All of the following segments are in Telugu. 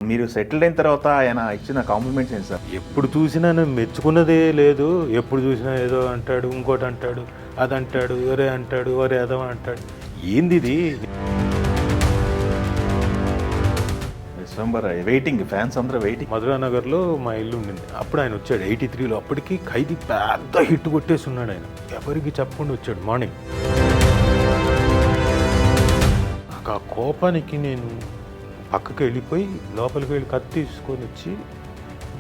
మీరు సెటిల్డ్ అయిన తర్వాత ఆయన ఇచ్చిన కాంప్లిమెంట్స్ ఏంటి సార్? ఎప్పుడు చూసినా నేను మెచ్చుకున్నదే లేదు. ఎప్పుడు చూసినా ఏదో అంటాడు, ఇంకోటి అంటాడు, అది అంటాడు, ఒరే అంటాడు, ఒరే అదో అంటాడు. ఏంది ఇది? విశ్వంబర్ వెయిటింగ్, ఫ్యాన్స్ అందరూ వెయిటింగ్. మధురా నగర్లో మా ఇల్లు ఉండింది. అప్పుడు ఆయన వచ్చాడు 83లో. అప్పటికి ఖైదీ పెద్ద హిట్ కొట్టేసి ఉన్నాడు ఆయన. ఎవరికి చెప్పకుండా వచ్చాడు మార్నింగ్. నాకు ఆ కోపానికి నేను పక్కకి వెళ్ళిపోయి లోపలికి వెళ్ళి కత్తి తీసుకొని వచ్చి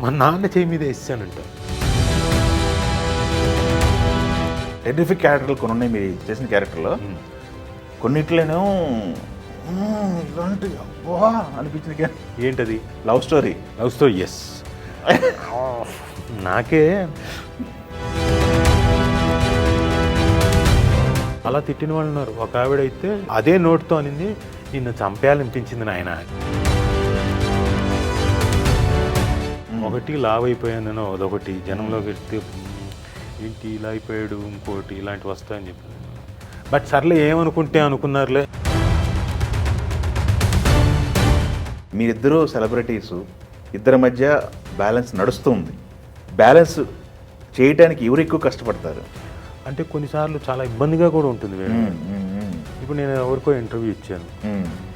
మా నాన్న చేయి మీద వేసానంట. టెరిఫిక్ క్యారెక్టర్లు కొన్ని ఉన్నాయి మీరు చేసిన క్యారెక్టర్లో. కొన్నిట్లోనూ ఇలాంటి అబ్బా అనిపించింది. ఏంటది? Love story. Love story, yes. నాకే అలా తిట్టిన వాళ్ళు ఉన్నారు. ఒక ఆవిడైతే అదే నోటుతో అనింది, నిన్ను చంపేయాలనిపించింది నాయన. ఒకటి లావ్ అయిపోయాను, అదొకటి జనంలోకి వెళ్తే ఏంటి ఇలా అయిపోయాడు, ఇంకోటి ఇలాంటివి వస్తాయని చెప్పి. బట్ సర్లే ఏమనుకుంటే అనుకున్నారులే. మీరిద్దరూ సెలబ్రిటీసు, ఇద్దరి మధ్య బ్యాలెన్స్ నడుస్తుంది. బ్యాలెన్స్ చేయడానికి ఎవరు ఎక్కువ కష్టపడతారు? అంటే కొన్నిసార్లు చాలా ఇబ్బందిగా కూడా ఉంటుంది. ఇప్పుడు నేను ఎవరికో ఇంటర్వ్యూ ఇచ్చాను,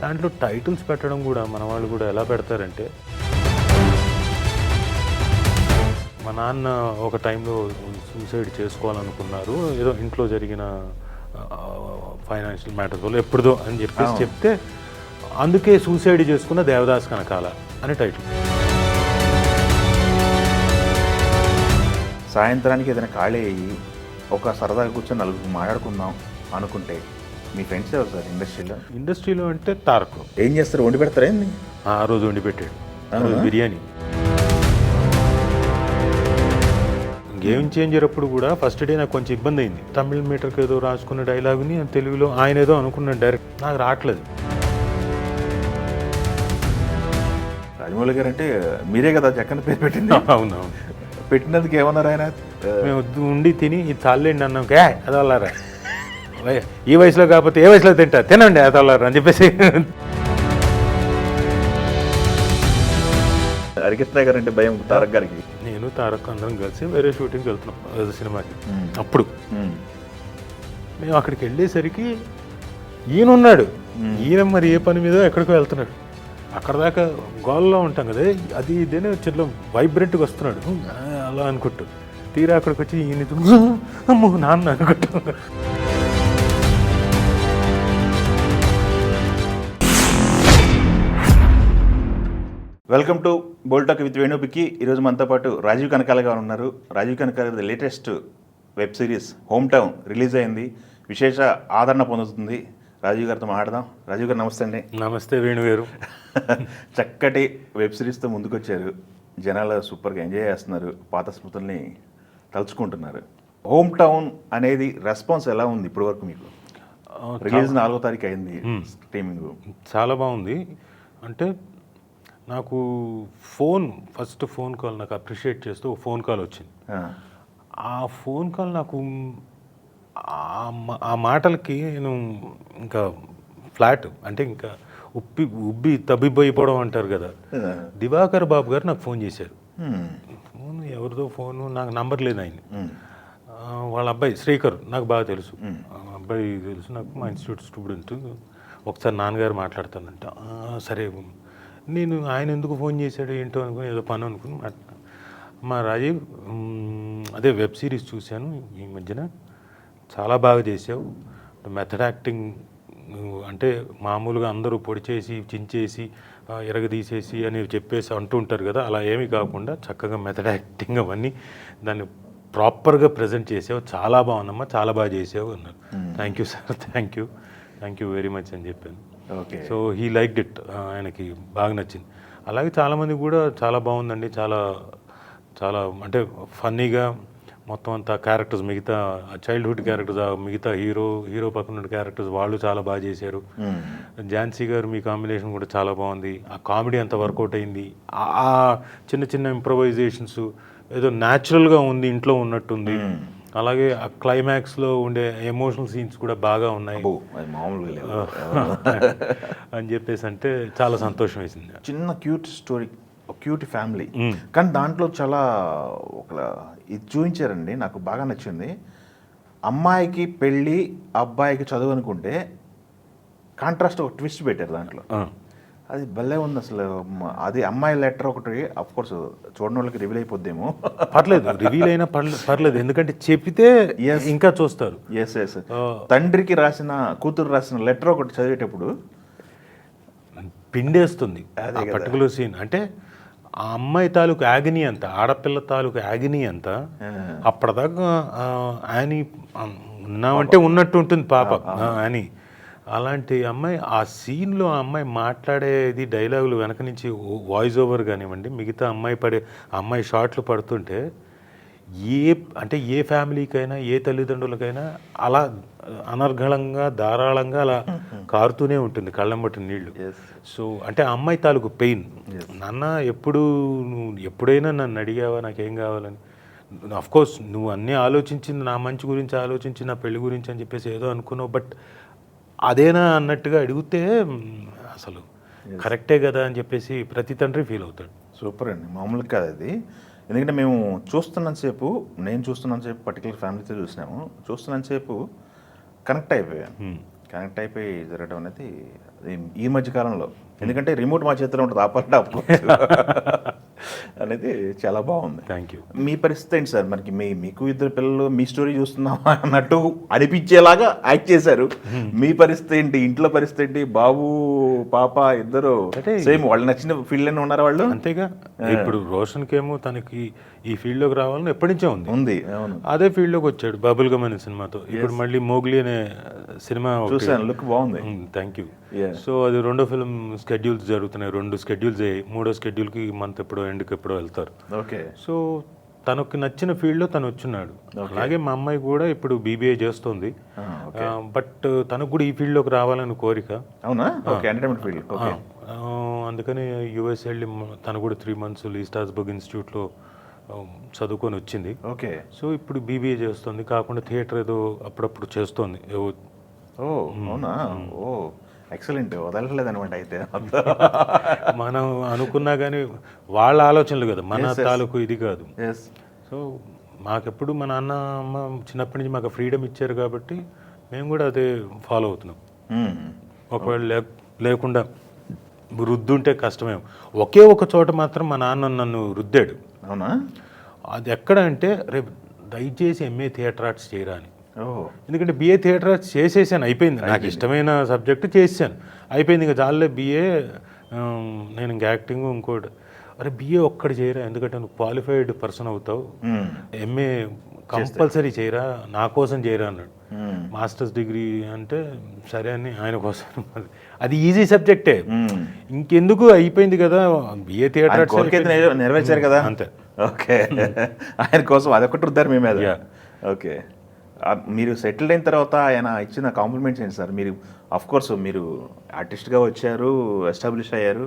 దాంట్లో టైటిల్స్ పెట్టడం కూడా మన వాళ్ళు కూడా ఎలా పెడతారంటే, మా నాన్న ఒక టైంలో సూసైడ్ చేసుకోవాలనుకున్నారు, ఏదో ఇంట్లో జరిగిన ఫైనాన్షియల్ మ్యాటర్స్ వల్ల ఎప్పుడుదో అని చెప్పేసి చెప్తే, అందుకే సూసైడ్ చేసుకున్న దేవదాస్ కనకాల అని టైటిల్. సాయంత్రానికి ఏదైనా ఖాళీ అయ్యి ఒక సరదాగా కూర్చొని నలుగురు మాట్లాడుకుందాం అనుకుంటే మీ ఫ్రెండ్స్ ఎవరు సార్ ఇండస్ట్రీలో? ఇండస్ట్రీలో అంటే తారక్. ఏం చేస్తారు? వండి పెడతారా ఏంది? ఆ రోజు వండి పెట్టాడు, ఆ రోజు బిర్యానీ. గేమ్ చేంజర్ అప్పుడు కూడా ఫస్ట్ డే నాకు కొంచెం ఇబ్బంది అయింది. తమిళ మీటర్కి ఏదో రాసుకున్న డైలాగుని తెలుగులో ఆయన ఏదో అనుకున్నాను, డైరెక్ట్ నాకు రావట్లేదు. రాజమౌళి గారు అంటే మీరే కదా చక్కని పేరు పెట్టింది. అవునవును. పెట్టినందుకు ఏమన్నారు ఆయన? మేము ఉండి తిని ఇది చాలేండి అన్నాం. అది వాళ్ళారా, ఈ వయసులో కాకపోతే ఏ వయసులో తింటా, తినండి అది వాళ్ళారా అని చెప్పేసి. హరికృష్ణ గారు అంటే భయం తారక్ గారికి. నేను తారక్ అందరం కలిసి వేరే షూటింగ్కి వెళ్తున్నాం ఏదో సినిమాకి. అప్పుడు మేము అక్కడికి వెళ్ళేసరికి ఈయనున్నాడు. ఈయన మరి ఏ పని మీద ఎక్కడికో వెళ్తున్నాడు. అక్కడ దాకా గోల్లో ఉంటాం కదా, అది ఇదేనే చిన్న వైబ్రెంట్గా వస్తున్నాడు అలా అనుకుంటూ. తీరా అక్కడికి వచ్చి ఈయన అమ్మో నాన్న అనుకుంటా. Welcome to Bold Talk with వేణుపికి. ఈరోజు మనతో పాటు రాజీవ్ కనకాల గారు ఉన్నారు. రాజీవ్ కనకాల గారి latest web series home town release అయింది, విశేష ఆదరణ పొందుతుంది. రాజీవ్ గారితో మాట్లాడదాం. రాజీవ్ గారు నమస్తే అండి. నమస్తే వేణు గారు. చక్కటి వెబ్ సిరీస్తో ముందుకొచ్చారు. జనాలు సూపర్గా ఎంజాయ్ చేస్తున్నారు, పాత స్మృతుల్ని తలుచుకుంటున్నారు. హోమ్ టౌన్ అనేది రెస్పాన్స్ ఎలా ఉంది ఇప్పటి వరకు మీకు? రిలీజ్ 4వ తారీఖు అయింది స్ట్రీమింగ్. చాలా బాగుంది. అంటే నాకు ఫస్ట్ ఫోన్ కాల్ నాకు అప్రిషియేట్ చేస్తూ ఫోన్ కాల్ వచ్చింది. ఆ ఫోన్ కాల్ నాకు ఆ మాటలకి నేను ఇంకా ఫ్లాట్ అంటే ఇంకా ఉబ్బి తబ్బిపోయిపోవడం అంటారు కదా. దివాకర్ బాబు గారు నాకు ఫోన్ చేశారు. ఫోన్ ఎవరిదో ఫోను, నాకు నంబర్ లేదు ఆయన. వాళ్ళ అబ్బాయి శ్రీకర్ నాకు బాగా తెలుసు, అబ్బాయి తెలుసు నాకు, మా ఇన్స్టిట్యూట్ స్టూడెంట్. ఒకసారి నాన్నగారు మాట్లాడతానంట. సరే, నేను ఆయన ఎందుకు ఫోన్ చేశాడు ఏంటో అనుకుని ఏదో పని అనుకుని మా రాజీవ్ అదే వెబ్ సిరీస్ చూశాను ఈ మధ్యన, చాలా బాగా చేసావు. మెథడ్ యాక్టింగ్ అంటే మామూలుగా అందరూ పొడి చేసి చించేసి ఎరగదీసేసి అని చెప్పేసి అంటూ ఉంటారు కదా, అలా ఏమీ కాకుండా చక్కగా మెథడ్ యాక్టింగ్ అవన్నీ దాన్ని ప్రాపర్గా ప్రజెంట్ చేసావు. చాలా బాగుందమ్మా, చాలా బాగా చేసావు అన్నారు. Thank you sir, thank you very much అని చెప్పాను. Okay. So he liked it, ఆయనకి బాగా నచ్చింది. అలాగే చాలామంది కూడా చాలా బాగుందండి, చాలా చాలా అంటే ఫన్నీగా మొత్తం అంతా క్యారెక్టర్స్, మిగతా చైల్డ్హుడ్ క్యారెక్టర్స్, మిగతా హీరో పక్కన ఉన్న క్యారెక్టర్స్ వాళ్ళు చాలా బాగా చేశారు. ఝాన్సీ గారు మీ కాంబినేషన్ కూడా చాలా బాగుంది. ఆ కామెడీ అంత వర్కౌట్ అయింది. ఆ చిన్న చిన్న ఇంప్రవైజేషన్స్ ఏదో న్యాచురల్గా ఉంది, ఇంట్లో ఉన్నట్టుంది. అలాగే ఆ క్లైమాక్స్లో ఉండే ఎమోషనల్ సీన్స్ కూడా బాగా ఉన్నాయి అబ్బో, అది మామూలుగా లేదు. అని చెప్పేసి అంటే చాలా సంతోషం వేసింది. చిన్న క్యూట్ స్టోరీ, క్యూట్ ఫ్యామిలీ, కానీ దాంట్లో చాలా ఒక ఇది చూపించారండి, నాకు బాగా నచ్చింది. అమ్మాయికి పెళ్ళి, అబ్బాయికి చదువు అనుకుంటే కాంట్రాస్ట్ ఒక ట్విస్ట్ పెట్టారు దాంట్లో. అది భలే ఉంది అసలు. అది అమ్మాయి లెటర్ ఒకటి, అఫ్ కోర్స్ చూడని వాళ్ళకి రివీల్ అయిపోద్దేమో. పర్లేదు, రివీల్ అయినా పర్లేదు, ఎందుకంటే చెప్పితే ఇంకా చూస్తారు. Yes yes. తండ్రికి రాసిన, కూతురు రాసిన లెటర్ ఒకటి చదివేటప్పుడు పిండేస్తుంది ఆ పర్టికులర్ సీన్. అంటే ఆ అమ్మాయి తాలూకు యాగనీ అంత, ఆడపిల్ల తాలూకు యాగనీ అంత. అప్పటిదాకా అని ఉన్నామంటే ఉన్నట్టు ఉంటుంది పాప అని. అలాంటి అమ్మాయి ఆ సీన్లో ఆ అమ్మాయి మాట్లాడేది డైలాగులు వెనక నుంచి వాయిస్ ఓవర్ కానివ్వండి, మిగతా అమ్మాయి షాట్లు పడుతుంటే అంటే ఏ ఫ్యామిలీకైనా ఏ తల్లిదండ్రులకైనా అలా అనర్గళంగా ధారాళంగా అలా కారుతూనే ఉంటుంది కళ్ళంబట్టి నీళ్లు. సో అంటే ఆ అమ్మాయి తాలూకు పెయిన్, నాన్న ఎప్పుడైనా నన్ను అడిగావా నాకేం కావాలని. అఫ్ కోర్స్ నువ్వు అన్నీ ఆలోచించింది నా మంచి గురించి, ఆలోచించి నా పెళ్లి గురించి అని చెప్పేసి ఏదో అనుకున్నావు, బట్ అదేనా అన్నట్టుగా అడిగితే అసలు కరెక్టే కదా అని చెప్పేసి ప్రతి తండ్రి ఫీల్ అవుతాడు. సూపర్ అండి, మామూలుగా కాదు అది. ఎందుకంటే మేము చూస్తున్నంతసేపు, నేను చూస్తున్నంతసేపు పర్టికులర్ ఫ్యామిలీతో చూసినాము, చూస్తున్నంతసేపు కనెక్ట్ అయిపోయి జరగడం అనేది ఈ మధ్య కాలంలో. ఎందుకంటే రిమోట్ మా చేతిలో ఉంటుంది, ఆపండి అనేది చాలా బాగుంది. Thank you. మీ పరిస్థితి ఏంటి సార్? మనకి మీకు ఇద్దరు పిల్లలు, మీ స్టోరీ చూస్తున్నామా అన్నట్టు అనిపించేలాగా యాక్ట్ చేశారు. మీ పరిస్థితి ఏంటి, ఇంట్లో పరిస్థితి ఏంటి? బాబు పాప ఇద్దరు సేమ్ వాళ్ళు నచ్చిన ఫీల్డ్లోనే ఉన్నారు వాళ్ళు? అంతేగా. ఇప్పుడు రోషన్కేమో తనకి ఈ ఫీల్డ్లోకి రావాలని ఎప్పటి నుంచో ఉంది. అదే ఫీల్డ్లోకి వచ్చాడు బబుల్ గమ్ అనే సినిమాతో. ఇప్పుడు మళ్ళీ మోగ్లీ అనే సినిమా చూసాను, లుక్ బాగుంది. Thank you. సో అది రెండో ఫిల్మ్ స్కెడ్యూల్స్ జరుగుతున్నాయి, 2 స్కెడ్యూల్స్ అయ్యాయి. 3వ స్కెడ్యూల్కి మంత్ ఎప్పుడో ఎండ్కి ఎప్పుడో వెళ్తారు. ఓకే. సో తనకు నచ్చిన ఫీల్డ్లో తను వచ్చున్నాడు. అలాగే మా అమ్మాయి కూడా ఇప్పుడు BBA చేస్తుంది, బట్ తనకు కూడా ఈ ఫీల్డ్లోకి రావాలని కోరిక. అవునా? Okay, entertainment field. ఓకే. అందుకని US వెళ్ళి తను కూడా 3 months లీ స్ట్రాస్బర్గ్ ఇన్స్టిట్యూట్లో చదువుకొని వచ్చింది. ఓకే. సో ఇప్పుడు BBA చేస్తుంది, కాకుండా థియేటర్ ఏదో అప్పుడప్పుడు చేస్తుంది. ఓ అవునా? ఓ ఎక్సలెంట్, వదలట్లేదు అనమాట అయితే. మనం అనుకున్నా కానీ వాళ్ళ ఆలోచనలు కదా, మన తాలూకు ఇది కాదు. సో మాకెప్పుడు మా నాన్న అమ్మ చిన్నప్పటి నుంచి మాకు ఫ్రీడమ్ ఇచ్చారు కాబట్టి మేము కూడా అదే ఫాలో అవుతున్నాం. ఒకవేళ లేకుండా రుద్దుంటే కష్టమేమో. ఒకే ఒక చోట మాత్రం మా నాన్న నన్ను రుద్దాడు. అవునా? అది ఎక్కడ అంటే, రేపు దయచేసి MA థియేటర్ ఆర్ట్స్ చేయరా అని. ఎందుకంటే BA థియేటర్ ఆర్ట్స్ చేసేసాను, అయిపోయింది. నాకు ఇష్టమైన సబ్జెక్టు చేసాను, అయిపోయింది. ఇంకా చాలే BA, నేను ఇంకా యాక్టింగ్ ఇంకోటి. అరే BA ఒక్కటి చేయరా, ఎందుకంటే నువ్వు క్వాలిఫైడ్ పర్సన్ అవుతావు, MA కంపల్సరీ చేయరా, నా కోసం చేయరా అన్నాడు. మాస్టర్స్ డిగ్రీ అంటే సరే అని ఆయన కోసం. అది ఈజీ సబ్జెక్టే, ఇంకెందుకు, అయిపోయింది కదా. BA థియేటర్ ఆర్ట్స్ నెరవేర్చారు కదా, అంతే. ఓకే. ఆయన కోసం అదొకటి రుద్దారు మీ మీద. ఓకే. మీరు సెటిల్డ్ అయిన తర్వాత ఆయన ఇచ్చిన కాంప్లిమెంట్స్ ఏంటి సార్? మీరు కోర్స్ మీరు ఆర్టిస్ట్గా వచ్చారు, ఎస్టాబ్లిష్ అయ్యారు,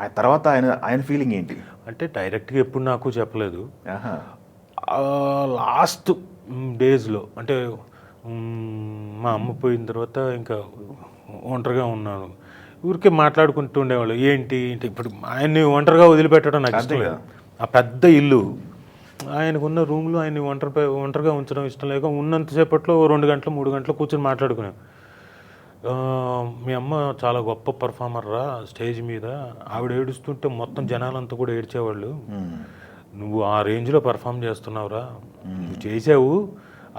ఆ తర్వాత ఆయన ఫీలింగ్ ఏంటి? అంటే డైరెక్ట్గా ఎప్పుడు నాకు చెప్పలేదు. లాస్ట్ డేస్లో అంటే మా అమ్మ పోయిన తర్వాత ఇంకా ఒంటరిగా ఉన్నాను. ఊరికే మాట్లాడుకుంటూ ఉండేవాళ్ళు, ఏంటి ఇప్పుడు ఆయన్ని ఒంటరిగా వదిలిపెట్టడం నాకు ఇష్టం లేదు. ఆ పెద్ద ఇల్లు, ఆయనకున్న రూమ్లో ఆయన్ని ఒంటరిగా ఉంచడం ఇష్టం లేక ఉన్నంతసేపట్లో 2 గంటలు 3 గంటలు కూర్చొని మాట్లాడుకున్నాం. మీ అమ్మ చాలా గొప్ప పర్ఫార్మర్ రా, స్టేజ్ మీద ఆవిడ ఏడుస్తుంటే మొత్తం జనాలంతా కూడా ఏడ్చేవాళ్ళు, నువ్వు ఆ రేంజ్లో పర్ఫామ్ చేస్తున్నావురా, నువ్వు చేసావు,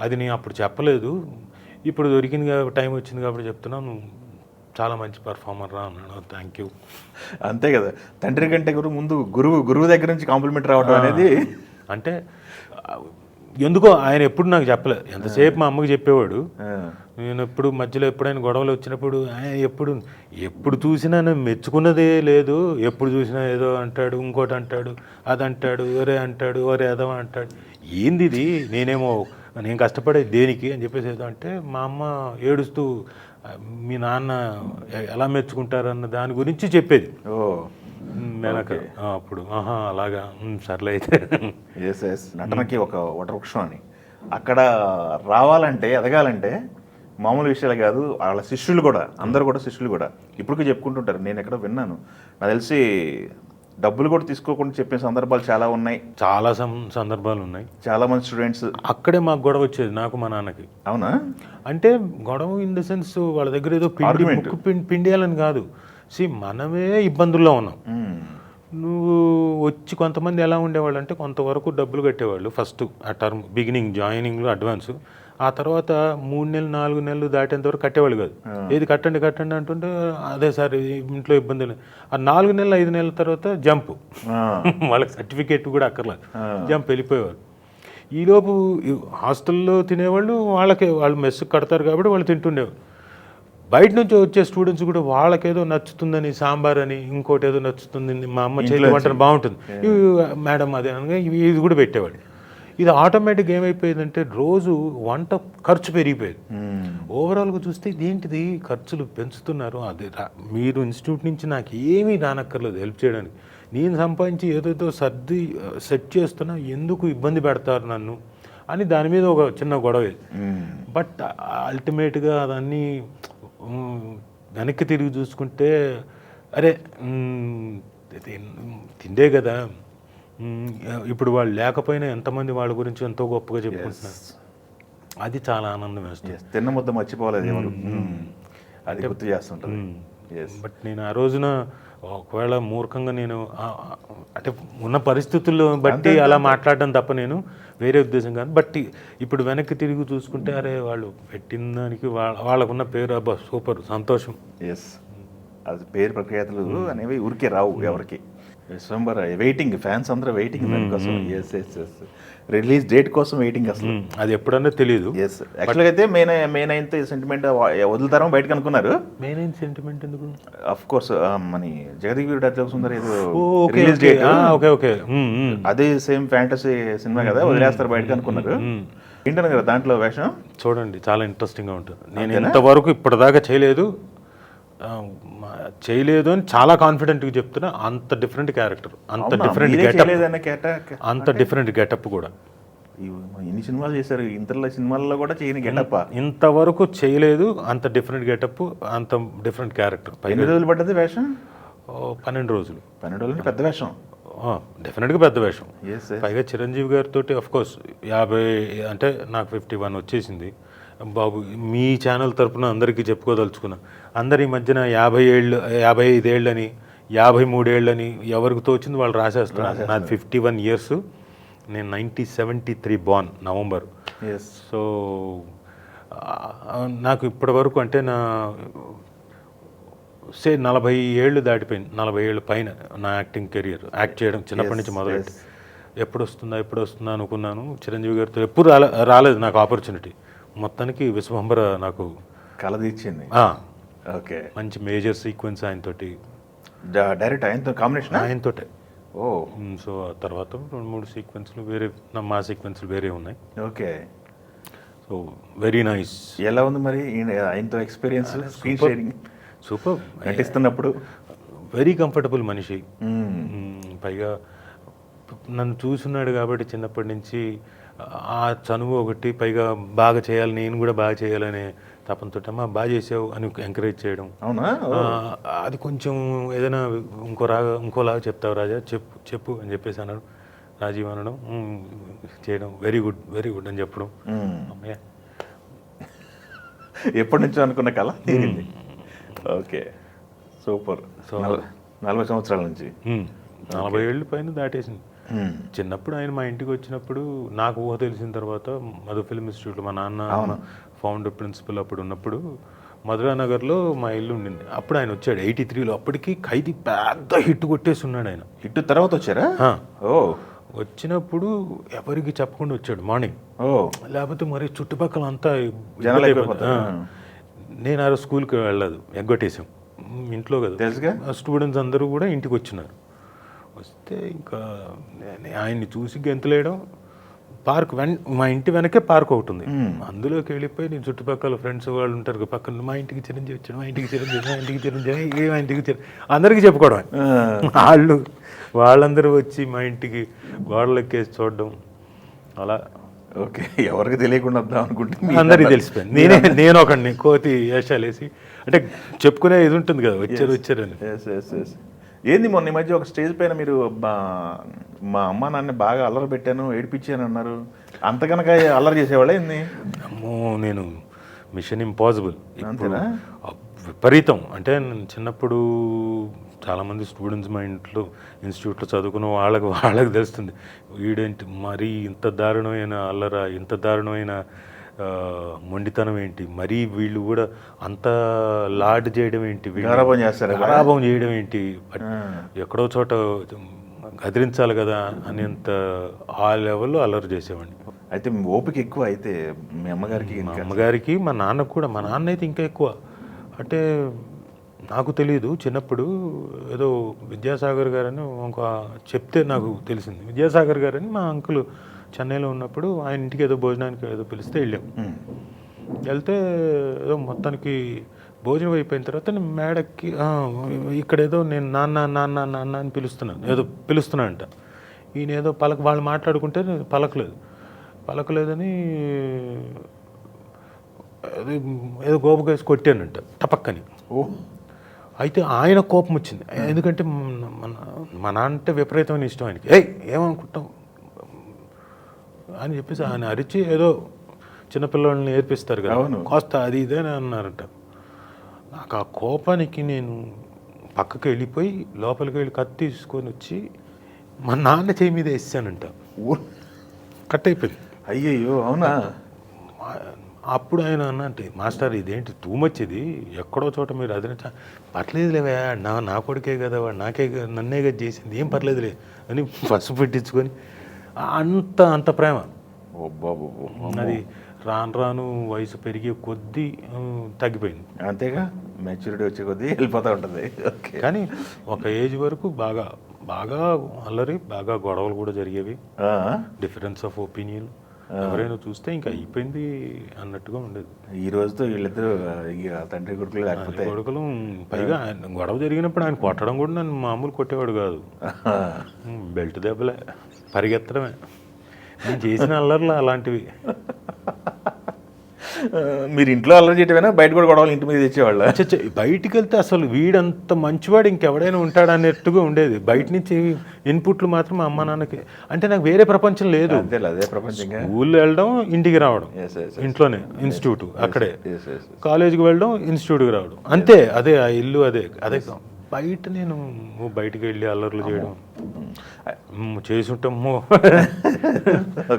అది నేను అప్పుడు చెప్పలేదు, ఇప్పుడు దొరికింది కాబట్టి, టైం వచ్చింది కాబట్టి చెప్తున్నావు, నువ్వు చాలా మంచి పర్ఫార్మర్ రా అన్నాడు. Thank you. అంతే కదా, తండ్రి కంటే ముందు గురువు దగ్గర నుంచి కాంప్లిమెంట్ రావడం అనేది. అంటే ఎందుకో ఆయన ఎప్పుడు నాకు చెప్పలేదు, ఎంతసేపు మా అమ్మకి చెప్పేవాడు. నేను ఎప్పుడు మధ్యలో ఎప్పుడైనా గొడవలు వచ్చినప్పుడు ఎప్పుడు చూసినా నేను మెచ్చుకున్నదే లేదు, ఎప్పుడు చూసినా ఏదో అంటాడు, ఇంకోటి అంటాడు, అది అంటాడు, ఒరే అదో అంటాడు. ఏంది ఇది, నేను కష్టపడే దేనికి అని చెప్పేసి ఏదో అంటే, మా అమ్మ ఏడుస్తూ మీ నాన్న ఎలా మెచ్చుకుంటారన్న దాని గురించి చెప్పేది. అప్పుడు అలాగా, సర్లే అయితే. నటనకి ఒక వటవృక్షం అని అక్కడ రావాలంటే ఎదగాలంటే మామూలు విషయాలు కాదు, వాళ్ళ శిష్యులు కూడా అందరు కూడా శిష్యులు కూడా ఇప్పటికీ చెప్పుకుంటుంటారు. నేను ఎక్కడ విన్నాను, నాకు తెలిసి డబ్బులు కూడా తీసుకోకుండా చెప్పిన సందర్భాలు చాలా ఉన్నాయి. చాలా సందర్భాలు ఉన్నాయి. చాలా మంది స్టూడెంట్స్ అక్కడే మాకు గొడవ వచ్చేది, నాకు మా నాన్నకి. అవునా? అంటే గొడవ ఇన్ ద సెన్స్ వాళ్ళ దగ్గర ఏదో పిండియాలని కాదు. మనమే ఇబ్బందుల్లో ఉన్నాం. నువ్వు వచ్చి కొంతమంది ఎలా ఉండేవాళ్ళు అంటే కొంతవరకు డబ్బులు కట్టేవాళ్ళు ఫస్ట్ ఆ టర్మ్ బిగినింగ్ జాయినింగ్లో అడ్వాన్స్. ఆ తర్వాత 3 నెలలు 4 నెలలు దాటేంత వరకు కట్టేవాళ్ళు కాదు. ఏది కట్టండి కట్టండి అంటుంటే అదే సార్ ఇంట్లో ఇబ్బంది లేదు. ఆ 4 నెలలు 5 నెలల తర్వాత జంప్, వాళ్ళకి సర్టిఫికేట్ కూడా అక్కర్లేదు, జంప్ వెళ్ళిపోయేవారు. ఈలోపు హాస్టల్లో తినేవాళ్ళు వాళ్ళు మెస్ కడతారు కాబట్టి వాళ్ళు తింటుండేవారు. బయట నుంచి వచ్చే స్టూడెంట్స్ కూడా వాళ్ళకేదో నచ్చుతుందని సాంబార్ అని ఇంకోటి ఏదో నచ్చుతుంది, మా అమ్మ చేతి వంట బాగుంటుంది మేడం అదే అనగా ఇది కూడా పెట్టేవాడు. ఇది ఆటోమేటిక్గా ఏమైపోయిందంటే రోజు వంట ఖర్చు పెరిగిపోయేది. ఓవరాల్గా చూస్తే ఇదేంటిది ఖర్చులు పెంచుతున్నారు. అది మీరు ఇన్స్టిట్యూట్ నుంచి నాకు ఏమీ రానక్కర్లేదు హెల్ప్ చేయడానికి, నేను సంపాదించి ఏదైతే సెట్ చేస్తున్నా, ఎందుకు ఇబ్బంది పెడతారు నన్ను అని దాని మీద ఒక చిన్న గొడవ. బట్ అల్టిమేట్గా అదన్నీ వెనక్కి తిరిగి చూసుకుంటే అరే తిండే కదా, ఇప్పుడు వాళ్ళు లేకపోయినా ఎంతమంది వాళ్ళ గురించి ఎంతో గొప్పగా చెప్పుకుంటున్నారు. అది చాలా ఆనందం వేస్తుంది. తిన్న ముద్ద మర్చిపోలేదు ఎవరు, అది గుర్తు చేస్తుంటారు. బట్ నేను ఆ రోజున ఒకవేళ మూర్ఖంగా నేను అంటే ఉన్న పరిస్థితుల్లో బట్టి అలా మాట్లాడడం తప్ప నేను వేరే ఉద్దేశం కాదు. బట్ ఇప్పుడు వెనక్కి తిరిగి చూసుకుంటే అరే వాళ్ళు పెట్టిన దానికి వాళ్ళకున్న పేరు అబ్బా సూపర్ సంతోషం. ఎస్, అది పేరు ప్రఖ్యాతులు అనేవి ఊరికే రావు ఎవరికి. విశ్వంబర వెయిటింగ్, ఫ్యాన్స్ అందరూ వెయిటింగ్ దానికోసం. Yes yes yes, release date కోసం వెయిటింగ్. అసలు అది ఎప్పుడన్నా తెలియదు. ఎస్, యాక్చువల్గా అయితే మే 9th సెంటిమెంట్ వదులుతారో బయటకు అనుకున్నారు. మే 9th సెంటిమెంట్ ఎందుకు? అఫ్ కోర్స్ మన Jagadish Veerudu Athiloka Sundari release date. Okay okay, అదే సేమ్ ఫ్యాంటసీ సినిమా కదా, వదిలేస్తారు బయటకు అనుకున్నారు. ఏంటన్నా కదా దాంట్లో వేషం చూడండి చాలా ఇంట్రెస్టింగ్గా ఉంటుంది. నేను ఇంతవరకు ఇప్పటిదాకా చేయలేదు అని చాలా కాన్ఫిడెంట్గా చెప్తున్నా. అంత డిఫరెంట్ క్యారెక్టర్, అంత డిఫరెంట్ గెటప్ కూడా. ఎన్ని సినిమాలు చేశారు, ఇంతలో సినిమాల్లో కూడా చేయని గెటప్ ఇంతవరకు చేయలేదు. అంత డిఫరెంట్ గెటప్, అంత డిఫరెంట్ క్యారెక్టర్. 10 రోజులు పడ్డది వేషం? 12 రోజులు. 12 రోజులు పెద్ద వేషం, డెఫినెట్గా పెద్ద వేషం. పైగా చిరంజీవి గారితో అఫ్కోర్స్ 50 అంటే నాకు 51 వచ్చేసింది. బాబు మీ ఛానల్ తరఫున అందరికీ చెప్పుకోదలుచుకున్నా, అందరి మధ్యన 50 ఏళ్ళు 55 ఏళ్ళని 53 ఏళ్ళని ఎవరికి తోచింది వాళ్ళు రాసేస్తున్నారు. నాది 51 years, నేను 1973 born నవంబర్. సో నాకు ఇప్పటి వరకు అంటే 40 ఏళ్ళు దాటిపోయింది, 40 ఏళ్ళ పైన నా యాక్టింగ్ కెరియర్. యాక్ట్ చేయడం చిన్నప్పటి నుంచి మొదలెట్టి ఎప్పుడు వస్తుందా అనుకున్నాను. చిరంజీవి గారితో ఎప్పుడు రాలేదు నాకు ఆపర్చునిటీ. మొత్తానికి విశ్వంబర నాకు కళ తీర్చింది. ఓకే, మంచి మేజర్ సీక్వెన్స్ ఆయనతోటి, డైరెక్ట్ ఆయనతో కాంబినేషన్ ఆయనతోటే. సో ఆ తర్వాత 2-3 సీక్వెన్స్లు వేరే, మా సీక్వెన్స్లు వేరే ఉన్నాయి. Okay, so very nice. ఎలా ఉంది మరి ఆయనతో ఎక్స్పీరియన్స్? Screen sharing super. నటిస్తున్నప్పుడు వెరీ కంఫర్టబుల్ మనిషి. పైగా నన్ను చూస్తున్నాడు కాబట్టి చిన్నప్పటి నుంచి ఆ చనువు ఒకటి, పైగా బాగా చేయాలి, నేను కూడా బాగా చేయాలనే తపంతో అమ్మా బాగా చేసావు అని ఎంకరేజ్ చేయడం. అవునా? అది కొంచెం ఏదైనా ఇంకోలాగా చెప్తావు రాజా, చెప్పు అని చెప్పేసి అన్నాడు. రాజీవ్ అనడం, చేయడం, వెరీ గుడ్ అని చెప్పడం. అమ్మయ్య, ఎప్పటి నుంచో అనుకున్న కళ తీరింది. Okay, super. సో 40 సంవత్సరాల నుంచి 40 ఏళ్ళు పైన దాటేసింది. చిన్నప్పుడు ఆయన మా ఇంటికి వచ్చినప్పుడు నాకు ఊహ తెలిసిన తర్వాత మధు ఫిల్మ్ ఇన్స్టిట్యూట్లో మా నాన్న ఫౌండర్ ప్రిన్సిపల్ అప్పుడు ఉన్నప్పుడు మధురా నగర్లో మా ఇల్లు ఉండింది. అప్పుడు ఆయన వచ్చాడు 83లో. అప్పటికి ఖైదీ పెద్ద హిట్ కొట్టేసి ఉన్నాడు ఆయన. హిట్ తర్వాత వచ్చారా? వచ్చినప్పుడు ఎవరికి చెప్పకుండా వచ్చాడు మార్నింగ్. లేకపోతే మరి చుట్టుపక్కల అంతా నేను ఆ స్కూల్కి వెళ్ళలేదు, ఎగ్గొట్టేసాం ఇంట్లో కదా, స్టూడెంట్స్ అందరూ కూడా ఇంటికి వచ్చినారు. వస్తే ఇంకా ఆయన్ని చూసి గెంతులేయడం. పార్క్ మా ఇంటి వెనకే పార్క్ ఒకటి ఉంది, అందులోకి వెళ్ళిపోయి నేను చుట్టుపక్కల ఫ్రెండ్స్ వాళ్ళు ఉంటారు పక్కన, మా ఇంటికి చిరంజీవి వచ్చాడు, మా ఇంటికి చిరంజీవి అందరికీ చెప్పుకోవడం. వాళ్ళందరూ వచ్చి మా ఇంటికి గోడలు ఎక్కేసి చూడడం. అలా ఓకే, ఎవరికి తెలియకుండా వద్దాం అనుకుంటే అందరికీ తెలిసిపోయింది. నేను ఒకడిని కోతి వేషాలు వేసి, అంటే చెప్పుకునే ఇది ఉంటుంది కదా, వచ్చారని. ఏంది మొన్న ఈ మధ్య ఒక స్టేజ్ పైన మీరు మా అమ్మ నాన్న బాగా అల్లరి పెట్టాను, ఏడిపించాను అన్నారు. అంత కనుక అల్లరి చేసేవాళ్ళే ఏంది? అమ్మో, నేను మిషన్ ఇంపాసిబుల్ అంతేనా? విపరీతం. అంటే నేను చిన్నప్పుడు చాలామంది స్టూడెంట్స్ మా ఇంట్లో ఇన్స్టిట్యూట్లో చదువుకున్న వాళ్ళకి తెలుస్తుంది, వీడేంటి మరీ ఇంత దారుణమైన అల్లరా, ఇంత దారుణమైన మొండితనం ఏంటి, మరీ వీళ్ళు కూడా అంత లాడ్ చేయడం ఏంటి, గారాబం చేస్తారు, గారాబం చేయడం ఏంటి, ఎక్కడో చోట గదిరించాలి కదా అనేంత ఆ లెవెల్లో అల్లరి చేసేవాడిని. అయితే మీ ఓపిక ఎక్కువ అయితే మీ అమ్మగారికి? మా అమ్మగారికి, మా నాన్నకు కూడా. మా నాన్న అయితే ఇంకా ఎక్కువ. అంటే నాకు తెలియదు, చిన్నప్పుడు ఏదో విద్యాసాగర్ గారని ఒక చెప్తే నాకు తెలిసింది. విద్యాసాగర్ గారని మా అంకుల్ చెన్నైలో ఉన్నప్పుడు ఆయన ఇంటికి ఏదో భోజనానికి ఏదో పిలిస్తే వెళ్ళాం. వెళ్తే ఏదో మొత్తానికి భోజనం అయిపోయిన తర్వాత నేను మేడకి ఇక్కడ ఏదో నేను నాన్న నాన్న నాన్న అని పిలుస్తున్నాను, ఏదో పిలుస్తున్నానంట. ఈయన ఏదో వాళ్ళు మాట్లాడుకుంటే పలకలేదని ఏదో గోపకేసి కొట్టానంట టపక్కని. అయితే ఆయన కోపం వచ్చింది, ఎందుకంటే మా నాన్న అంటే విపరీతమైన ఇష్టం ఆయనకి. ఏమనుకుంటాం అని చెప్పేసి ఆయన అరిచి ఏదో చిన్నపిల్లల్ని నేర్పిస్తారు కదా, కాస్త అది ఇదే అన్నారంట. నాకు ఆ కోపానికి నేను పక్కకి వెళ్ళిపోయి లోపలికి వెళ్ళి కత్తి తీసుకొని వచ్చి మా నాన్న చేయి మీద వేసానంట. కట్ అయిపోయింది. అయ్యయ్యో, అవునా? అప్పుడు ఆయన అన్నంటే, మాస్టర్ ఇదేంటి టూ మచ్, ఇది ఎక్కడో చోట మీరు అది పర్లేదులేవా, నా కొడుకే కదా, వాడు నన్నే కదా చేసింది, ఏం పర్లేదులే అని పసుపు పెట్టించుకొని అంత ప్రేమ. అది రాను వయసు పెరిగే కొద్దీ తగ్గిపోయింది. అంతేగా, మెచ్యూరిటీ వచ్చే కొద్దీ వెళ్ళిపోతూ ఉంటుంది. కానీ ఒక ఏజ్ వరకు బాగా అల్లరి, బాగా గొడవలు కూడా జరిగేవి, డిఫరెన్స్ ఆఫ్ ఒపీనియన్. ఎవరైనా చూస్తే ఇంకా అయిపోయింది అన్నట్టుగా ఉండేది. ఈ రోజుతో వీళ్ళిద్దరు తండ్రి కొడుకులు, లేకపోతే కొడుకులు. పైగా గొడవ జరిగినప్పుడు ఆయన కొట్టడం కూడా నన్ను మామూలు కొట్టేవాడు కాదు, బెల్ట్ దెబ్బలే, పరిగెత్తడమే. నేను చేసిన అల్లర్లు అలాంటివి. మీరు ఇంట్లో అల్లరి చేయటమేనా, బయట కూడా గొడవలు ఇంటి మీద తెచ్చేవాళ్ళ? బయటికి వెళ్తే అసలు వీడంత మంచివాడు ఇంకెవడైనా ఉంటాడు అన్నట్టుగా ఉండేది. బయట నుంచి ఇన్పుట్లు మాత్రం మా అమ్మ నాన్నకి, అంటే నాకు వేరే ప్రపంచం లేదు. అదే ప్రపంచం. ఊళ్ళో వెళ్ళడం, ఇంటికి రావడం, ఇంట్లోనే ఇన్స్టిట్యూట్, అక్కడే కాలేజీకి వెళ్ళడం, ఇన్స్టిట్యూట్కి రావడం, అంతే. అదే ఆ ఇల్లు, అదే. బయట నేను బయటికి వెళ్ళి అల్లర్లు చేయడం చేసి ఉంటాము.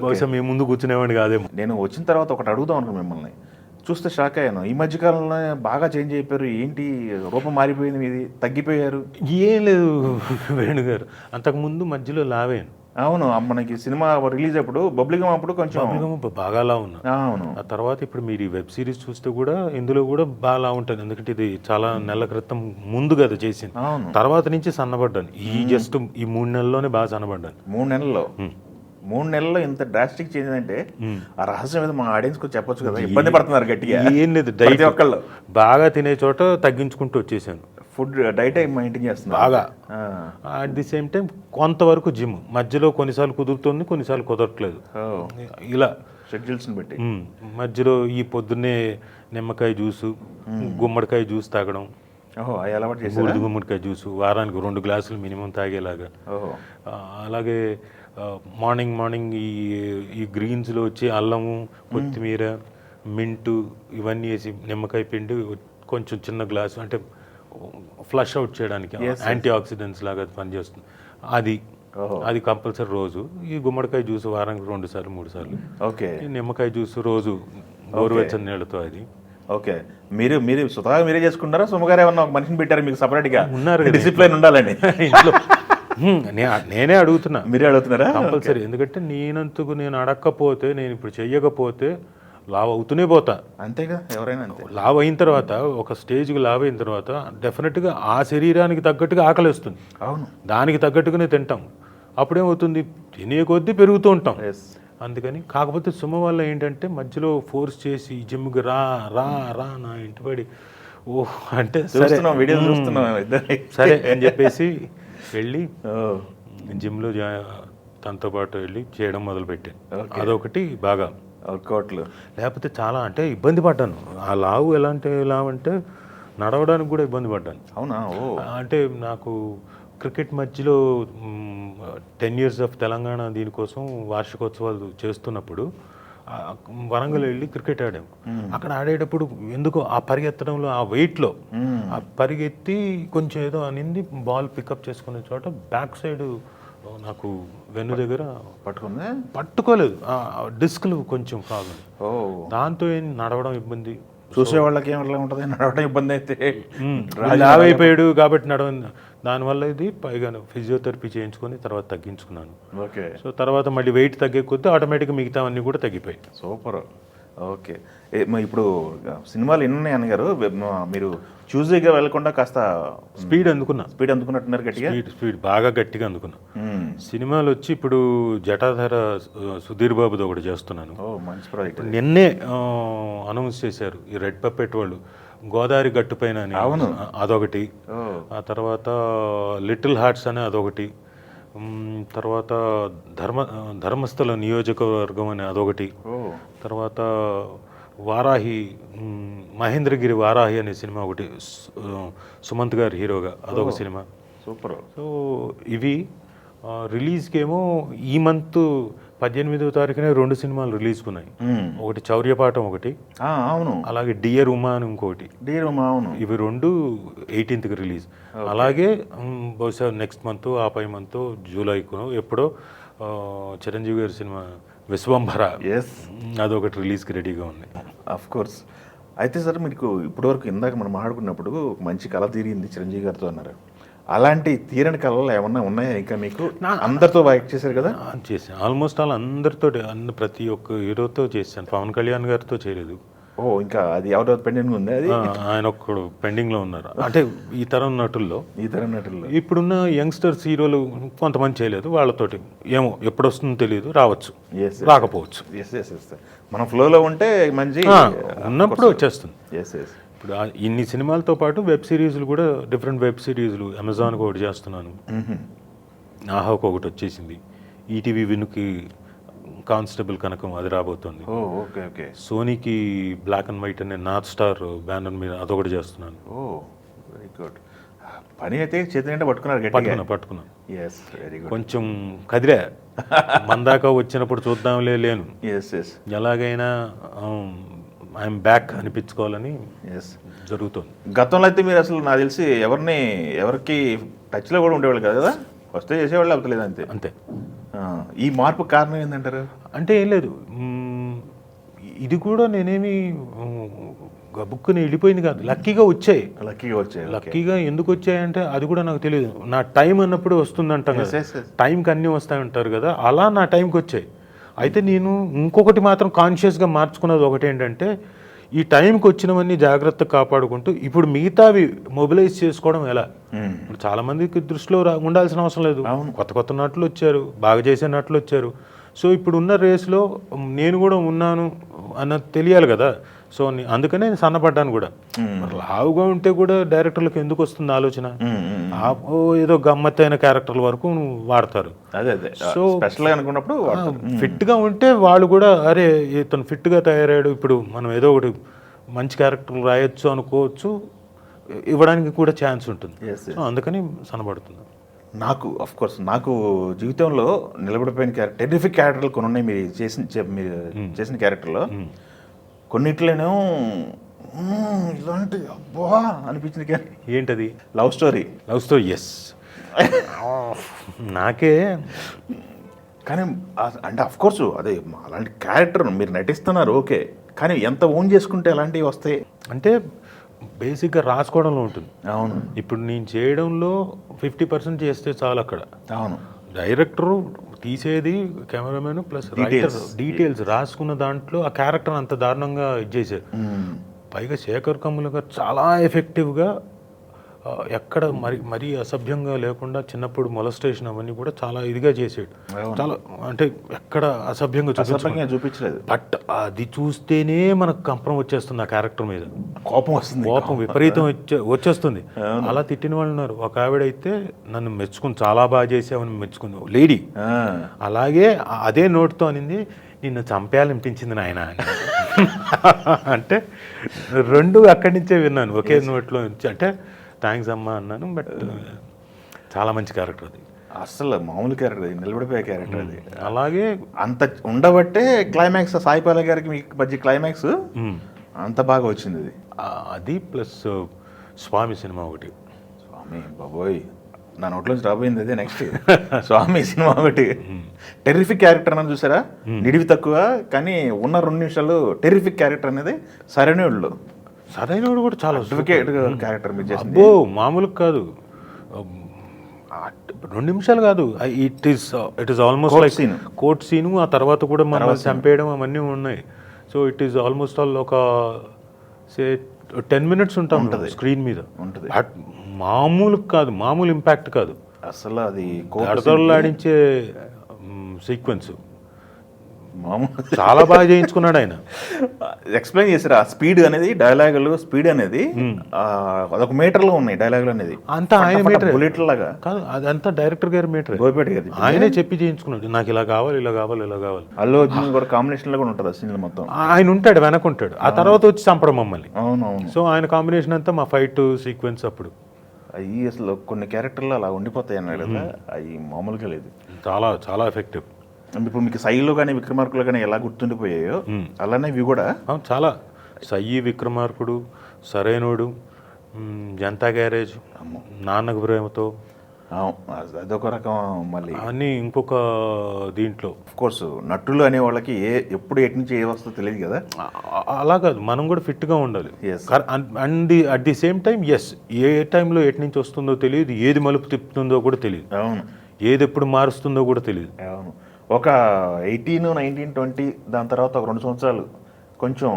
బహుశా మీ ముందు కూర్చునేవాడిని కాదేమో. నేను వచ్చిన తర్వాత ఒకటి అడుగుదాం అనుకున్నాను మిమ్మల్ని, చూస్తే షాక్ అయ్యాను. ఈ మధ్యకాలంలో బాగా చేంజ్ అయిపోయారు, ఏంటి రూపం మారిపోయింది మీది, తగ్గిపోయారు? ఏం లేదు వేణుగారు, అంతకుముందు మధ్యలో లావేను. అవును, మనకి సినిమా రిలీజ్ అప్పుడు బబ్లిగం అప్పుడు కొంచెం బాగా లా ఉన్నా. అవును, ఆ తర్వాత ఇప్పుడు మీరు ఈ వెబ్ సిరీస్ చూస్తే కూడా ఇందులో కూడా బాగా ఉంటుంది, ఎందుకంటే ఇది చాలా నెలల క్రితం ముందు కదా చేసింది. తర్వాత నుంచి సన్నబడ్డాను, ఈ జస్ట్ ఈ 3 నెలల్లోనే బాగా సన్నబడ్డాను. 3 నెలల్లో ఇంత డ్రాస్టిక్ చేంజ్ అంటే ఆ రహస్యం ఏదో మా ఆడియన్స్ కు చెప్పొచ్చు కదా, ఇబ్బంది పడుతున్నారు గట్టిగా. ఏం లేదు, డైట్ ఒక్కళ్ళు బాగా తినే చోట తగ్గించుకుంటూ వచ్చేసాను. ఫుడ్ డైట్ మెయింటైన్ చేస్తున్నాను బాగా. అట్ ది సేమ్ టైం కొంతవరకు జిమ్ మధ్యలో కొన్నిసార్లు కుదురుతుంది, కొన్నిసార్లు కుదరట్లేదు, ఇలా షెడ్యూల్స్ని బట్టి. మధ్యలో ఈ పొద్దున్నే నిమ్మకాయ జ్యూసు, గుమ్మడికాయ జ్యూస్ తాగడం, బూడిద గుమ్మడికాయ జ్యూసు వారానికి 2 గ్లాసులు మినిమం తాగేలాగా. అలాగే మార్నింగ్ ఈ గ్రీన్స్లో వచ్చి అల్లము, కొత్తిమీర, మింటు ఇవన్నీ వేసి నిమ్మకాయ పిండి కొంచెం చిన్న గ్లాసు, అంటే ఫ్లష్ అవుట్ చేయడానికి యాంటీ ఆక్సిడెంట్స్ లాగా పనిచేస్తుంది. అది కంపల్సరీ రోజు. ఈ గుమ్మడికాయ జ్యూస్ వారానికి 2 సార్లు 3 సార్లు. ఓకే. నిమ్మకాయ జ్యూస్ రోజు గోరువెచ్చని నీళ్ళతో. అది ఓకే. మీరు స్వతహాగా మీరే చేసుకుంటారా, సుమగారు ఏమన్నా ఒక మనిషిని పెట్టారు మీకు సపరేట్గా? ఉన్నారు, డిసిప్లిన్ ఉండాలని ఇంట్లో. నేనే అడుగుతున్నా. మీరే అడుగుతున్నారా? కంపల్సరీ. ఎందుకంటే నేనంతకు నేను అడగకపోతే, నేను ఇప్పుడు చెయ్యకపోతే లావ్ అవుతూనే పోతా. అంతేగా, ఎవరైనా అంతే. లావ్ అయిన తర్వాత, ఒక స్టేజ్కి లావ్ అయిన తర్వాత డెఫినెట్గా ఆ శరీరానికి తగ్గట్టుగా ఆకలిస్తుంది. అవును, దానికి తగ్గట్టుగానే తింటాం. అప్పుడేమవుతుంది, తినే కొద్దీ పెరుగుతూ ఉంటాం. అందుకని. కాకపోతే సుమ వల్ల ఏంటంటే మధ్యలో ఫోర్స్ చేసి జిమ్కి రా నా ఇంటిపడి అంటే సరే అని చెప్పేసి వెళ్ళి జిమ్లో తనతో పాటు వెళ్ళి చేయడం మొదలుపెట్టాను. Okay. అదొకటి బాగా. వర్కౌట్లు. లేకపోతే చాలా అంటే ఇబ్బంది పడ్డాను. ఆ లావు ఎలా అంటే నడవడానికి కూడా ఇబ్బంది పడ్డాను. అవునా? ఓ. అంటే నాకు క్రికెట్ మధ్యలో 10 years ఆఫ్ తెలంగాణ దీనికోసం వార్షికోత్సవాలు చేస్తున్నప్పుడు వరంగల్ వెళ్ళి క్రికెట్ ఆడాము. అక్కడ ఆడేటప్పుడు ఎందుకో ఆ పరిగెత్తడంలో ఆ వెయిట్లో ఆ పరిగెత్తి కొంచెం ఏదో అనింది, బాల్ పికప్ చేసుకునే చోట బ్యాక్ సైడ్ నాకు వెన్ను దగ్గర పట్టుకుందా? పట్టుకోలేదు, డిస్క్లు కొంచెం ప్రాబ్లం. ఓ. దాంతో ఏం నడవడం ఇబ్బంది. చూసే వాళ్ళకి ఏమట్లా ఉంటుంది, నడవడం ఇబ్బంది అయితే. లావ్ అయిపోయాడు కాబట్టి నడవ, దానివల్ల ఇది పైగా ఫిజియోథెరపీ చేయించుకొని తర్వాత తగ్గించుకున్నాను. ఓకే. సో తర్వాత మళ్ళీ వెయిట్ తగ్గే కొద్దీ ఆటోమేటిక్గా మిగతావన్నీ కూడా తగ్గిపోయాయి. సూపర్. ఓకే. మరి ఇప్పుడు సినిమాలు ఎన్ని ఉన్నాయి అన్నగారు? మీరు చూజీగా వెళ్ళకుండా కాస్త స్పీడ్ అందుకున్నా. స్పీడ్ అందుకున్నట్టున్నారు గట్టిగా. స్పీడ్ బాగా గట్టిగా అందుకున్నా. మ్మ్. సినిమాలు వచ్చి ఇప్పుడు జటాధర సుధీర్ బాబుది ఒకటి చేస్తున్నాను. ఓ, మంచి ప్రాజెక్ట్. నిన్నే అనౌన్స్ చేశారు ఈ రెడ్ పప్పెట్ వాళ్ళు, గోదావరి గట్టుపైన అని. అవును. అదొకటి. ఓ. ఆ తర్వాత లిటిల్ హార్ట్స్ అని అదొకటి. తర్వాత ధర్మస్థల నియోజకవర్గం అని అదొకటి. ఓ. తర్వాత వారాహి, మహేంద్రగిరి వారాహి అనే సినిమా ఒకటి, సుమంత్ గారి హీరోగా, అదొక సినిమా. సూపర్. సో ఇవి రిలీజ్కి ఏమో ఈ మంత్ 18వ తారీఖునే 2 సినిమాలు రిలీజ్కి ఉన్నాయి. ఒకటి చౌర్యపాఠం ఒకటి, అవును. అలాగే డియర్ ఉమా అని ఇంకోటి. అవును. ఇవి 2 18కి రిలీజ్. అలాగే బహుశా నెక్స్ట్ మంత్, ఆ పై మంత్ జూలైకు ఎప్పుడో చిరంజీవి గారి సినిమా విశ్వంభర, ఎస్, అదొకటి రిలీజ్కి రెడీగా ఉంది. Of course. అయితే సార్ మీకు ఇప్పటివరకు ఇందాక మనం మాట్లాడుకున్నప్పుడు మంచి కళ తీరింది చిరంజీవి గారితో అన్నారు. అలాంటి తీరని కళలు ఏమన్నా ఉన్నాయా ఇంకా మీకు? అందరితో వర్క్ చేశారు కదా? చేశాను ఆల్మోస్ట్ అందరితో, ప్రతి ఒక్క హీరోతో చేశాను. పవన్ కళ్యాణ్ గారితో చేయలేదు. ఓ, ఇంకా అది ఎవరో పెండింగ్ ఉంది అది? ఆయన ఒక్కడు పెండింగ్లో ఉన్నారు. అంటే ఈ తరం నటుల్లో ఇప్పుడున్న యంగ్స్టర్స్ హీరోలు కొంతమంది చేయలేదు. వాళ్ళతోటి ఏమో ఎప్పుడు వస్తుందో తెలియదు, రావచ్చు, రాకపోవచ్చు. మన ఫ్లోలో ఉంటే మంచి ఉన్నప్పుడు వచ్చేస్తుంది. Yes yes. ఇప్పుడు ఇన్ని సినిమాలతో పాటు వెబ్ సిరీస్లు కూడా, డిఫరెంట్ వెబ్ సిరీస్లు అమెజాన్కి ఒకటి చేస్తున్నాను, ఆహాకు ఒకటి వచ్చేసింది, ఈటీవీ వినుకి కానిస్టేబుల్ కనకం అది రాబోతుంది. Okay okay. సోనీకి బ్లాక్ అండ్ వైట్ అనే నార్త్ స్టార్ బ్యానర్ మీద అదొకటి చేస్తున్నాను. Oh, very good. పని అయితే చేతి నిండా పట్టుకున్నారు. పట్టుకున్నాను. Yes, very good. కొంచెం కదిరా, మందాక వచ్చినప్పుడు చూద్దాంలే లేను. Yes yes. ఎలాగైనా ఐఎమ్ బ్యాక్ అనిపించుకోవాలని జరుగుతుంది. గతంలో అయితే మీరు అసలు నాకు తెలిసి ఎవరికి టచ్లో కూడా ఉండేవాళ్ళు కదా, వస్తే చేసేవాళ్ళు అవుతలేదు అంతే. అంతే. ఈ మార్పు కారణం ఏంటంటారు? అంటే ఏం లేదు, ఇది కూడా నేనేమి గబుక్కుని వెళ్ళిపోయింది కాదు, లక్కీగా వచ్చాయి. లక్కీగా ఎందుకు వచ్చాయంటే అది కూడా నాకు తెలియదు. నా టైం అన్నప్పుడు వస్తుందంటాం కదా, టైంకి అన్నీ వస్తాయంటారు కదా, అలా నా టైంకి వచ్చాయి. అయితే నేను ఇంకొకటి మాత్రం కాన్షియస్గా మార్చుకున్నది ఒకటి ఏంటంటే, ఈ టైంకి వచ్చినవన్నీ జాగ్రత్తగా కాపాడుకుంటూ ఇప్పుడు మిగతావి మొబిలైజ్ చేసుకోవడం ఎలా. ఇప్పుడు చాలామందికి దృష్టిలో ఉండాల్సిన అవసరం లేదు. కొత్త నటులు వచ్చారు, బాగా చేసే నటులు వచ్చారు. సో ఇప్పుడు ఉన్న రేస్లో నేను కూడా ఉన్నాను అన్నది తెలియాలి కదా. సో అందుకనే నేను సన్నపడ్డాను కూడా. మరి లావుగా ఉంటే కూడా డైరెక్టర్లకు ఎందుకు వస్తుంది ఆలోచన, ఏదో గమ్మత్తైన క్యారెక్టర్ల వరకు వాడతారు. సో అనుకున్నప్పుడు ఫిట్గా ఉంటే వాళ్ళు కూడా అరే ఇతను ఫిట్గా తయారయ్యాడు, ఇప్పుడు మనం ఏదో ఒకటి మంచి క్యారెక్టర్లు రాయొచ్చు అనుకోవచ్చు, ఇవ్వడానికి కూడా ఛాన్స్ ఉంటుంది. సో అందుకని సన్నబడుతుంది. నాకు జీవితంలో నిలబడిపోయిన టెరిఫిక్ క్యారెక్టర్లు కొన్ని ఉన్నాయి. మీరు చేసిన క్యారెక్టర్లో కొన్నిట్లోనేమో ఇలాంటి అబ్బా అనిపించింది క్యారెక్టర్ ఏంటది? Love story. ఎస్. నాకే కానీ అంటే అఫ్కోర్స్ అదే అలాంటి క్యారెక్టర్ మీరు నటిస్తున్నారు ఓకే, కానీ ఎంత ఓన్ చేసుకుంటే అలాంటివి వస్తాయి అంటే బేసిక్గా రాసుకోవడంలో ఉంటుంది. అవును. ఇప్పుడు నేను చేయడంలో 50% చేస్తే చాలు అక్కడ. అవును. డైరెక్టరు తీసేది కెమెరామెన్ ప్లస్ రైటర్ డీటెయిల్స్ రాసుకున్న దాంట్లో ఆ క్యారెక్టర్ అంత దారుణంగా ఇచ్చేసారు. పైగా శేఖర్ కమ్ముల గారు చాలా ఎఫెక్టివ్గా ఎక్కడ మరీ అసభ్యంగా లేకుండా చిన్నప్పుడు మొలస్టేషన్ అవన్నీ కూడా చాలా ఇదిగా చేసాడు. చాలా అంటే ఎక్కడ అసభ్యంగా చూపించలేదు. బట్ అది చూస్తేనే మనకు కంపరం వచ్చేస్తుంది ఆ క్యారెక్టర్ మీద, కోపం విపరీతం వచ్చేస్తుంది. అలా తిట్టిన వాళ్ళు ఉన్నారు. ఒక ఆవిడైతే నన్ను మెచ్చుకుంది, చాలా బాగా చేసావని మెచ్చుకుంది లేడీ. అలాగే అదే నోటితో అనింది, నిన్ను చంపేయాలనిపించింది నాయన అని. అంటే రెండు అక్కడి నుంచే విన్నాను ఒకే నోట్లో నుంచి. అంటే థ్యాంక్స్ అమ్మా అన్నాను. బట్ చాలా మంచి క్యారెక్టర్ అది, అసలు మామూలు క్యారెక్టర్ అది, నిలబడిపోయే క్యారెక్టర్ అది. అలాగే అంత ఉండబట్టే క్లైమాక్స్ సాయిపాల గారికి మీకు మధ్య క్లైమాక్స్ అంత బాగా వచ్చింది అది. అది ప్లస్ స్వామి సినిమా ఒకటి. స్వామి బాబోయ్, నా నోట్లోంచి రాబోయింది అదే నెక్స్ట్. స్వామి సినిమా ఒకటి టెర్రిఫిక్ క్యారెక్టర్ అని చూసారా? నిడివి తక్కువ కానీ ఉన్న 2 నిమిషాలు టెర్రిఫిక్ క్యారెక్టర్ అనేది సరైనోళ్ళు కూడా చాలా క్యారెక్టర్ మీరు చేసింది. అబ్బో మామూలు కాదు, 2 నిమిషాలు కాదు. It is almost like court scene, ఆ తర్వాత కూడా మనం చంపేయడం అవన్నీ ఉన్నాయి. So it is almost all ఒక 10 minutes ఉంటాం స్క్రీన్ మీద ఉంటుంది. మామూలు కాదు, మామూలు ఇంపాక్ట్ కాదు అసలు. అది అడతలాడించే సీక్వెన్స్ చాలా బాగా చేయించుకున్నాడు ఆయన. ఎక్స్ప్లెయిన్ చేశారు ఆ స్పీడ్ అనేది, డైలాగులు స్పీడ్ అనేది అదొక మీటర్లో ఉన్నాయి డైలాగులు అనేది. అంతా ఆయన మీటర్, బుల్లెట్ లాగా కాదు, అదంతా డైరెక్టర్ గారి మీటర్, గోపిరెడ్డి గారి. ఆయనే చెప్పి చేయించుకున్నాడు, నాకు ఇలా కావాలి ఇలా కావాలి ఇలా కావాలి. అల్లు అర్జున్ కూడా కాంబినేషన్ లో కూడా ఉంటుంది ఆ సీన్ మొత్తం. ఆయన ఉంటాడు వెనకుంటాడు, ఆ తర్వాత వచ్చి చంపడం మమ్మల్ని. అవునవును. సో ఆయన కాంబినేషన్ అంతా మా ఫైట్ సీక్వెన్స్ అప్పుడు. అవి అసలు కొన్ని క్యారెక్టర్లు అలా ఉండిపోతాయి అన్నాడు కదా, అవి మామూలుగా లేదు. చాలా చాలా ఎఫెక్టివ్. ఇప్పుడు మీకు సైలో కానీ విక్రమార్కులు కానీ ఎలా గుర్తుండిపోయాయో అలానే ఇవి కూడా చాలా. సయ్యి, విక్రమార్కుడు, సరైనోడు, జనతా గ్యారేజ్, నాన్నకు ప్రేమతో, అదొక రకం. మళ్ళీ అన్నీ ఇంకొక దీంట్లో కోర్స్ నటులు అనే వాళ్ళకి ఎప్పుడు ఎటు నుంచి ఏ వస్తుందో తెలియదు కదా. అలా కాదు, మనం కూడా ఫిట్గా ఉండాలి. And at the same time ఏ టైంలో ఎటు నుంచి వస్తుందో తెలియదు, ఏది మలుపు తిప్పుతుందో కూడా తెలియదు. అవును. ఏది ఎప్పుడు మారుస్తుందో కూడా తెలియదు. అవును. ఒక 18, 19, 20 దాని తర్వాత ఒక 2 సంవత్సరాలు కొంచెం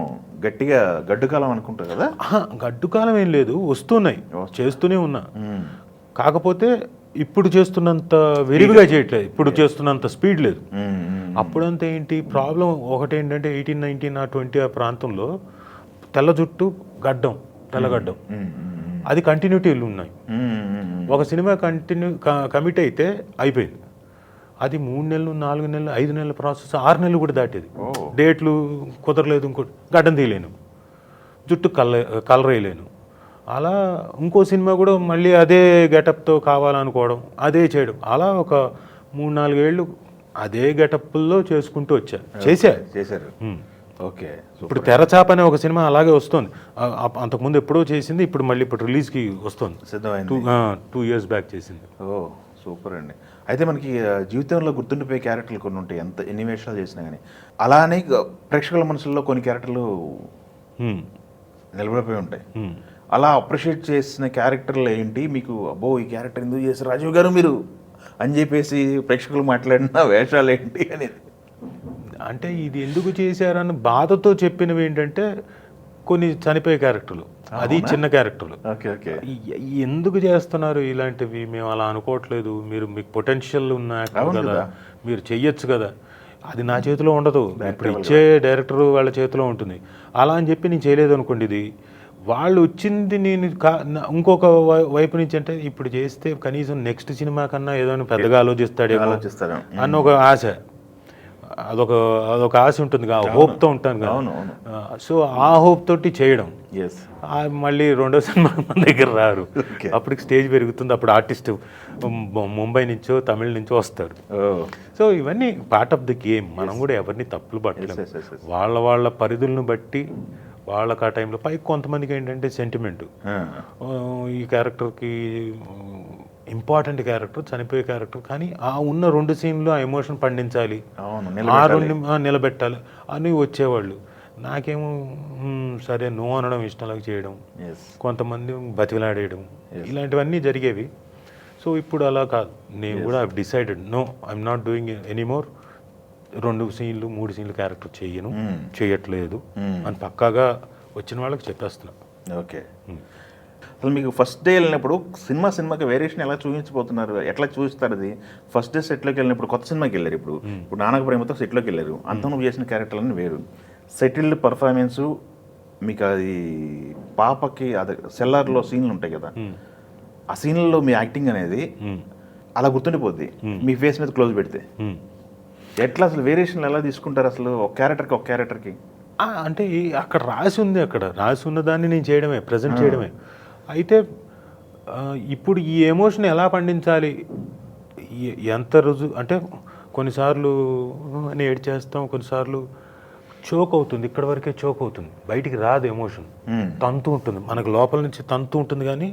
గట్టిగా గడ్డుకాలం అనుకుంటా కదా. గడ్డుకాలం ఏం లేదు, వస్తున్నాయి, చేస్తూనే ఉన్నా. కాకపోతే ఇప్పుడు చేస్తున్నంత విరివిగా చేయట్లేదు, ఇప్పుడు చేస్తున్నంత స్పీడ్ లేదు. అప్పుడంతా ఏంటి ప్రాబ్లం ఒకటి ఏంటంటే 18, 19, 20 ఆ ప్రాంతంలో తెల్ల జుట్టు గడ్డం, తెల్లగడ్డం, అది కంటిన్యూటీలు ఉన్నాయి. ఒక సినిమా కమిట్ అయితే అయిపోయింది. అది 3 నెలలు, 4 నెలలు, 5 నెలల ప్రాసెస్, 6 నెలలు కూడా దాటేది. డేట్లు కుదరలేదు, ఇంకోటి గడ్డం తీయలేను, జుట్టు కలర్ వేయలేను. అలా ఇంకో సినిమా కూడా మళ్ళీ అదే గెటప్తో కావాలనుకోవడం, అదే చేయడం, అలా ఒక 3-4 ఏళ్ళు అదే గెటప్లో చేసుకుంటూ చేశారు. ఓకే. ఇప్పుడు తెరచాప అనే ఒక సినిమా అలాగే వస్తుంది. అంతకుముందు ఎప్పుడో చేసింది, ఇప్పుడు మళ్ళీ ఇప్పుడు రిలీజ్కి వస్తుంది. 2 years బ్యాక్ చేసింది. ఓ సూపర్ అండి. అయితే మనకి జీవితంలో గుర్తుండిపోయే క్యారెక్టర్లు కొన్ని ఉంటాయి, ఎన్ని వేషాలు చేసినా కానీ. అలానే ప్రేక్షకుల మనసుల్లో కొన్ని క్యారెక్టర్లు నిలబడిపోయి ఉంటాయి. అలా అప్రిషియేట్ చేసిన క్యారెక్టర్లు ఏంటి మీకు? అబ్బో ఈ క్యారెక్టర్ ఎందుకు చేశారు రాజీవ్ గారు మీరు అని చెప్పేసి ప్రేక్షకులు మాట్లాడిన వేషాలు ఏంటి అనేది? అంటే ఇది ఎందుకు చేశారని బాధతో చెప్పినవి ఏంటంటే కొన్ని చనిపోయే క్యారెక్టర్లు, అది చిన్న క్యారెక్టర్లు. ఎందుకు చేస్తున్నారు ఇలాంటివి, మేము అలా అనుకోవట్లేదు, మీకు పొటెన్షియల్ ఉన్న యాక్టర్ కదా, మీరు చెయ్యొచ్చు కదా. అది నా చేతిలో ఉండదు, ఇప్పుడు ఇచ్చే డైరెక్టర్ వాళ్ళ చేతిలో ఉంటుంది. అలా అని చెప్పి నేను చేయలేదు అనుకోండి, ఇది వాళ్ళు వచ్చింది నేను ఇంకొక వైపు నుంచి అంటే ఇప్పుడు చేస్తే కనీసం నెక్స్ట్ సినిమా కన్నా ఏదైనా పెద్దగా ఆలోచిస్తాడేమో అన్న ఒక ఆశ, అదొక ఆశ ఉంటుంది, హోప్తో ఉంటాను కదా. సో ఆ హోప్ తోటి చేయడం. మళ్ళీ రెండో సినిమా మన దగ్గర రారు, అప్పటికి స్టేజ్ పెరుగుతుంది, అప్పుడు ఆర్టిస్ట్ ముంబై నుంచో తమిళ నుంచో వస్తారు. సో ఇవన్నీ పార్ట్ ఆఫ్ ది గేమ్. మనం కూడా ఎవరిని తప్పులు పట్టలేము, వాళ్ళ పరిధులను బట్టి వాళ్ళకి ఆ టైంలో. పైకి కొంతమందికి ఏంటంటే సెంటిమెంటు, ఈ క్యారెక్టర్కి ఇంపార్టెంట్ క్యారెక్టర్, చనిపోయే క్యారెక్టర్, కానీ ఆ ఉన్న 2 సీన్లు ఆ ఎమోషన్ పండించాలి, నిలబెట్టాలి అని వచ్చేవాళ్ళు. నాకేమో సరే నో అనడం ఇష్టంలాగా చేయడం, కొంతమంది బతిలాడేయడం, ఇలాంటివన్నీ జరిగేవి. సో ఇప్పుడు అలా కాదు, నేను కూడా I decided no, I'm not doing anymore. 2 సీన్లు 3 సీన్లు క్యారెక్టర్ చేయట్లేదు అని పక్కాగా వచ్చిన వాళ్ళకి చెప్పేస్తున్నా. ఓకే. అసలు మీకు ఫస్ట్ డే వెళ్ళినప్పుడు సినిమాకి వేరియేషన్ ఎలా చూపించబోతున్నారు, ఎట్లా చూపిస్తారు అది? ఫస్ట్ డే సెట్లోకి వెళ్ళినప్పుడు కొత్త సినిమాకి వెళ్ళారు, ఇప్పుడు నాన్నకు ప్రేమతో సెట్లోకి వెళ్ళారు, అంత నువ్వు చేసిన క్యారెక్టర్లని వేరు, సెటిల్డ్ పర్ఫార్మెన్సు మీకు అది పాపకి అది సెల్లార్లో సీన్లు ఉంటాయి కదా, ఆ సీన్లలో మీ యాక్టింగ్ అనేది అలా గుర్తుండిపోద్ది మీ ఫేస్ మీద క్లోజ్ పెడితే. ఎట్లా అసలు వేరియేషన్లు ఎలా తీసుకుంటారు అసలు ఒక క్యారెక్టర్కి? అంటే అక్కడ రాసి ఉన్న దాన్ని నేను చేయడమే, ప్రజెంట్ చేయడమే. అయితే ఇప్పుడు ఈ ఎమోషన్ ఎలా పండించాలి, ఎంత అంటే కొన్నిసార్లు అని ఏడ్ చేస్తాం, కొన్నిసార్లు చోక్ అవుతుంది, ఇక్కడ వరకే చోక్ అవుతుంది, బయటికి రాదు ఎమోషన్, తంతు ఉంటుంది మనకు లోపల నుంచి తంతు ఉంటుంది, కానీ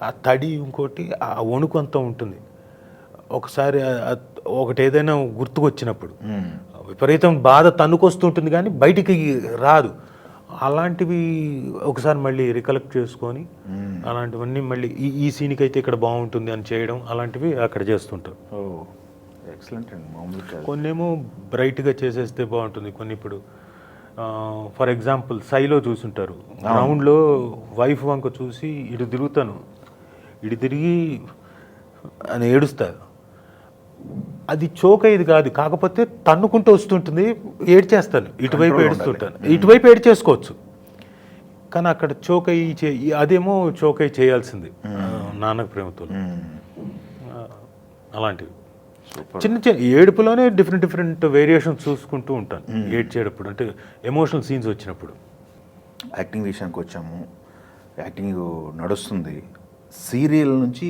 ఆ తడి ఇంకోటి ఆ వణుకు అంతా ఉంటుంది. ఒకసారి ఒకటి ఏదైనా గుర్తుకొచ్చినప్పుడు విపరీతం బాధ తన్నుకొస్తుంటుంది కానీ బయటికి రాదు. అలాంటివి ఒకసారి మళ్ళీ రికలెక్ట్ చేసుకొని అలాంటివన్నీ మళ్ళీ ఈ సీన్కి అయితే ఇక్కడ బాగుంటుంది అని చేయడం, అలాంటివి అక్కడ చేస్తుంటారు. ఎక్సలెంట్ అండి, మామూలు. కొన్నేమో బ్రైట్గా చేసేస్తే బాగుంటుంది, కొన్ని ఇప్పుడు ఫర్ ఎగ్జాంపుల్ సైలో చూసుంటారు, గ్రౌండ్లో వైఫ్ వంక చూసి ఇటు తిరిగి అని ఏడుస్తారు, అది చోక్ అయ్యేది కాదు, కాకపోతే తన్నుకుంటూ వస్తుంటుంది, ఏడ్చేస్తాను, ఇటువైపు ఏడుస్తుంటాను, ఇటువైపు ఏడ్చేసుకోవచ్చు, కానీ అక్కడ చోక్ అయ్యి అదేమో చోక్ అయ్యి చేయాల్సింది నాన్నకు ప్రేమతో. అలాంటివి చిన్న ఏడుపులోనే డిఫరెంట్ వేరియేషన్స్ చూసుకుంటూ ఉంటాను ఏడ్చేటప్పుడు, అంటే ఎమోషనల్ సీన్స్ వచ్చినప్పుడు. యాక్టింగ్ విషయానికి వచ్చాము, యాక్టింగ్ నడుస్తుంది, సీరియల్ నుంచి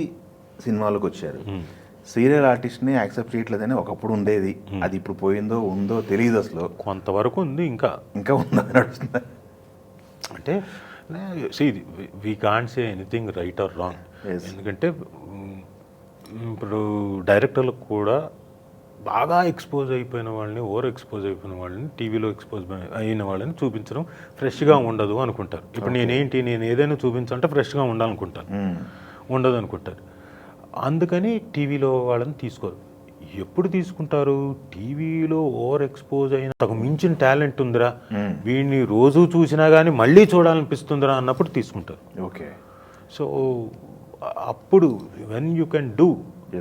సినిమాలకు వచ్చారు. సీరియల్ ఆర్టిస్ట్ని యాక్సెప్ట్ చేయట్లేదని ఒకప్పుడు ఉండేది, అది ఇప్పుడు పోయిందో ఉందో తెలియదు అసలు. కొంతవరకు ఉంది, ఇంకా ఉందా, నడుస్తుందా? అంటే we can't say anything right are wrong, ఎందుకంటే ఇప్పుడు డైరెక్టర్లకు కూడా బాగా ఎక్స్పోజ్ అయిపోయిన వాళ్ళని, ఎక్స్పోజ్ అయిపోయిన వాళ్ళని, టీవీలో ఎక్స్పోజ్ అయిన వాళ్ళని చూపించడం ఫ్రెష్గా ఉండదు అనుకుంటారు. ఇప్పుడు నేను ఏదైనా చూపించాలంటే ఫ్రెష్గా ఉండాలనుకుంటాను, ఉండదు అనుకుంటారు. అందుకని టీవీలో వాళ్ళని తీసుకోరు. ఎప్పుడు తీసుకుంటారు, టీవీలో ఎక్స్పోజ్ అయిన తగు మించిన టాలెంట్ ఉందిరా, వీడిని రోజు చూసినా కానీ మళ్ళీ చూడాలనిపిస్తుందిరా అన్నప్పుడు తీసుకుంటారు. ఓకే, సో అప్పుడు when you can do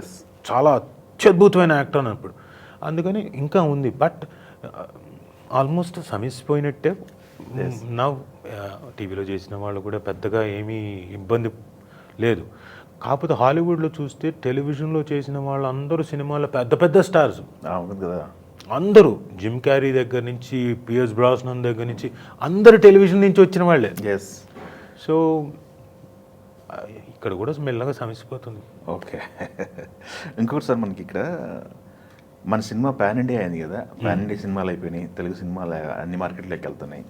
yes, చాలా అత్యద్భుతమైన యాక్టర్ అన్నప్పుడు. అందుకని ఇంకా ఉంది, బట్ ఆల్మోస్ట్ సమీసిపోయినట్టే. నా టీవీలో చేసిన వాళ్ళు కూడా పెద్దగా ఏమీ ఇబ్బంది లేదు. కాకపోతే హాలీవుడ్లో చూస్తే టెలివిజన్లో చేసిన వాళ్ళందరూ సినిమాలో పెద్ద స్టార్స్ కదా, అందరూ జిమ్ క్యారీ దగ్గర నుంచి పియర్స్ బ్రాస్నన్ దగ్గర నుంచి అందరూ టెలివిజన్ నుంచి వచ్చిన వాళ్ళే. ఎస్, సో ఇక్కడ కూడా మెల్లగా సమసిపోతుంది. ఓకే. ఇంకొకటి సార్, మనకి ఇక్కడ మన సినిమా పాన్ ఇండియా అయింది కదా, పాన్ ఇండియా సినిమాలు అయిపోయినాయి, తెలుగు సినిమాలు అన్ని మార్కెట్లోకి వెళ్తున్నాయి,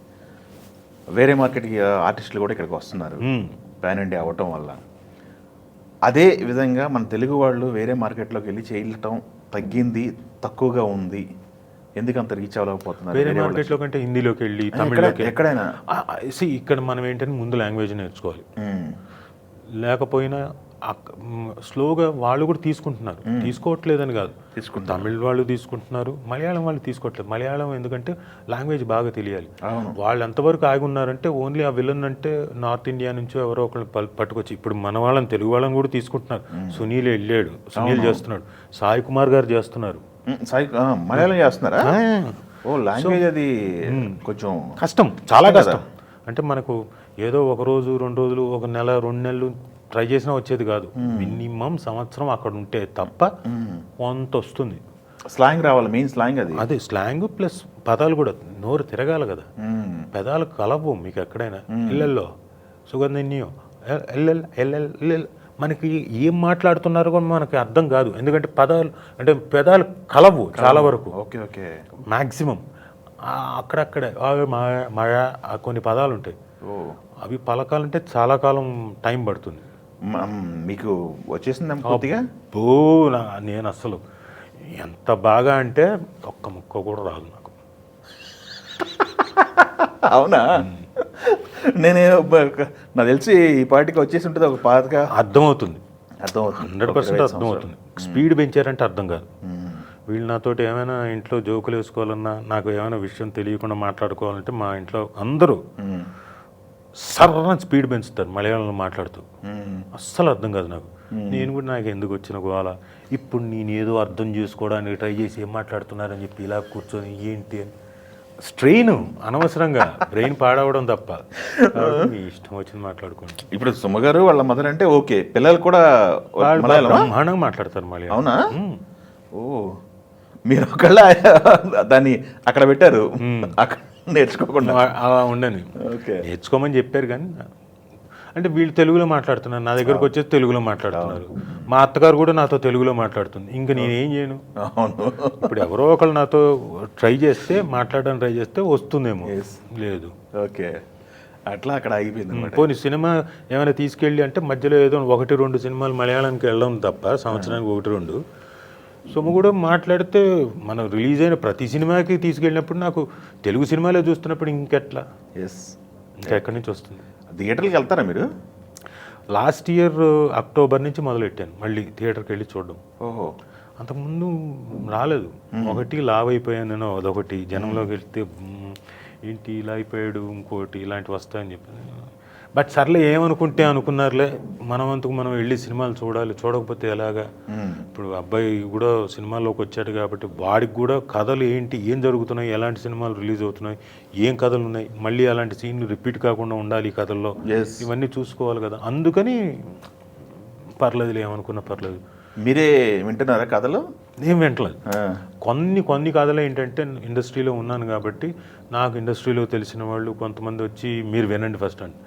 వేరే మార్కెట్కి ఆర్టిస్టులు కూడా ఇక్కడికి వస్తున్నారు పాన్ ఇండియా అవ్వటం వల్ల. అదే విధంగా మన తెలుగు వాళ్ళు వేరే మార్కెట్లోకి వెళ్ళి చేయటం తగ్గింది, తక్కువగా ఉంది, ఎందుకంత రీచ్ అవ్వలేకపోతున్నారు? వేరే మార్కెట్లో కంటే హిందీలోకి వెళ్ళి, తమిళలోకి, ఎక్కడైనా ఇక్కడ మనం ఏంటంటే ముందు లాంగ్వేజ్ నేర్చుకోవాలి, లేకపోయినా స్లోగా వాళ్ళు కూడా తీసుకుంటున్నారు, తీసుకోవట్లేదని కాదు, తమిళ్ వాళ్ళు తీసుకుంటున్నారు, మలయాళం వాళ్ళు తీసుకోవట్లేదు. మలయాళం ఎందుకంటే లాంగ్వేజ్ బాగా తెలియాలి. వాళ్ళు ఎంతవరకు ఆగి ఉన్నారంటే ఓన్లీ ఆ విలన్ అంటే నార్త్ ఇండియా నుంచో ఎవరో ఒకళ్ళు పట్టుకొచ్చి, ఇప్పుడు మన వాళ్ళని తెలుగు వాళ్ళని కూడా తీసుకుంటున్నారు. సునీల్ వెళ్ళాడు, సునీల్ చేస్తున్నాడు, సాయి కుమార్ గారు చేస్తున్నారు. మలయాళం చేస్తున్నారా? లాంగ్వేజ్ అది కొంచెం కష్టం, చాలా కష్టం. అంటే మనకు ఏదో ఒక రోజు 2 రోజులు, 1 నెల 2 నెలలు ట్రై చేసినా వచ్చేది కాదు, మినిమం సంవత్సరం అక్కడ ఉంటే తప్ప కొంత వస్తుంది. స్లాంగ్ రావాలి, మెయిన్ స్లాంగ్ అది. అదే స్లాంగ్ ప్లస్ పదాలు కూడా నోరు తిరగాలి కదా, పెదాలు కలవు మీకు ఎక్కడైనా. ఇళ్ళల్లో సుగంధన్యో ఎల్ఎల్ మనకి ఏం మాట్లాడుతున్నారో కూడా మనకి అర్థం కాదు, ఎందుకంటే పెదాలు కలవు చాలా వరకు. ఓకే ఓకే, మ్యాక్సిమం అక్కడక్కడే మഴ కొన్ని పదాలు ఉంటాయి, అవి పలకాలంటే చాలా కాలం టైం పడుతుంది. మీకు వచ్చేసింది పూర్తిగా? నేను అసలు ఎంత బాగా అంటే ఒక్క ముక్క కూడా రాదు నాకు. అవునా? నేను నాకు తెలిసి ఈ పార్టీకి వచ్చేసి ఉంటుంది ఒక పాతగా. అర్థమవుతుంది 100% అర్థమవుతుంది. స్పీడ్ పెంచారంటే అర్థం కాదు. వీళ్ళు నాతోటి ఏమైనా ఇంట్లో జోకులు వేసుకోవాలన్నా, నాకు ఏమైనా విషయం తెలియకుండా మాట్లాడుకోవాలంటే మా ఇంట్లో అందరూ సర్ర స్పీడ్ పెంచుతారు మలయాళంలో మాట్లాడుతూ. అస్సలు అర్థం కాదు నాకు. నేను కూడా నాకు ఎందుకు వచ్చిన గోల, ఇప్పుడు నేను ఏదో అర్థం చేసుకోవడానికి ట్రై చేసి ఏం మాట్లాడుతున్నారని చెప్పి ఇలా కూర్చొని ఏంటి అని స్ట్రెయిన్ అనవసరంగా బ్రెయిన్ పాడవడం తప్ప. మీ ఇష్టం వచ్చింది మాట్లాడుకోండి. ఇప్పుడు సుమగారు వాళ్ళ మదర్ అంటే ఓకే, పిల్లలు కూడా మలయాళమా? బ్రహ్మాండంగా మాట్లాడతారు మలయాళం. అవునా? ఓ, మీరు ఒకళ్ళ దాన్ని అక్కడ పెట్టారు, అక్కడ నేర్చుకోకుండా. అలా ఉండని ఓకే, నేర్చుకోమని చెప్పారు కానీ అంటే వీళ్ళు తెలుగులో మాట్లాడుతున్నారు, నా దగ్గరకు వచ్చేసి తెలుగులో మాట్లాడుతున్నారు. మా అత్తగారు కూడా నాతో తెలుగులో మాట్లాడుతుంది. ఇంకా నేనేం చేయను? అవును. ఇప్పుడు ఎవరో ఒకళ్ళు నాతో ట్రై చేస్తే మాట్లాడడానికి ట్రై చేస్తే వస్తుందేమో, లేదు. ఓకే, అట్లా అక్కడ ఆగిపోయింది. పోనీ సినిమా ఏమైనా తీసుకెళ్ళి అంటే మధ్యలో ఏదో 1-2 సినిమాలు మలయాళంకి వెళ్ళడం తప్ప సంవత్సరానికి 1-2. సొమ్ము కూడా మాట్లాడితే మనం రిలీజ్ అయిన ప్రతి సినిమాకి తీసుకెళ్ళినప్పుడు నాకు తెలుగు సినిమాలో చూస్తున్నప్పుడు ఇంకెట్లా, ఇంకా ఎక్కడి నుంచి వస్తుంది? థియేటర్కి వెళ్తారా మీరు? లాస్ట్ ఇయర్ అక్టోబర్ నుంచి మొదలెట్టాను మళ్ళీ థియేటర్కి వెళ్ళి చూడడం. ఓహో, అంతకుముందు రాలేదు. ఒకటి లావ్ అయిపోయాను నేను, అదొకటి జనంలోకి వెళ్తే ఏంటి ఇలా అయిపోయాడు, ఇంకోటి ఇలాంటివి వస్తాయని చెప్పి. బట్ సర్లే ఏమనుకుంటే అనుకున్నారులే, మనమంతకు మనం వెళ్ళి సినిమాలు చూడాలి, చూడకపోతే ఎలాగా. ఇప్పుడు అబ్బాయి కూడా సినిమాల్లోకి వచ్చాడు కాబట్టి వాడికి కూడా కథలు ఏంటి, ఏం జరుగుతున్నాయి, ఎలాంటి సినిమాలు రిలీజ్ అవుతున్నాయి, ఏం కథలు ఉన్నాయి, మళ్ళీ అలాంటి సీన్లు రిపీట్ కాకుండా ఉండాలి ఈ కథల్లో, ఇవన్నీ చూసుకోవాలి కదా. అందుకని పర్లేదులే, ఏమనుకున్నా పర్లేదు. మీరే వింటున్నారా కథలు? నేను వింటలేదు. కొన్ని కథలు ఏంటంటే ఇండస్ట్రీలో ఉన్నాను కాబట్టి నాకు ఇండస్ట్రీలో తెలిసిన వాళ్ళు కొంతమంది వచ్చి మీరు వినండి ఫస్ట్ అని.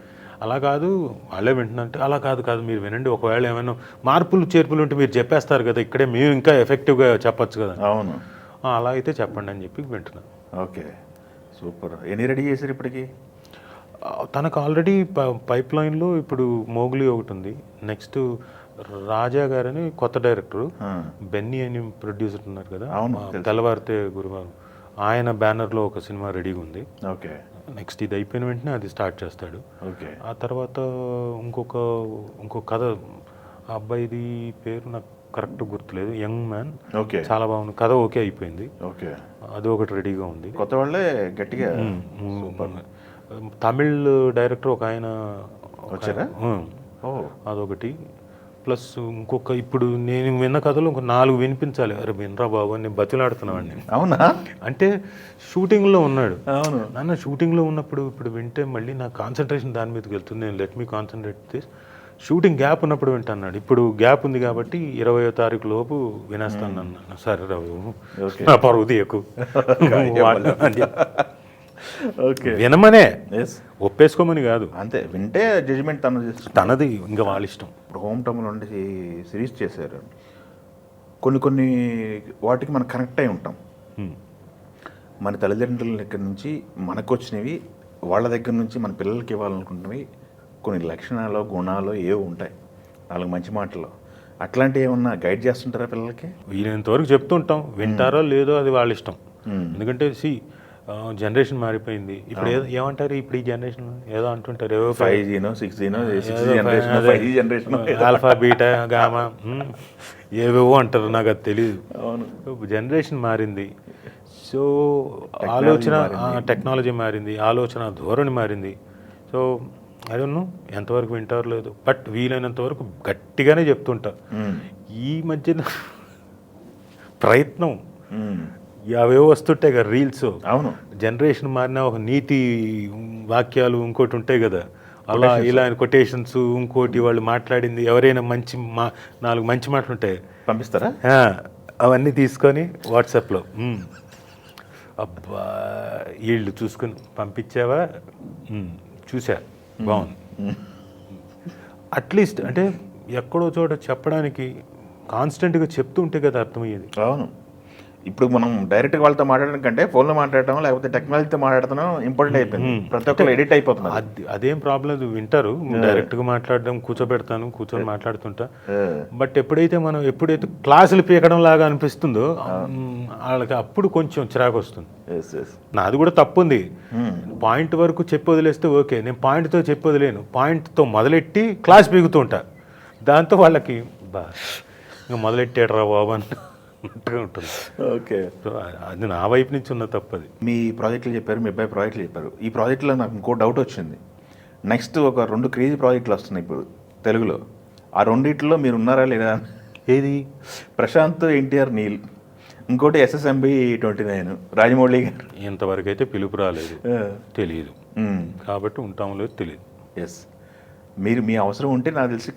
అలా కాదు వాళ్ళే వింటున్నారంటే అలా కాదు మీరు వినండి, ఒకవేళ ఏమైనా మార్పులు చేర్పులు ఉంటే మీరు చెప్పేస్తారు కదా, ఇక్కడే మేము ఇంకా ఎఫెక్టివ్గా చెప్పచ్చు కదా. అవును, అలా అయితే చెప్పండి అని చెప్పి వింటున్నాను. Okay, super. ఎన్ని రెడీ చేశారు ఇప్పటికి? తనకు ఆల్రెడీ పైప్ లైన్లో ఇప్పుడు మోగ్లీ ఒకటి ఉంది. నెక్స్ట్ రాజా గారని కొత్త డైరెక్టరు, బెన్నీ అని ప్రొడ్యూసర్ ఉన్నారు కదా, తెల్లవారితే గురువారం, ఆయన బ్యానర్లో ఒక సినిమా రెడీగా ఉంది. ఓకే, నెక్స్ట్ ఇది అయిపోయిన వెంటనే అది స్టార్ట్ చేస్తాడు. ఓకే, ఆ తర్వాత ఇంకొక కథ, ఆ అబ్బాయిది పేరు నాకు కరెక్ట్ గుర్తులేదు, యంగ్ మ్యాన్. ఓకే, చాలా బాగుంది కథ, ఓకే అయిపోయింది. ఓకే, అది ఒకటి రెడీగా ఉంది. కొత్త వాళ్ళే గట్టిగా. తమిళ్ డైరెక్టర్ ఒక ఆయన వచ్చారా? అదొకటి. ప్లస్ ఇంకొక ఇప్పుడు నేను విన్న కథలు ఒక 4 వినిపించాలి. అరే వినరా బాబు అని నేను బతిలాడుతున్నావాడిని. అవునా? అంటే షూటింగ్లో ఉన్నాడు. అవును నాన్న, షూటింగ్లో ఉన్నప్పుడు ఇప్పుడు వింటే మళ్ళీ నా కాన్సన్ట్రేషన్ దాని మీదకి వెళ్తుంది. నేను let me concentrate this. Shooting gap ఉన్నప్పుడు వింటున్నాడు. ఇప్పుడు గ్యాప్ ఉంది కాబట్టి 20వ తారీఖు లోపు వినేస్తాను అన్నాను. సరే రావు, నా పరువు తీయకు ఓకే, వినమనే, ఒప్పేసుకోమని కాదు. అంతే, వింటే జడ్జిమెంట్ తనది, ఇంకా వాళ్ళ ఇష్టం. ఇప్పుడు హోమ్ టౌన్లో ఉండి సిరీస్ చేశారు. కొన్ని వాటికి మనం కనెక్ట్ అయి ఉంటాం. మన తల్లిదండ్రుల దగ్గర నుంచి మనకు వచ్చినవి, వాళ్ళ దగ్గర నుంచి మన పిల్లలకి ఇవ్వాలనుకుంటున్నవి కొన్ని లక్షణాలు, గుణాలు ఏవో ఉంటాయి, వాళ్ళకి మంచి మాటలు. అట్లాంటివి ఏమన్నా గైడ్ చేస్తుంటారా పిల్లలకి? వీలైనంతవరకు చెప్తుంటాం. వింటారో లేదో అది వాళ్ళ ఇష్టం. ఎందుకంటే జనరేషన్ మారిపోయింది. ఇప్పుడు ఏమంటారు, ఇప్పుడు ఈ జనరేషన్ ఏదో అంటుంటారు, 5G 6G alpha beta gamma ఏవేవో అంటారు, నాకు అది తెలియదు. జనరేషన్ మారింది. సో ఆలోచన, టెక్నాలజీ మారింది, ఆలోచన ధోరణి మారింది. సో అది ఎంతవరకు వింటారు లేదు, బట్ వీలైనంత వరకు గట్టిగానే చెప్తుంటా. ఈ మధ్యన ప్రయత్నం అవేవో వస్తుంటాయి కదా రీల్స్. అవును, జనరేషన్ మారినా ఒక నీతి వాక్యాలు ఇంకోటి ఉంటాయి కదా, అలా ఇలా కొటేషన్స్, ఇంకోటి వాళ్ళు మాట్లాడింది, ఎవరైనా 4 మంచి మాటలు ఉంటాయి, పంపిస్తారా? అవన్నీ తీసుకొని వాట్సాప్లో అబ్బా వీళ్ళు చూసుకుని పంపించావా, చూసా బాగుంది. అట్లీస్ట్ అంటే ఎక్కడో చోట చెప్పడానికి కాన్స్టెంట్గా చెప్తూ ఉంటే కదా అర్థమయ్యేది. అవును, ఇప్పుడు మనం డైరెక్ట్గా వాళ్ళతో మాట్లాడడం కంటే ఫోన్లో మాట్లాడటం లేకపోతే టెక్నాలజీతో మాట్లాడటం ఇంపార్టెంట్ అయిపోయింది. ప్రతి ఒక్కరు ఎడిట్ అయిపోతున్నారు. అదేం ప్రాబ్లం లేదు, వింటారు. డైరెక్ట్గా మాట్లాడడం, కూర్చొని మాట్లాడుతుంటా. బట్ ఎప్పుడైతే క్లాసులు పీకడం లాగా అనిపిస్తుందో వాళ్ళకి అప్పుడు కొంచెం చిరాకు వస్తుంది. నాది కూడా తప్పు ఉంది. పాయింట్ వరకు చెప్పి వదిలేస్తే ఓకే, నేను పాయింట్తో చెప్పి వదిలేను, పాయింట్తో మొదలెట్టి క్లాస్ పీకుతుంటా. దాంతో వాళ్ళకి ఇంకా మొదలెట్టాడరా బాబు అన్నట్టుగా ఉంటుంది. ఓకే, అది నా వైపు నుంచి ఉన్న తప్పది. మీ ప్రాజెక్టులు చెప్పారు, మీ అబ్బాయి ప్రాజెక్టులు చెప్పారు. ఈ ప్రాజెక్టులో నాకు ఇంకో డౌట్ వచ్చింది. నెక్స్ట్ ఒక 2 క్రేజీ ప్రాజెక్టులు వస్తున్నాయి ఇప్పుడు తెలుగులో. ఆ రెండిట్లో మీరు ఉన్నారా లేదా? ఏది? ప్రశాంత్ ఎన్టీఆర్ నీల్, ఇంకోటి SSMB 29 రాజమౌళి గారు. ఇంతవరకు అయితే పిలుపు రాలేదు, తెలియదు. కాబట్టి ఉంటాం లేదు తెలియదు. ఎస్, మీరు మీ అవసరం ఉంటే నాకు తెలిసి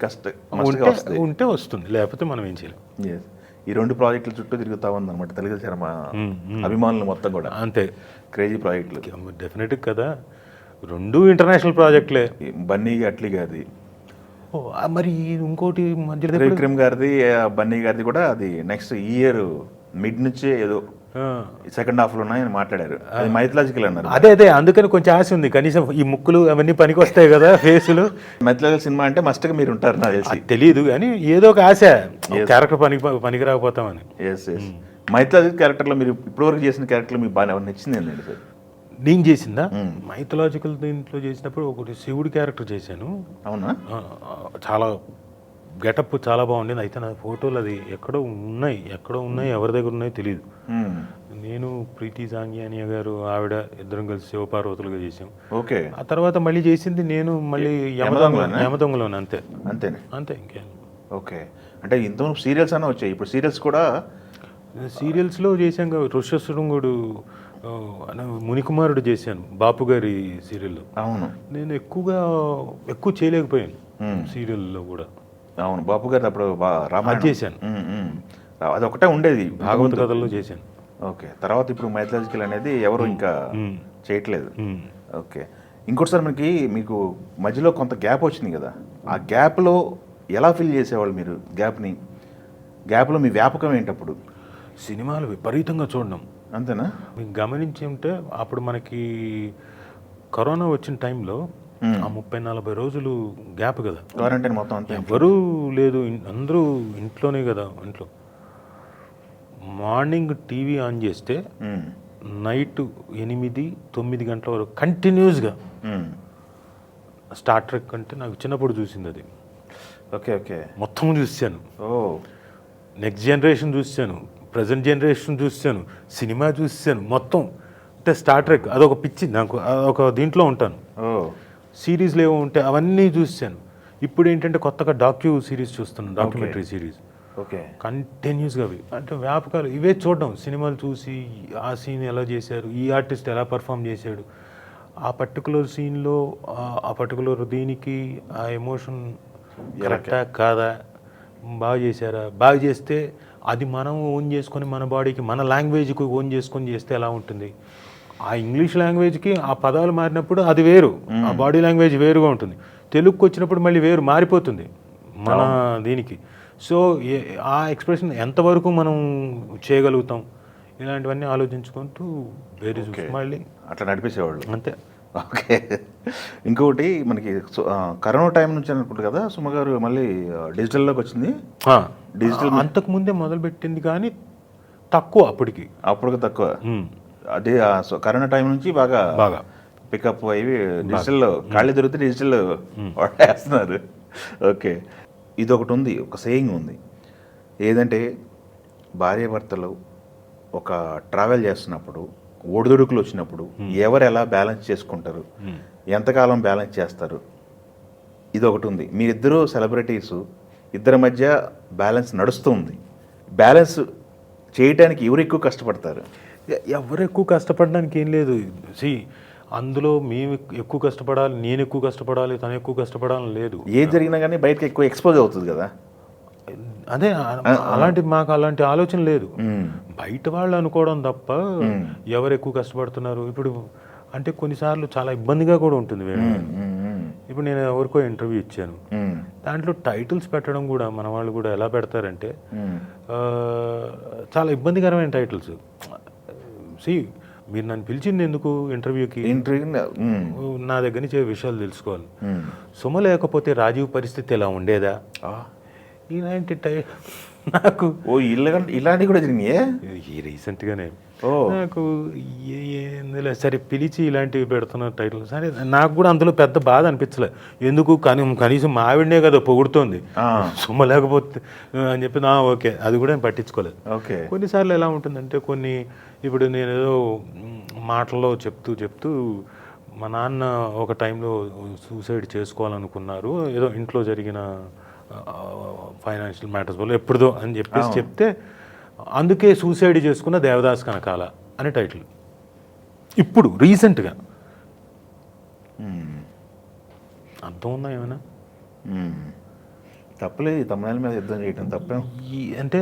ఉంటే వస్తుంది, లేకపోతే మనం ఏం చేయలేం. ఎస్, ఈ 2 ప్రాజెక్టుల చుట్టూ తిరుగుతా ఉందన్నమాట తెలుగు సినిమా అభిమానులు మొత్తం కూడా. అంతే, క్రేజీ ప్రాజెక్టులు డెఫినెట్ కదా. 2 ఇంటర్నేషనల్ ప్రాజెక్టులే. బన్నీ అట్లీ గారిది, మరి ఇంకోటి మధ్యలో త్రివిక్రమ్ గారిది, బన్నీ గారిది కూడా అది నెక్స్ట్ ఇయర్ మిడ్ నుంచే ఏదో సెకండ్ హాఫ్ లో ఉన్నాయని మాట్లాడారు. అది మైథలాజికల్ అన్నారు. అదే అందుకని కొంచెం ఆశ ఉంది, కనీసం ఈ ముక్కులు అవన్నీ పనికి వస్తాయి కదా, ఫేసులు. మైథలాజికల్ సినిమా అంటే మస్ట్ గా మీరు ఉంటారు నాకు తెలిసి. తెలియదు కానీ ఏదో ఒక ఆశ, క్యారెక్టర్ పనికి రాకపోతామని. ఎస్ ఎస్, మైథలాజికల్ క్యారెక్టర్ లో మీరు ఇప్పటివరకు చేసిన క్యారెక్టర్ మీకు బాగా నచ్చింది ఏంటండి సార్? నేను చేసిందా? మైథలాజికల్ దీంట్లో చేసినప్పుడు ఒకటి శివుడి క్యారెక్టర్ చేశాను. అవునా? చాలా గెటప్ చాలా బాగుండేది. అయితే నా ఫోటోలు అది ఎక్కడో ఉన్నాయి, ఎవరి దగ్గర ఉన్నాయో తెలియదు. నేను ప్రీతి జాంగియానియా గారు ఆవిడ ఇద్దరం కలిసి శివపార్వతులుగా చేసాం. ఓకే. ఆ తర్వాత మళ్ళీ చేసింది నేను మళ్ళీ యమదొంగలోనే. అంతే ఇంకేం. ఓకే, అంటే ఇంతవరకు సీరియల్స్ అన్న వచ్చాయి, ఇప్పుడు సీరియల్స్ కూడా సీరియల్స్లో చేశాం. ఋష్యశృంగుడు మునికుమారుడు చేశాను బాపు గారి సీరియల్లో. అవును, నేను ఎక్కువ చేయలేకపోయాను సీరియల్లో కూడా. అవును, బాపు గారు అప్పుడు రామాయణం చేశాను, అది ఒకటే ఉండేది, భాగవత కథల్లో చేశాను. ఓకే, తర్వాత ఇప్పుడు మైథలాజికల్ అనేది ఎవరు ఇంకా చేయట్లేదు. ఓకే, ఇంకోటిసారి మీకు మధ్యలో కొంత గ్యాప్ వచ్చింది కదా, ఆ గ్యాప్లో ఎలా ఫీల్ చేసేవాళ్ళు మీరు? గ్యాప్లో మీ వ్యాపకం ఏంటప్పుడు? సినిమాలు విపరీతంగా చూడడం. అంతేనా? మీకు గమనించి ఉంటే అప్పుడు మనకి కరోనా వచ్చిన టైంలో ఆ 30-40 రోజులు గ్యాప్ కదా, క్వారంటైన్ మొత్తం అంతా, ఎవరూ లేదు, అందరూ ఇంట్లోనే కదా. ఇంట్లో మార్నింగ్ టీవీ ఆన్ చేస్తే నైట్ 8-9 గంటల వరకు కంటిన్యూస్గా స్టార్ ట్రెక్ అంటే నాకు చిన్నప్పుడు చూసింది అది. ఓకే, మొత్తం చూసాను. నెక్స్ట్ జనరేషన్ చూసాను, ప్రజెంట్ జనరేషన్ చూసాను, సినిమా చూసాను మొత్తం. అంటే స్టార్ ట్రెక్ అదొక పిచ్చి నాకు, ఒక దీంట్లో ఉంటాను. సిరీస్లు ఏవో ఉంటే అవన్నీ చూసాను. ఇప్పుడు ఏంటంటే కొత్తగా సిరీస్ చూస్తున్నాను, డాక్యుమెంటరీ సిరీస్. ఓకే, కంటిన్యూస్గా అవి అంటే వ్యాపకాలు ఇవే చూడడం. సినిమాలు చూసి ఆ సీన్ ఎలా చేశారు, ఈ ఆర్టిస్ట్ ఎలా పర్ఫామ్ చేశాడు, ఆ పర్టికులర్ సీన్లో ఆ పర్టికులర్ దీనికి ఆ ఎమోషన్ కరెక్టా కాదా, బాగా చేశారా, బాగా చేస్తే అది మనం ఓన్ చేసుకొని మన బాడీకి మన లాంగ్వేజ్కి ఓన్ చేసుకొని చేస్తే ఎలా ఉంటుంది. ఆ ఇంగ్లీష్ లాంగ్వేజ్కి ఆ పదాలు మారినప్పుడు అది వేరు, ఆ బాడీ లాంగ్వేజ్ వేరుగా ఉంటుంది. తెలుగుకి వచ్చినప్పుడు మళ్ళీ వేరు మారిపోతుంది మన దీనికి. సో ఆ ఎక్స్ప్రెషన్ ఎంతవరకు మనం చేయగలుగుతాం, ఇలాంటివన్నీ ఆలోచించుకుంటూ వేరే చూసి మళ్ళీ అట్లా నడిపేసేవాళ్ళు. అంతే. ఓకే, ఇంకొకటి మనకి కరోనా టైం నుంచి అనుకుంటు కదా సుమ గారు మళ్ళీ డిజిటల్లోకి వచ్చింది. డిజిటల్ అంతకుముందే మొదలుపెట్టింది కానీ తక్కువ, అప్పటికి తక్కువ. అదే కరోనా టైం నుంచి బాగా పికప్ అయ్యి డిజిటల్లో ఖాళీ దొరికితే డిజిటల్ వాడేస్తున్నారు. ఓకే, ఇది ఒకటి ఉంది, ఒక సేయింగ్ ఉంది, ఏదంటే భార్యాభర్తలు ఒక ట్రావెల్ చేస్తున్నప్పుడు ఒడిదుడుకులు వచ్చినప్పుడు ఎవరు ఎలా బ్యాలెన్స్ చేసుకుంటారు, ఎంతకాలం బ్యాలెన్స్ చేస్తారు, ఇది ఒకటి ఉంది. మీరిద్దరూ సెలబ్రిటీస్, ఇద్దరి మధ్య బ్యాలెన్స్ నడుస్తుంది. బ్యాలెన్స్ చేయడానికి ఎవరు ఎక్కువ కష్టపడతారు? ఎవరు ఎక్కువ కష్టపడడానికి ఏం లేదు. అందులో మేము ఎక్కువ కష్టపడాలి, నేను ఎక్కువ కష్టపడాలి, తను ఎక్కువ కష్టపడాలని లేదు. ఏది జరిగినా కానీ బయటకు ఎక్కువ ఎక్స్పోజ్ అవుతుంది కదా. అదే మాకు అలాంటి ఆలోచన లేదు. బయట వాళ్ళు అనుకోవడం తప్ప ఎవరు ఎక్కువ కష్టపడుతున్నారు ఇప్పుడు అంటే కొన్నిసార్లు చాలా ఇబ్బందిగా కూడా ఉంటుంది. ఇప్పుడు నేను ఎవరికో ఇంటర్వ్యూ ఇచ్చాను, దాంట్లో టైటిల్స్ పెట్టడం కూడా మన వాళ్ళు కూడా ఎలా పెడతారంటే చాలా ఇబ్బందికరమైన టైటిల్స్. మీరు నన్ను పిలిచింది ఎందుకు ఇంటర్వ్యూకి? నా దగ్గర నుంచి విషయాలు తెలుసుకోవాలి. సుమ లేకపోతే రాజీవ్ పరిస్థితి ఎలా ఉండేదా, ఇలాంటి నాకు ఇలాంటివి కూడా జరిగినాయి రీసెంట్గానే. నాకు సరే పిలిచి ఇలాంటివి పెడుతున్న టైటిల్ సరే నాకు కూడా అందులో పెద్ద బాధ అనిపించలే. ఎందుకు కనీసం మా ఆవిడనే కదా పొగుడుతోంది, సుమ లేకపోతే అని చెప్పి ఓకే అది కూడా పట్టించుకోలేదు. కొన్నిసార్లు ఎలా ఉంటుందంటే ఇప్పుడు నేను ఏదో మాటల్లో చెప్తూ మా నాన్న ఒక టైంలో సూసైడ్ చేసుకోవాలనుకున్నారు, ఏదో ఇంట్లో జరిగిన ఫైనాన్షియల్ మ్యాటర్స్ వల్ల ఎప్పుడుదో అని చెప్పేసి చెప్తే, అందుకే సూసైడ్ చేసుకున్న దేవదాస్ కనకాల అని టైటిల్. ఇప్పుడు రీసెంట్గా అర్థం ఉందా ఏమైనా? తప్పలేదు, తమిళ మీద యుద్ధం చేయటం తప్పేం. అంటే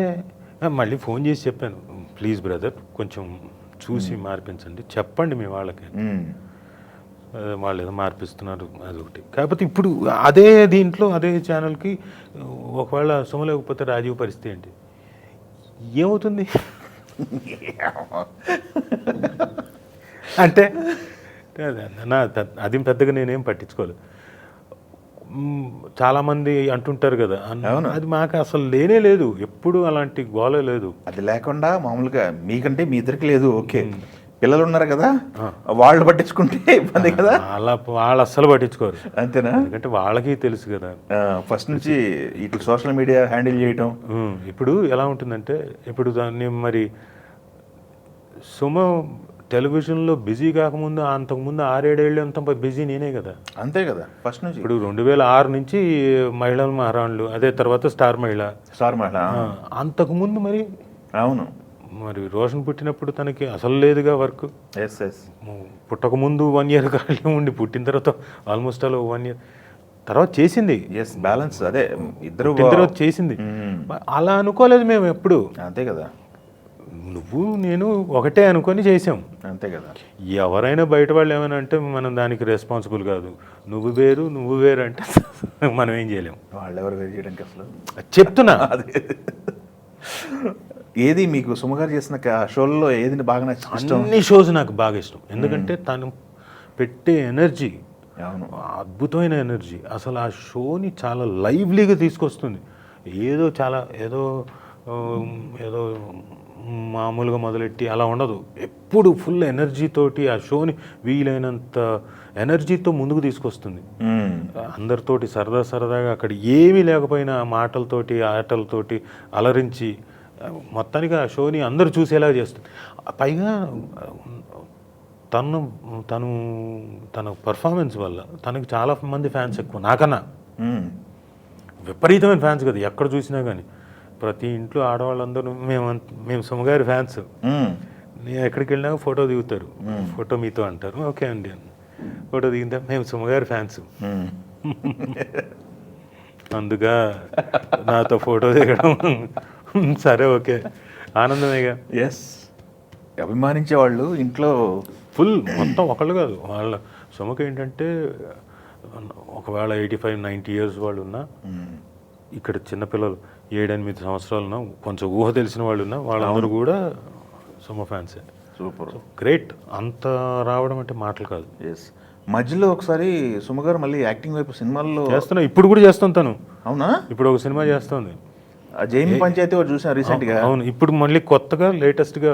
మళ్ళీ ఫోన్ చేసి చెప్పాను, ప్లీజ్ బ్రదర్ కొంచెం చూసి మార్పించండి, చెప్పండి మీ వాళ్ళకి. వాళ్ళు ఏదో మార్పిస్తున్నారు అదొకటి. కాకపోతే ఇప్పుడు అదే దీంట్లో అదే ఛానల్కి ఒకవేళ సుమ లేకపోతే రాజీవ్ పరిస్థితి ఏంటి ఏమవుతుంది? అంటే అది పెద్దగా నేనేం పట్టించుకోలేదు. చాలామంది అంటుంటారు కదా, అది మాకు అసలు లేనే లేదు, ఎప్పుడు అలాంటి గోలే లేదు. అది లేకుండా మామూలుగా మీకంటే మీ ఇద్దరికి లేదు, ఓకే, పిల్లలు ఉన్నారు కదా, వాళ్ళు పట్టించుకుంటే ఇబ్బంది కదా. వాళ్ళు అస్సలు పట్టించుకోరు. అంతేనా? ఎందుకంటే వాళ్ళకి తెలుసు కదా ఫస్ట్ నుంచి ఇటు సోషల్ మీడియా హ్యాండిల్ చేయటం. ఇప్పుడు ఎలా ఉంటుందంటే, ఇప్పుడు దాన్ని మరి సుమ టెలివిజన్లో బిజీ కాకముందు అంతకుముందు 6-7 ఏళ్ళు అంత బిజీ నేనే కదా. అంతే కదా ఫస్ట్ నుంచి. ఇప్పుడు 2006 నుంచి మహిళల మహారాణులు, అదే తర్వాత స్టార్ మహిళ. అంతకుముందు మరి అవును, మరి రోషన్ పుట్టినప్పుడు తనకి అసలు లేదుగా వర్క్. పుట్టకముందు 1 ఇయర్ ఖాళీ ఉండి, పుట్టిన తర్వాత ఆల్మోస్ట్ అలా 1 ఇయర్ తర్వాత చేసింది. బ్యాలెన్స్ అదే ఇద్దరు తర్వాత చేసింది. అలా అనుకోలేదు మేము ఎప్పుడు. అంతే కదా, నువ్వు నేను ఒకటే అనుకొని చేసాం. అంతే కదా. ఎవరైనా బయట వాళ్ళు ఏమైనా అంటే మనం దానికి రెస్పాన్సిబుల్ కాదు. నువ్వు వేరు అంటే మనం ఏం చేయలేము. వాళ్ళు ఎవరు వేరు చేయడానికి అసలు చెప్తున్నా. ఏది మీకు సుమగారు చేసిన షోల్లో ఏది బాగా నచ్చింది? అన్ని షోస్ నాకు బాగా ఇష్టం. ఎందుకంటే తను పెట్టే ఎనర్జీ అద్భుతమైన ఎనర్జీ. అసలు ఆ షోని చాలా లైవ్లీగా తీసుకొస్తుంది. ఏదో మామూలుగా మొదలెట్టి అలా ఉండదు. ఎప్పుడు ఫుల్ ఎనర్జీతోటి ఆ షోని వీలైనంత ఎనర్జీతో ముందుకు తీసుకొస్తుంది. అందరితోటి సరదాగా అక్కడ ఏమీ లేకపోయినా మాటలతోటి ఆటలతోటి అలరించి మొత్తానికి ఆ షోని అందరూ చూసేలా చేస్తుంది. పైగా తన పర్ఫార్మెన్స్ వల్ల తనకి చాలా మంది ఫ్యాన్స్ ఎక్కువ, నాకన్నా విపరీతమైన ఫ్యాన్స్ కదా. ఎక్కడ చూసినా కానీ ప్రతి ఇంట్లో ఆడవాళ్ళందరూ మేము సుమగారి ఫ్యాన్స్. నేను ఎక్కడికి వెళ్ళినా ఫోటో దిగుతారు, ఫోటో మీతో అంటారు, ఓకే అండి అని ఫోటో దిగిందా, మేము సుమగారి ఫ్యాన్స్. అందుగా నాతో ఫోటో దిగడం సరే ఓకే, ఆనందమేగా. అభిమానించే వాళ్ళు ఇంట్లో ఫుల్ మొత్తం ఒకళ్ళు కాదు. వాళ్ళ సుమకి ఏంటంటే ఒకవేళ 85-90 ఇయర్స్ వాళ్ళు ఉన్నా, ఇక్కడ చిన్నపిల్లలు 7-8 సంవత్సరాలున్నా, కొంచెం ఊహ తెలిసిన వాళ్ళు ఉన్నా, వాళ్ళందరూ కూడా సుమ ఫ్యాన్సే. Super, great. అంత రావడం అంటే మాటలు కాదు. మధ్యలో ఒకసారి సుమగారు మళ్ళీ యాక్టింగ్ వైపు సినిమాల్లో చేస్తున్నా, ఇప్పుడు కూడా చేస్తాను తను. అవునా? ఇప్పుడు ఒక సినిమా చేస్తుంది, జైమి పంచాయతీ చూసాను రీసెంట్గా. అవును, ఇప్పుడు మళ్ళీ కొత్తగా లేటెస్ట్గా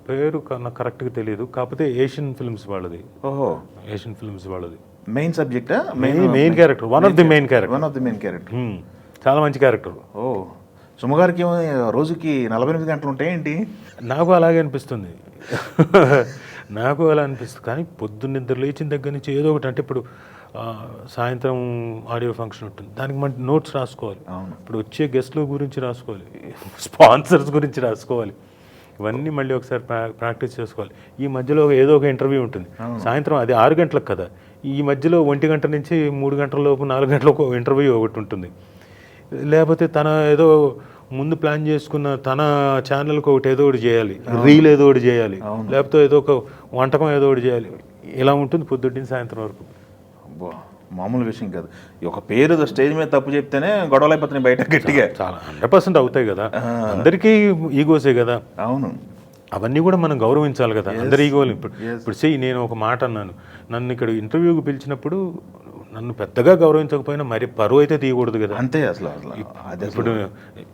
పేరు నాకు కరెక్ట్గా తెలియదు, కాకపోతే ఏషియన్ ఫిల్మ్స్ వాళ్ళది. ఓహో, ఏషియన్ ఫిల్మ్స్ వాళ్ళది. మెయిన్ సబ్జెక్టా? Main character, one of the main character. చాలా మంచి క్యారెక్టర్. సుమగారికి రోజుకి 48 గంటలు ఉంటాయేంటి? నాకు అలాగే అనిపిస్తుంది. నాకు అలా అనిపిస్తుంది. కానీ పొద్దున్న నిద్ర లేచిన దగ్గర నుంచి ఏదో ఒకటి, అంటే ఇప్పుడు సాయంత్రం ఆడియో ఫంక్షన్ ఉంటుంది, దానికి మన నోట్స్ రాసుకోవాలి. ఇప్పుడు వచ్చే గెస్ట్ల గురించి రాసుకోవాలి, స్పాన్సర్స్ గురించి రాసుకోవాలి, ఇవన్నీ మళ్ళీ ఒకసారి ప్రాక్టీస్ చేసుకోవాలి. ఈ మధ్యలో ఏదో ఒక ఇంటర్వ్యూ ఉంటుంది సాయంత్రం, అది 6 గంటలకు కదా. ఈ మధ్యలో 1 గంట నుంచి 3 గంటల లోపు 4 గంటలకు ఇంటర్వ్యూ ఒకటి ఉంటుంది. లేకపోతే తన ఏదో ముందు ప్లాన్ చేసుకున్న తన ఛానల్కి ఒకటి ఏదో ఒకటి చేయాలి, రీల్ ఏదో ఒకటి చేయాలి, లేకపోతే ఏదో ఒక వంటకం ఏదో ఒకటి చేయాలి. ఇలా ఉంటుంది పొద్దున్న సాయంత్రం వరకు. మామూలు విషయం కాదు. ఒక పేరు స్టేజ్ మీద తప్పు చెప్తేనే గొడవలు అయిపోతున్నాయి బయట గట్టిగా. చాలా 100% అవుతాయి కదా, అందరికీ ఈగోసే కదా. అవును, అవన్నీ కూడా మనం గౌరవించాలి కదా, అందరి ఈగోలు. ఇప్పుడు నేను ఒక మాట అన్నాను, నన్ను ఇక్కడ ఇంటర్వ్యూకి పిలిచినప్పుడు నన్ను పెద్దగా గౌరవించకపోయినా మరి పరువు అయితే తీయకూడదు కదా. అంతే. అసలు ఇప్పుడు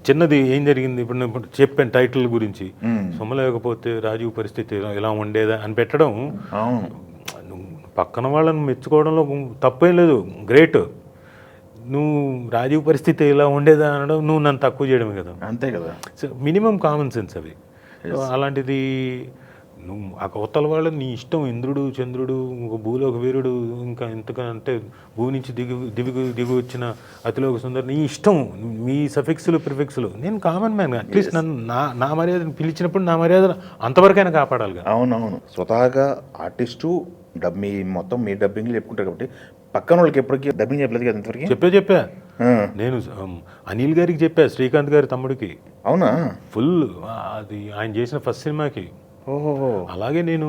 చిన్నది ఏం జరిగింది, ఇప్పుడు చెప్పాను టైటిల్ గురించి, సొమ్ము లేకపోతే రాజీవ్ పరిస్థితి ఇలా ఉండేదా అని పెట్టడం, పక్కన వాళ్ళని మెచ్చుకోవడంలో తప్పేం లేదు, గ్రేట్. నువ్వు రాజీవ్ పరిస్థితి ఇలా ఉండేదా అనడం నువ్వు నన్ను తక్కువ చేయడమే కదా. అంతే కదా. సో మినిమం కామన్ సెన్స్ అవి. అలాంటిది నువ్వు ఆ అవతల వాళ్ళు నీ ఇష్టం, ఇంద్రుడు చంద్రుడు ఒక భూలోక వీరుడు ఇంకా ఎంతకంటే భూమి నుంచి దిగు వచ్చిన అతిలోక సుందరు నీ ఇష్టం, మీ సఫిక్స్లు ప్రిఫిక్స్లు. నేను కామన్ మ్యాన్, అట్లీస్ట్ నన్ను నా మర్యాదను పిలిచినప్పుడు నా మర్యాద అంతవరకైనా కాపాడాలి. అవునవును, స్వతహాగా ఆర్టిస్టు మీ మొత్తం మీ డబ్బింగ్లు చెప్పుకుంటారు కాబట్టి పక్కన వాళ్ళకి ఎప్పటికీ డబ్బింగ్ చెప్పలేదు కదా ఇంతవరకు? చెప్పా నేను అనిల్ గారికి చెప్పా, శ్రీకాంత్ గారి తమ్ముడికి. అవునా? ఫుల్ అది ఆయన చేసిన ఫస్ట్ సినిమాకి. ఓహో. అలాగే నేను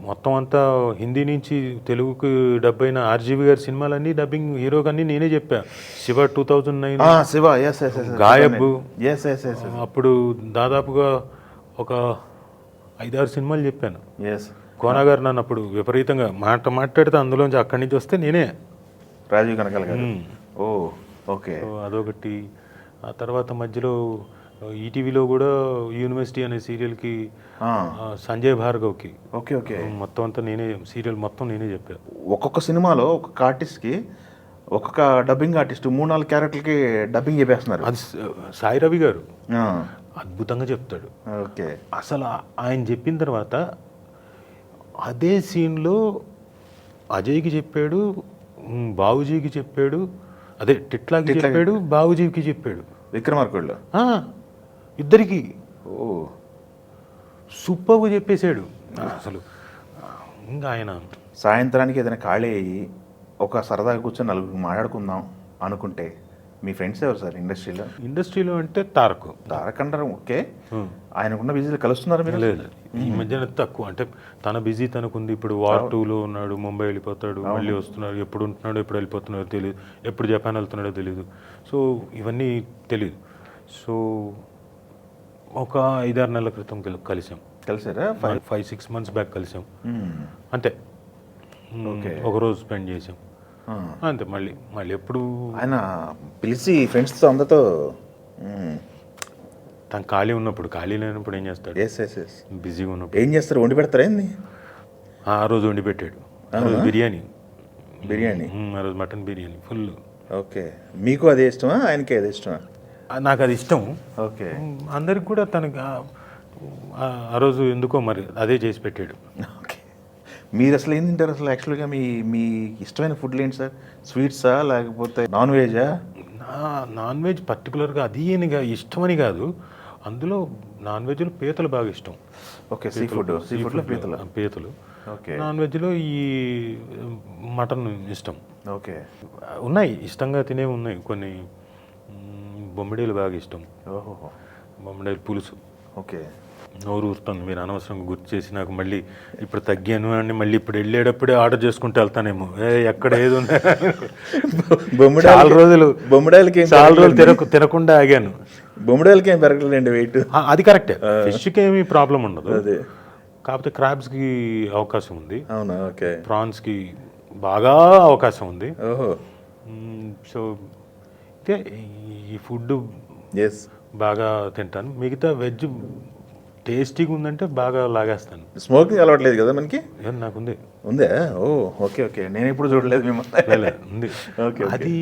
మొత్తం అంతా హిందీ నుంచి తెలుగుకి డబ్ అయిన ఆర్జీవి గారి సినిమాలన్నీ డబ్బింగ్ హీరోకన్నీ నేనే చెప్పా. శివ 2009, శివ, గాయబ్, అప్పుడు దాదాపుగా ఒక 5-6 సినిమాలు చెప్పాను. ఎస్. కోనా గారు నన్ను అప్పుడు విపరీతంగా మాట్లాడితే అందులోంచి అక్కడి నుంచి వస్తే నేనే. రాజీవ్ కనకాల గారు. ఓ ఓకే. అదొకటి. ఆ తర్వాత మధ్యలో ఈటీవీలో కూడా యూనివర్సిటీ అనే సీరియల్కి సంజయ్ భార్గవ్కి. Okay okay. మొత్తం అంతా నేనే, సీరియల్ మొత్తం నేనే చెప్పాను. ఒక్కొక్క సినిమాలో ఒక్కొక్క ఆర్టిస్ట్కి ఒక్కొక్క డబ్బింగ్ ఆర్టిస్ట్ 3-4 క్యారెక్టర్లకి డబ్బింగ్ చెప్పేస్తున్నారు. అది సాయి రవి గారు అద్భుతంగా చెప్తాడు. ఓకే. అసలు ఆయన చెప్పిన తర్వాత అదే సీన్లో అజయ్కి చెప్పాడు, బాబుజీకి చెప్పాడు, అదే టిట్లాకి చెప్పాడు, బాబుజీకి చెప్పాడు, విక్రమార్కుడులో ఇద్దరికి. ఓ సూపర్గా చెప్పేశాడు. అసలు ఇంకా ఆయన సాయంత్రానికి ఏదైనా ఖాళీ అయ్యి ఒక సరదాగా కూర్చొని నలుగురు మాట్లాడుకుందాం అనుకుంటే మీ ఫ్రెండ్స్ ఎవరు సార్ ఇండస్ట్రీలో అంటే తారక్ అంటారు. ఓకే. ఆయనకున్న బిజీలు కలుస్తున్నారు మీరు? లేదు, ఈ మధ్యన తక్కువ. అంటే తన బిజీ తనకుంది. ఇప్పుడు వార్ 2లో ఉన్నాడు, ముంబై వెళ్ళిపోతాడు, మళ్ళీ వస్తున్నాడు, ఎప్పుడు ఉంటున్నాడో ఎప్పుడు వెళ్ళిపోతున్నాడో తెలియదు, ఎప్పుడు జపాన్ వెళ్తున్నాడో తెలియదు. సో ఇవన్నీ తెలియదు. సో ఒక 5-6 నెలల క్రితం కలిసారా? 5-6 months బ్యాక్ కలిసాం అంతే. ఒకరోజు స్పెండ్ చేసాం అంతే. మళ్ళీ ఎప్పుడు ఆయన పిలిచి ఫ్రెండ్స్తో అందరితో తను ఖాళీ ఉన్నప్పుడు, ఖాళీ లేనప్పుడు ఏం చేస్తాడు? బిజీగా ఉన్నప్పుడు ఏం చేస్తారు? వండి పెడతారా ఏంది? ఆ రోజు వండి పెట్టాడు. ఆ రోజు బిర్యానీ, ఆ రోజు మటన్ బిర్యానీ ఫుల్. ఓకే. మీకు అదే ఇష్టమా, ఆయనకి అదే ఇష్టమా? నాకు అది ఇష్టం. ఓకే. అందరికి కూడా తనకి ఆ రోజు ఎందుకో మరి అదే చేసి పెట్టాడు. ఓకే. మీరు అసలు ఏం తింటారు అసలు యాక్చువల్గా? మీ ఇష్టమైన ఫుడ్లు ఏంటి సార్? స్వీట్సా లేకపోతే నాన్ వెజా? నాన్ వెజ్ పర్టికులర్గా అది ఇష్టమని కాదు, అందులో నాన్ వెజ్లో పీతలు బాగా ఇష్టం. ఓకే. సీఫుడ్లో పీతలు. ఓకే. నాన్ వెజ్లో ఈ మటన్ ఇష్టం. ఓకే. ఉన్నాయి ఇష్టంగా తినేవి ఉన్నాయి కొన్ని. బొమ్మిడీలు బాగా ఇష్టం. ఓహో. బొమ్మిడీలు పులుసు. ఓకే. నోరు ఊరుతాను మీరు అనవసరంగా గుర్తు చేసి. నాకు మళ్ళీ ఇప్పుడు తగ్గాను అని మళ్ళీ ఇప్పుడు వెళ్ళేటప్పుడే ఆర్డర్ చేసుకుంటూ వెళ్తానేమో. ఎక్కడ ఏది ఉంది చాలా రోజులు తినకుండా ఆగాను. బొమ్మిడాలకి ఏం పెరగలేండి వెయిట్. అది కరెక్టే. ఫిష్కి ఏమీ ప్రాబ్లం ఉండదు. కాకపోతే క్రాబ్స్కి అవకాశం ఉంది. అవునా? ఓకే. ప్రాన్స్కి బాగా అవకాశం ఉంది. ఓహో. సో అయితే ఈ ఫుడ్ బాగా తింటాను. మిగతా వెజ్ టేస్టీగా ఉందంటే బాగా లాగేస్తాను. స్మోకింగ్ అలవాట్లేదు కదా మనకి? నాకుంది. ఉందే? ఓ ఓకే ఓకే. నేను ఎప్పుడు చూడలేదు మిమ్మల్ని. ఉంది. అది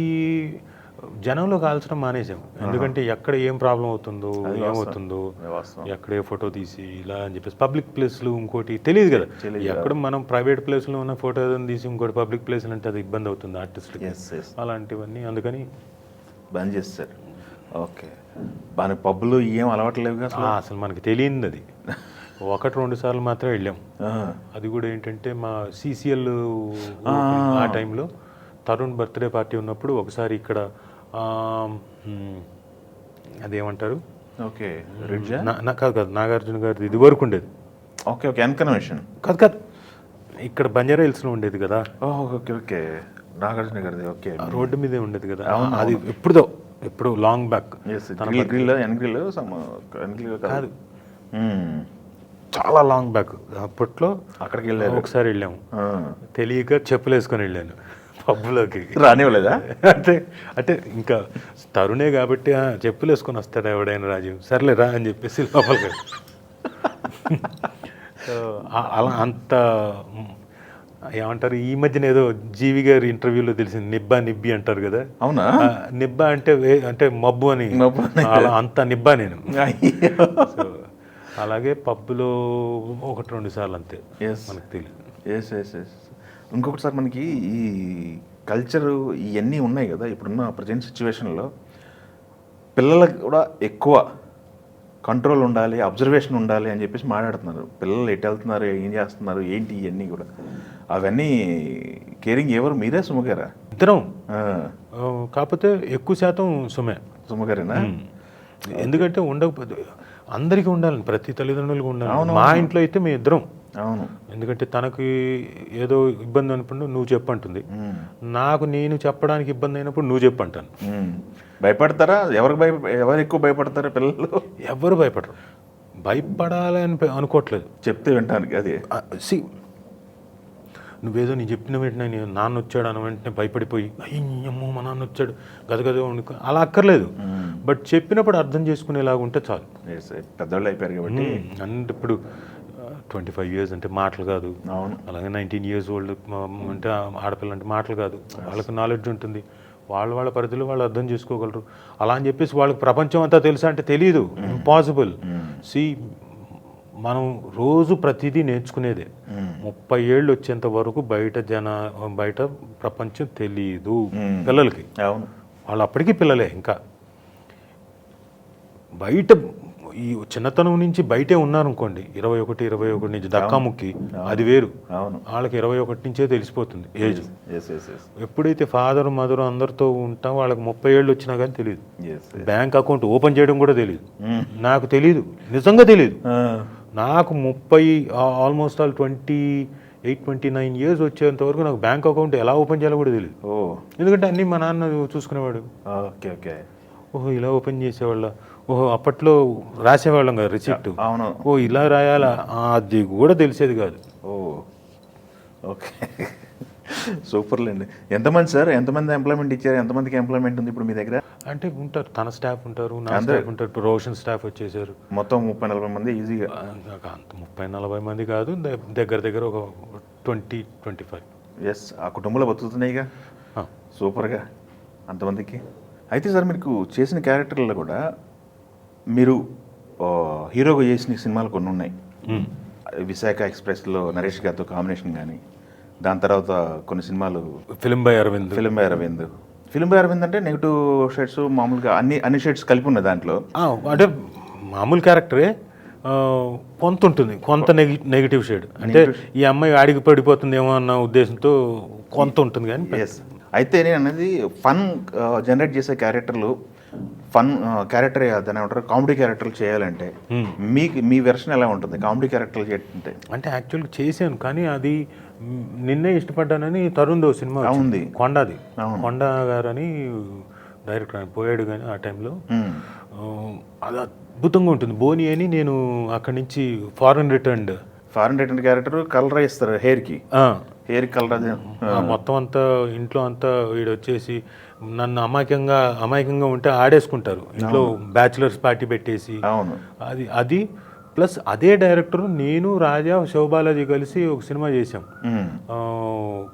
జనంలో కాల్చడం మానేసాం. ఎందుకంటే ఎక్కడ ఏం ప్రాబ్లం అవుతుందో ఏమవుతుందో, ఎక్కడ ఏ ఫోటో తీసి ఇలా అని చెప్పేసి పబ్లిక్ ప్లేస్లు ఇంకోటి తెలియదు కదా. ఎక్కడ మనం ప్రైవేట్ ప్లేస్లో ఉన్న ఫోటో ఏదైనా తీసి ఇంకోటి పబ్లిక్ ప్లేస్ అంటే అది ఇబ్బంది అవుతుంది ఆర్టిస్ట్కి. అలాంటివన్నీ అందుకని బంద్ చేస్తారు. ఓకే. మన పబ్బులు ఏం అలవాట్లేవు కదా అసలు. మనకి తెలియదు అది. 1-2 సార్లు మాత్రమే వెళ్ళాం. అది కూడా ఏంటంటే మా CCL ఆ టైంలో తరుణ్ బర్త్డే పార్టీ ఉన్నప్పుడు ఒకసారి ఇక్కడ అదేమంటారు, ఓకే, కాదు నాగార్జున గారిది ఇది వరకు ఉండేది. Okay okay. అన్కన్వెన్షన్ కాదు ఇక్కడ బంజారా హిల్స్లో ఉండేది కదా. Okay okay. నాగార్జున గారిది. ఓకే. రోడ్డు మీదే ఉండేది కదా. అది ఎప్పుడు లాంగ్ బ్యాక్. కాదు, చాలా లాంగ్ బ్యాక్. అప్పట్లో అక్కడికి వెళ్ళాను. ఒకసారి వెళ్ళాము, తెలియక చెప్పులు వేసుకొని వెళ్ళాను పబ్బులోకి. రానివ్వలేదా? అంటే ఇంకా తరుణే కాబట్టి చెప్పులు వేసుకొని వస్తాడు ఎవడైనా రాజు, సర్లే రా అని చెప్పేసి లోపలికి. అలా అంత ఏమంటారు, ఈ మధ్యన ఏదో జీవి గారి ఇంటర్వ్యూలో తెలిసింది, నిబ్బి అంటారు కదా. అవునా? నిబ్బా అంటే మబ్బు అని. అలా అంత నిబ్బా నేను. అలాగే పబ్లో 1-2 సార్లు అంతే. ఎస్ మనకు తెలియదు. ఎస్ ఎస్ ఎస్ ఇంకొకటి సార్, మనకి ఈ కల్చరు ఇవన్నీ ఉన్నాయి కదా ఇప్పుడున్న ప్రజెంట్ సిచ్యువేషన్లో, పిల్లలకు కూడా ఎక్కువ కంట్రోల్ ఉండాలి, అబ్జర్వేషన్ ఉండాలి అని చెప్పేసి మాట్లాడుతున్నారు. పిల్లలు ఎటు వెళ్తున్నారు, ఏం చేస్తున్నారు, ఏంటి ఇవన్నీ కూడా, అవన్నీ కేరింగ్ ఎవరు, మీరే సుమగారా? ఇద్దరం. కాకపోతే ఎక్కువ శాతం సుమగారేనా? ఎందుకంటే ఉండకపోతే అందరికీ ఉండాలని, ప్రతి తల్లిదండ్రులకు ఉండాలి. మా ఇంట్లో అయితే మేము ఇద్దరం. అవును. ఎందుకంటే తనకి ఏదో ఇబ్బంది అనుకుంటూ నువ్వు చెప్పంటుంది, నాకు నేను చెప్పడానికి ఇబ్బంది అయినప్పుడు నువ్వు చెప్పంటాను. భయపడతారా? ఎవరు ఎక్కువ భయపడతారా పిల్లలు? ఎవరు భయపడరు. భయపడాలి అని అనుకోవట్లేదు, చెప్తే వింటానికి. అది నువ్వేదో నేను చెప్పిన వెంటనే నేను నాన్న వచ్చాడు అన్న వెంటనే భయపడిపోయి అయ్యమ్మో మా నాన్న వచ్చాడు గదగదో అలా అక్కర్లేదు. బట్ చెప్పినప్పుడు అర్థం చేసుకునేలాగా ఉంటే చాలు. పెద్దవాళ్ళు అయిపోయారు కాబట్టి. అంటే ఇప్పుడు 25 years అంటే మాటలు కాదు. అవును. అలాగే 19 years old అంటే ఆడపిల్ల అంటే మాటలు కాదు. వాళ్ళకి నాలెడ్జ్ ఉంటుంది, వాళ్ళ పరిధిలో వాళ్ళు అర్థం చేసుకోగలరు. అలా అని చెప్పేసి వాళ్ళకి ప్రపంచం అంతా తెలుసా అంటే తెలియదు, ఇంపాసిబుల్. మనం రోజు ప్రతిదీ నేర్చుకునేదే. 30 ఏళ్ళు వచ్చేంత వరకు బయట ప్రపంచం తెలియదు పిల్లలకి. అవును. వాళ్ళు అప్పటికీ పిల్లలే. ఇంకా బయట ఈ చిన్నతనం నుంచి బయటే ఉన్నారనుకోండి, 21 నుంచి దక్కాముక్కి, అది వేరు. వాళ్ళకి 21 నుంచే తెలిసిపోతుంది ఏజ్. ఎప్పుడైతే ఫాదర్ మదర్ అందరితో ఉంటాం, వాళ్ళకి 30 ఏళ్ళు వచ్చినా కానీ తెలియదు. బ్యాంక్ అకౌంట్ ఓపెన్ చేయడం కూడా తెలియదు. నాకు తెలియదు, నిజంగా తెలియదు. నాకు ఆల్మోస్ట్ 28-29 years వచ్చేంత వరకు నాకు బ్యాంక్ అకౌంట్ ఎలా ఓపెన్ చేయాలో కూడా తెలియదు. ఎందుకంటే అన్నీ మా నాన్న చూసుకునేవాడు. ఓహో ఇలా ఓపెన్ చేసేవాళ్ళ, ఓహో అప్పట్లో రాసేవాళ్ళం కదా రిసిప్ట్, ఓ ఇలా రాయాలా, అది కూడా తెలిసేది కాదు. ఓకే, సూపర్లేండి. ఎంతమంది సార్, ఎంతమంది ఎంప్లాయ్మెంట్ ఇచ్చారు, ఎంతమందికి ఎంప్లాయ్మెంట్ ఉంది ఇప్పుడు మీ దగ్గర? అంటే ఉంటారు, తన స్టాఫ్ ఉంటారు, నా స్టాఫ్ ఉంటారు. ఇప్పుడు రోషన్ స్టాఫ్ వచ్చేసారు. మొత్తం 30-40 మంది ఈజీగా? 30-40 మంది కాదు, దగ్గర ఒక 20-25. ఎస్, ఆ కుటుంబంలో బతుకుతున్నాయిగా. సూపర్గా అంతమందికి. అయితే సార్, మీకు చేసిన క్యారెక్టర్లలో కూడా మీరు హీరోగా చేసిన సినిమాలు కొన్ని ఉన్నాయి. విశాఖ ఎక్స్ప్రెస్లో నరేష్ గారితో కాంబినేషన్ కానీ, దాని తర్వాత కొన్ని సినిమాలు film by Arvind. Film by Arvind అంటే నెగిటివ్ షేడ్స్, మామూలుగా అన్ని షేడ్స్ కలిపి ఉన్నాయి దాంట్లో. అంటే మామూలు క్యారెక్టరే, కొంత ఉంటుంది, కొంత నెగిటివ్ షేడ్. అంటే ఈ అమ్మాయి ఆడికి పడిపోతుందేమో అన్న ఉద్దేశంతో కొంత ఉంటుంది. కానీ అయితే నేను అనేది ఫన్ జనరేట్ చేసే క్యారెక్టర్లు, ఫన్ క్యారెక్టర్ దాని ఏమంటారు, కామెడీ క్యారెక్టర్లు చేయాలంటే మీ వెర్షన్ ఎలా ఉంటుంది కామెడీ క్యారెక్టర్లు చేస్తుంటే? అంటే యాక్చువల్గా చేశాను, కానీ అది నిన్నే ఇష్టపడ్డానని తరుణ్దో సినిమా ఉంది, కొండ గారని డైరెక్టర్, ఆయన పోయాడు. కానీ ఆ టైంలో అది అద్భుతంగా ఉంటుంది. బోని అని నేను అక్కడి నుంచి ఫారెన్ రిటర్న్ క్యారెక్టర్ కలర్ ఇస్తారు హెయిర్ కలర్, మొత్తం అంతా ఇంట్లో అంతా వీడు వచ్చేసి నన్ను అమాయకంగా ఉంటే ఆడేసుకుంటారు ఇంట్లో, బ్యాచులర్స్ పార్టీ పెట్టేసి. అది ప్లస్ అదే డైరెక్టర్, నేను రాజా శివబాలాజీ కలిసి ఒక సినిమా చేశాం,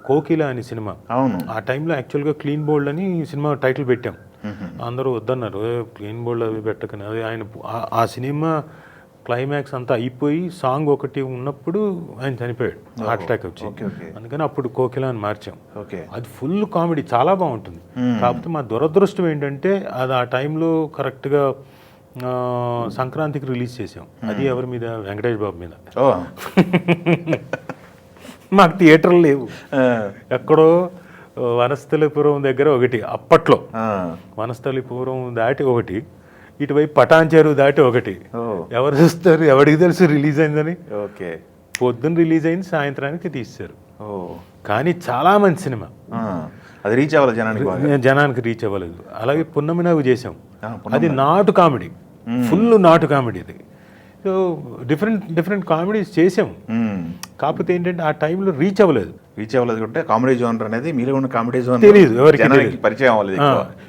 కోకిల అని సినిమా. ఆ టైంలో యాక్చువల్గా క్లీన్ బోల్డ్ అని సినిమా టైటిల్ పెట్టాం. అందరూ వద్దన్నారు, క్లీన్ బోల్డ్ అవి పెట్టకని. అది ఆయన ఆ సినిమా క్లైమాక్స్ అంతా అయిపోయి సాంగ్ ఒకటి ఉన్నప్పుడు ఆయన చనిపోయాడు, హార్ట్ అటాక్ వచ్చి. అందుకని అప్పుడు కోకిల అని మార్చాం. అది ఫుల్ కామెడీ, చాలా బాగుంటుంది. కాకపోతే మా దురదృష్టం ఏంటంటే అది ఆ టైంలో కరెక్ట్గా సంక్రాంతికి రిలీజ్ చేసాం. అది ఎవరి మీద? వెంకటేష్ బాబు మీద. మాకు థియేటర్లు లేవు. ఎక్కడో వనస్థలిపురం దగ్గర ఒకటి, అప్పట్లో వనస్థలిపురం దాటి ఒకటి, ఇటువైపు పటాన్చేరు దాటి ఒకటి. ఎవరు చూస్తారు, ఎవరికి తెలుసు రిలీజ్ అయిందని? పొద్దున్న రిలీజ్ అయింది, సాయంత్రానికి తీశారు. కానీ చాలా మంచి సినిమా, అది రీచ్ అవ్వాలి జనానికి రీచ్ అవ్వలేదు. అలాగే పున్నమి నాగు చేసాం, అది నాటు కామెడీ, ఫుల్ నాటు కామెడీ. అది సో డిఫరెంట్ కామెడీస్ చేసాం. కాకపోతే ఏంటంటే ఆ టైంలో రీచ్ అవ్వలేదు అంటే కామెడీ జోనర్ అనేది మీలో ఉన్న కామెడీ జోనర్ తెలియదు, ఎవరికి పరిచయం అవ్వలేదు.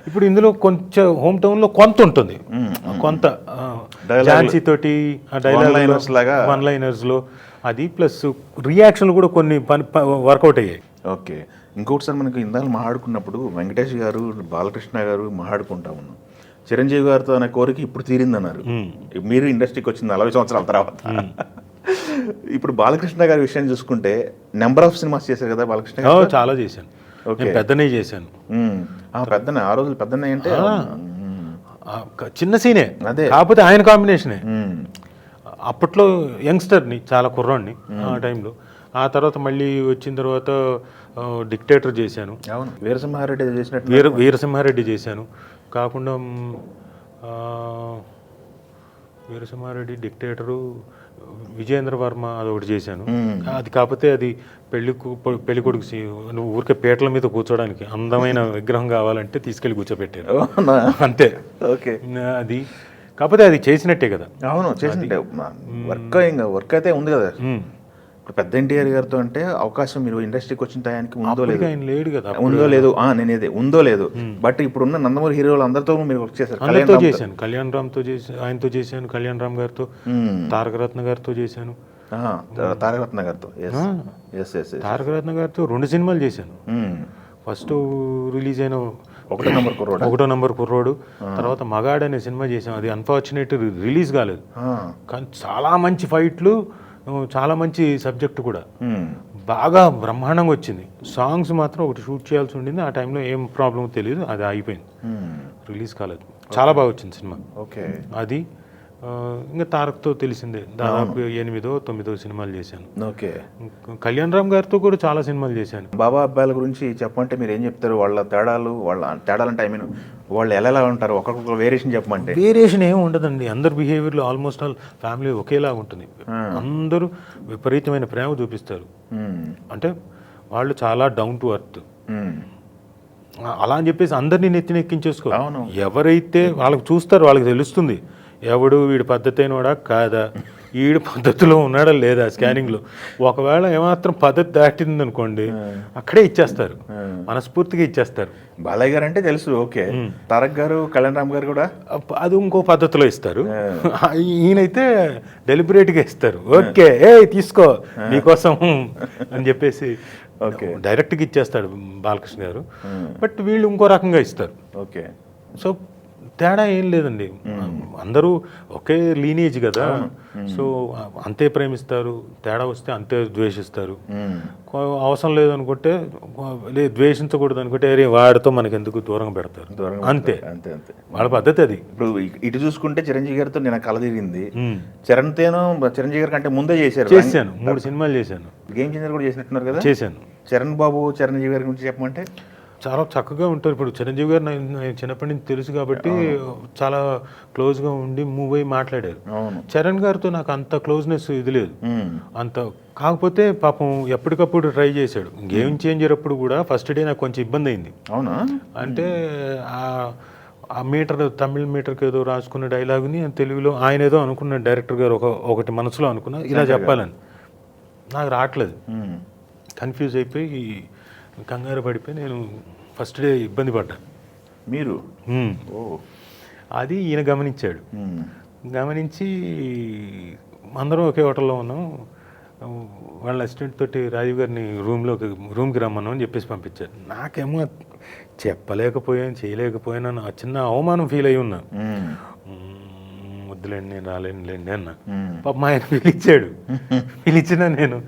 ఇప్పుడు ఇందులో కొంచెం హోమ్ టౌన్ లో కొంత ఉంటుంది, కొంత ఝాన్సీ తోటి వన్ లైనర్స్ లో అది, ప్లస్ రియాక్షన్లు కూడా కొన్ని వర్కౌట్ అయ్యాయి. ఓకే, ఇంకోటి సార్, మనకు ఇందాక మాట్లాడుకున్నప్పుడు వెంకటేష్ గారు, బాలకృష్ణ గారు మాట్లాడుకుంటా ఉన్నాం. చిరంజీవి గారితో అనే కోరిక ఇప్పుడు తీరిందన్నారు. మీరు ఇండస్ట్రీకి వచ్చింది 40 సంవత్సరాల తర్వాత. ఇప్పుడు బాలకృష్ణ గారి విషయం చూసుకుంటే నెంబర్ ఆఫ్ సినిమాస్ చేశారు కదా బాలకృష్ణ గారు. చాలా చేశాను. నేను పెద్దనే చేశాను. పెద్దనే ఆ రోజులు పెద్దనే అంటే చిన్న సీనే, అదే కాకపోతే ఆయన కాంబినేషనే. అప్పట్లో యంగ్స్టర్ని, చాలా కుర్రాడిని ఆ టైంలో. ఆ తర్వాత మళ్ళీ వచ్చిన తర్వాత డిక్టేటర్ చేశాను. అవును, వీరసింహారెడ్డి చేసినట్టు వీరసింహారెడ్డి చేశాను. కాకుండా వీరసింహారెడ్డి, డిక్టేటరు, విజయేంద్ర వర్మ అదొకటి చేశాను. అది కాకపోతే అది పెళ్లి కొడుకు నువ్వు ఊరికే పీటల మీద కూర్చోడానికి అందమైన విగ్రహం కావాలంటే తీసుకెళ్ళి కూర్చోబెట్టారు అంతే. ఓకే, అది కాకపోతే అది చేసినట్టే కదా. అవును, చేసినట్టే. వర్క్ అయితే ఉంది కదా. ఇప్పుడు పెద్ద ఎన్టీఆర్ గారితో అంటే అవకాశం మీరు ఇండస్ట్రీకి వచ్చిన టయానికి ఉందో లేదు, ఆయన లేడు కదా, ఉందో లేదు నేనేది ఉందో లేదు. బట్ ఇప్పుడున్న నందమూరి హీరోలు అందరితో మీరు వర్క్ చేశారు. అందరితో చేశాను. కళ్యాణ్ రామ్తో ఆయనతో చేశాను, కళ్యాణ్ రామ్ గారితో, తారకరత్న గారితో చేశాను. తారకరత్న గారితో తారకరత్న గారితో 2 సినిమాలు చేశాను. ఫస్ట్ రిలీజ్ అయిన ఒకటో నంబర్ కుర్రోడు, తర్వాత మగాడ్ అనే సినిమా చేసాం. అది అన్ఫార్చునేట్ రిలీజ్ కాలేదు, కానీ చాలా మంచి ఫైట్లు, చాలా మంచి సబ్జెక్టు కూడా, బాగా బ్రహ్మాండంగా వచ్చింది. సాంగ్స్ మాత్రం ఒకటి షూట్ చేయాల్సి ఉండింది. ఆ టైంలో ఏం ప్రాబ్లమ్ తెలియదు, అది అయిపోయింది, రిలీజ్ కాలేదు. చాలా బాగా వచ్చింది సినిమా. ఓకే, అది ఇంకా తారక్తో తెలిసిందే, దాదాపు 8, 9 సినిమాలు చేశాను. ఓకే, కళ్యాణ్ రామ్ గారితో కూడా చాలా సినిమాలు చేశాను. బాబా అబ్బాయిల గురించి చెప్పమంటే మీరు ఏం చెప్తారు? వాళ్ళ తేడాలంటే ఐ మీన్ వాళ్ళు ఎలా ఉంటారు, ఒక్కొక్క వేరియేషన్ చెప్పమంటే? వేరియేషన్ ఏమి ఉండదండి. అందరు బిహేవియర్లో ఆల్మోస్ట్ ఆల్ ఫ్యామిలీ ఒకేలా ఉంటుంది. అందరూ విపరీతమైన ప్రేమ చూపిస్తారు. అంటే వాళ్ళు చాలా డౌన్ టు ఎర్త్. అలా అని చెప్పేసి అందరినీ నెత్తినెక్కించేసుకో. ఎవరైతే వాళ్ళకి చూస్తారో వాళ్ళకి తెలుస్తుంది ఎవడు వీడి పద్ధతి అయినవాడా కాదా, వీడి పద్ధతిలో ఉన్నాడా లేదా స్కానింగ్లో. ఒకవేళ ఏమాత్రం పద్ధతి దాటింది అనుకోండి, అక్కడే ఇచ్చేస్తారు, మనస్ఫూర్తిగా ఇచ్చేస్తారు. బాలయ్య గారు అంటే తెలుసు, ఓకే. తారక్ గారు, కళ్యాణ్ రామ్ గారు కూడా అది ఇంకో పద్ధతిలో ఇస్తారు. ఈయనైతే డెలిబరేట్గా ఇస్తారు. ఓకే, తీసుకో నీకోసం అని చెప్పేసి డైరెక్ట్గా ఇచ్చేస్తాడు బాలకృష్ణ గారు. బట్ వీళ్ళు ఇంకో రకంగా ఇస్తారు. ఓకే, సో తేడా ఏం లేదండి. అందరూ ఒకే లీనేజ్ కదా, సో అంతే ప్రేమిస్తారు. తేడా వస్తే అంతే ద్వేషిస్తారు. అవసరం లేదనుకుంటే, ద్వేషించకూడదు అనుకుంటే వాడితో మనకి ఎందుకు దూరంగా పెడతారు. అంతే అంతే అంతే వాళ్ళ పద్ధతి అది. ఇప్పుడు ఇటు చూసుకుంటే చిరంజీవి గారితో నేను కలదిరింది. చిరంజీవి గారి కంటే ముందే చేశాను. 3 సినిమాలు చేశాను. గేమ్ చేంజర్ కూడా చేసినట్టున్నారు కదా. చేశాను. చిరంజీవి గారి గురించి చెప్పమంటే చాలా చక్కగా ఉంటారు. ఇప్పుడు చిరంజీవి గారు నేను చిన్నప్పటి నుంచి తెలుసు కాబట్టి చాలా క్లోజ్గా ఉండి మూవ్ అయ్యి మాట్లాడారు. చరణ్ గారితో నాకు అంత క్లోజ్నెస్ ఇది లేదు అంత. కాకపోతే పాపం ఎప్పటికప్పుడు ట్రై చేశాడు. గేమ్ చేంజర్ అప్పుడు కూడా ఫస్ట్ డే నాకు కొంచెం ఇబ్బంది అయింది. అవునా? అంటే ఆ మీటర్, తమిళ మీటర్కి ఏదో రాసుకున్న డైలాగుని తెలుగులో ఆయన ఏదో అనుకున్న డైరెక్టర్ గారు ఒకటి మనసులో అనుకున్నా ఇలా చెప్పాలని, నాకు రావట్లేదు. కన్ఫ్యూజ్ అయిపోయి కంగారు పడిపోయి నేను ఫస్ట్ డే ఇబ్బంది పడ్డా. మీరు అది ఈయన గమనించాడు. గమనించి అందరం ఒకే హోటల్లో ఉన్నాం. వాళ్ళ అసిస్టెంట్ తోటి రాజీవ్ గారిని రూమ్కి రమ్మన్నాం అని చెప్పేసి పంపించారు. నాకేమో చెప్పలేకపోయాను, చేయలేకపోయాను, చిన్న అవమానం ఫీల్ అయి ఉన్నా. వద్దులేండి నేను రాలేనులేండి అన్న. పాప మా ఆయన పిలిచినా నేను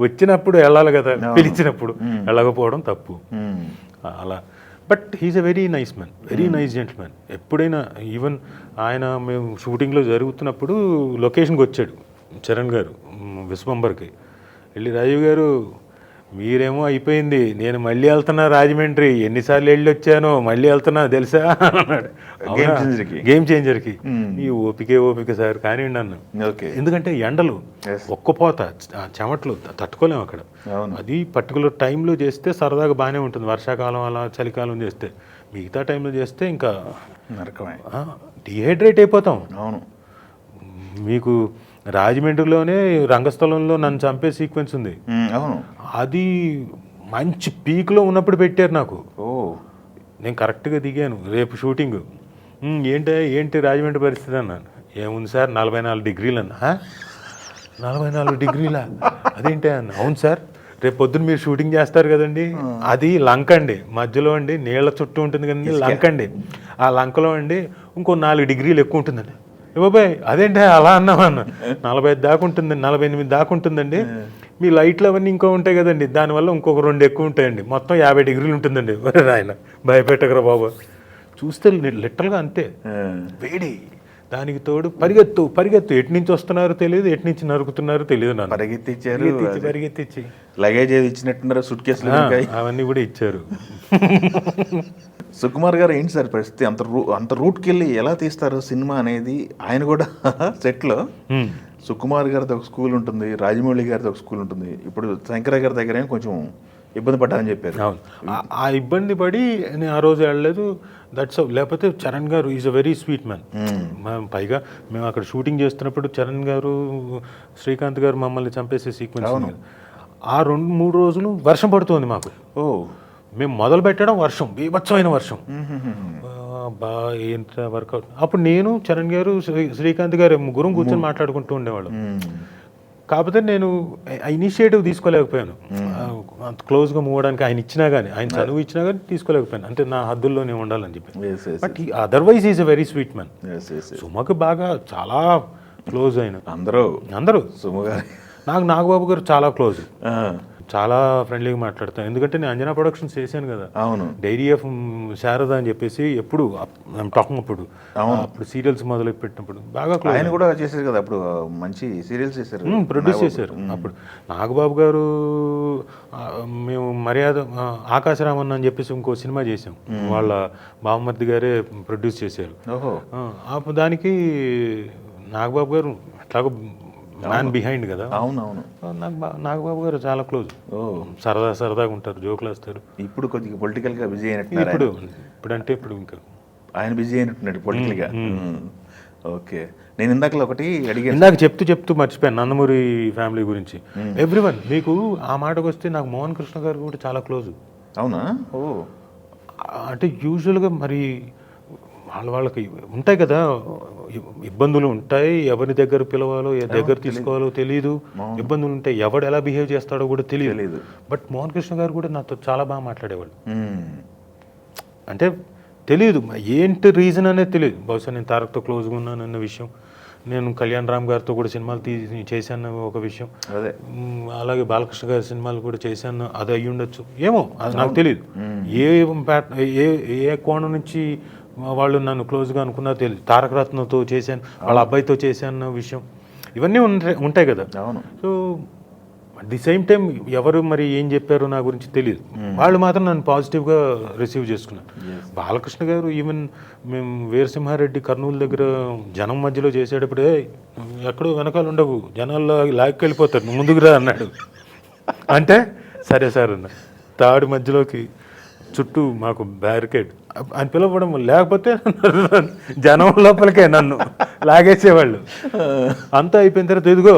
వచ్చినప్పుడు వెళ్ళాలి కదా, పిలిచినప్పుడు వెళ్ళకపోవడం తప్పు అలా. But he's a very nice man, very nice gentleman. ఎప్పుడైనా ఈవెన్ ఆయన మేము షూటింగ్లో జరుగుతున్నప్పుడు లొకేషన్కి వచ్చాడు చరణ్ గారు, విశ్వంబర్కి వెళ్ళి, రాజీవ్ గారు మీరేమో అయిపోయింది, నేను మళ్ళీ వెళ్తున్నా రాజమండ్రి, ఎన్నిసార్లు వెళ్ళి వచ్చానో మళ్ళీ వెళ్తున్నా తెలుసా అన్నాడు. గేమ్ చేంజర్కి. ఈ ఓపిక సార్ కానివ్వండి అన్న. ఎందుకంటే ఎండలు ఒక్కపోత చెమట్లు తట్టుకోలేము అక్కడ. అది పర్టికులర్ టైంలో చేస్తే సరదాగా బాగానే ఉంటుంది, వర్షాకాలం అలా చలికాలం చేస్తే. మిగతా టైంలో చేస్తే ఇంకా డిహైడ్రేట్ అయిపోతాం. అవును. మీకు రాజమండ్రిలోనే రంగస్థలంలో నన్ను చంపే సీక్వెన్స్ ఉంది. అవును, అది మంచి పీక్లో ఉన్నప్పుడు పెట్టారు నాకు. నేను కరెక్ట్గా దిగాను, రేపు షూటింగ్. ఏంటి రాజమండ్రి పరిస్థితి అన్నాను. ఏముంది సార్ 44 డిగ్రీలు అన్న. 44 డిగ్రీలా? అదేంటి అన్న. అవును సార్, రేపు పొద్దున్న మీరు షూటింగ్ చేస్తారు కదండి, అది లంక అండి, మధ్యలో అండి నీళ్ళ చుట్టూ ఉంటుంది కదండి లంక అండి. ఆ లంకలో అండి ఇంకో 4 డిగ్రీలు ఎక్కువ ఉంటుందండి. ఏ బాబాయ్ అదేంటి అలా అన్నామన్న, 45 దాకా ఉంటుంది, 48 దాకా ఉంటుందండి. మీ లైట్లు అవన్నీ ఇంకో ఉంటాయి కదండి, దానివల్ల ఇంకొక 2 ఎక్కువ ఉంటాయండి, మొత్తం 50 డిగ్రీలు ఉంటుందండి. ఆయన భయపెట్టకరా బాబు. చూస్తే లిటరల్గా అంతే వేడి. దానికి తోడు పరిగెత్తు పరిగెత్తు, ఎటు నుంచి వస్తున్నారో తెలియదు, ఎటు నుంచి నరుకుతున్నారో తెలియదు. నన్ను పరిగెత్తిచ్చి లగేజ్ ఏది ఇచ్చినట్టున్నారు, సూట్ కేసులు అవన్నీ కూడా ఇచ్చారు. సుకుమార్ గారు ఏంటి సార్ పరిస్థితి? అంత రూట్కి వెళ్ళి ఎలా తీస్తారు సినిమా అనేది? ఆయన కూడా సెట్లో సుకుమార్ గారితో ఒక స్కూల్ ఉంటుంది, రాజమౌళి గారితో ఒక స్కూల్ ఉంటుంది, ఇప్పుడు శంకర గారి దగ్గర కొంచెం ఇబ్బంది పడ్డారని చెప్పారు. అవును, ఆ ఇబ్బంది పడి నేను ఆ రోజు వెళ్ళలేదు. దట్స్ లేకపోతే చరణ్ గారు is a very sweet man. పైగా మేము అక్కడ షూటింగ్ చేస్తున్నప్పుడు చరణ్ గారు, శ్రీకాంత్ గారు మమ్మల్ని చంపేసే సీక్వెన్స్. ఆ 2-3 రోజులు వర్షం పడుతుంది మాకు. మేము మొదలు పెట్టడం వర్షం, బీభత్సమైన వర్షం. బా ఏంట వర్కౌట్. అప్పుడు నేను, చరణ్ గారు, శ్రీకాంత్ గారు ముగ్గురం కూర్చొని మాట్లాడుకుంటూ ఉండేవాళ్ళం. కాకపోతే నేను ఇనిషియేటివ్ తీసుకోలేకపోయాను, అంత క్లోజ్గా మూవ్ అవడానికి. ఆయన ఇచ్చినా కానీ, ఆయన చదువు ఇచ్చినా కానీ తీసుకోలేకపోయాను. అంటే నా హద్దుల్లోనే ఉండాలని చెప్పి. But otherwise is a very sweet man. సుమకు బాగా చాలా క్లోజ్ అయిన అందరూ. నాకు నాగబాబు గారు చాలా క్లోజ్, చాలా ఫ్రెండ్లీగా మాట్లాడతాను. ఎందుకంటే నేను అంజనా ప్రొడక్షన్స్ చేశాను కదా. అవును, డైరీ ఆఫ్ శారద అని చెప్పేసి ఎప్పుడు టాకింగ్ అప్పుడు సీరియల్స్ మొదలు పెట్టినప్పుడు బాగా ఆయన కూడా చేశారు కదా, అప్పుడు మంచి సీరియల్స్ చేశారు, ప్రొడ్యూస్ చేశారు. అప్పుడు నాగబాబు గారు మేము మర్యాద ఆకాశరామన్ అని చెప్పేసి ఇంకో సినిమా చేసాం, వాళ్ళ బామ్మర్ది గారే ప్రొడ్యూస్ చేశారు. అప్పుడు దానికి నాగబాబు గారు అట్లాగో మ్యాన్ బిహైండ్ కదా. అవునవును, నాగబాబు గారు చాలా క్లోజ్, సరదాగా ఉంటారు, జోకులు వేస్తారు. ఇప్పుడు కొద్దిగా పొలిటికల్గా బిజీ అయినట్టు. ఇప్పుడు ఇంకా ఆయన బిజీ అయినట్టున్నాడు పొలిటికల్గా. ఓకే, నేను ఇందాక చెప్తూ మర్చిపోయాను నందమూరి ఫ్యామిలీ గురించి. ఎవ్రీవన్, మీకు ఆ మాటకు వస్తే నాకు మోహన్ కృష్ణ గారు కూడా చాలా క్లోజ్. అవునా? అంటే యూజువల్గా మరి వాళ్ళకి ఉంటాయి కదా ఇబ్బందులు ఉంటాయి, ఎవరి దగ్గర పిలవాలో దగ్గర తీసుకోవాలో తెలియదు, ఇబ్బందులు ఉంటాయి, ఎవడు ఎలా బిహేవ్ చేస్తాడో కూడా తెలియదు. బట్ మోహన్ కృష్ణ గారు కూడా నాతో చాలా బాగా మాట్లాడేవాళ్ళు. అంటే తెలియదు ఏంటి రీజన్ అనేది తెలియదు. బహుశా నేను తారక్తో క్లోజ్గా ఉన్నాను అన్న విషయం, నేను కళ్యాణ్ రామ్ గారితో కూడా సినిమాలు చేశాను ఒక విషయం, అలాగే బాలకృష్ణ గారి సినిమాలు కూడా చేశాను, అది అయ్యి ఉండొచ్చు, ఏమో అది నాకు తెలియదు. ఏ కోణం నుంచి వాళ్ళు నన్ను క్లోజ్గా అనుకున్నా తెలియదు. తారక రత్నతో చేశాను, వాళ్ళ అబ్బాయితో చేశాను విషయం, ఇవన్నీ ఉంటాయి కదా. So at the same time ఎవరు మరి ఏం చెప్పారో నా గురించి తెలియదు. వాళ్ళు మాత్రం నన్ను పాజిటివ్గా రిసీవ్ చేసుకున్నారు. బాలకృష్ణ గారు ఈవెన్ మేము వీరసింహారెడ్డి కర్నూలు దగ్గర జనం మధ్యలో చేసేటప్పుడే ఎక్కడో వెనకాల ఉండవు, జనాల్లో లాక్కెళ్ళిపోతారు, నువ్వు ముందుకు రా అన్నాడు. అంటే సరే సార్ అన్న, తాడు మధ్యలోకి చుట్టూ మాకు బ్యారికేడ్ అని పిలవడం, లేకపోతే జనం లోపలికే నన్ను లాగేసేవాళ్ళు. అంతా అయిపోయిన తర్వాత ఇదిగో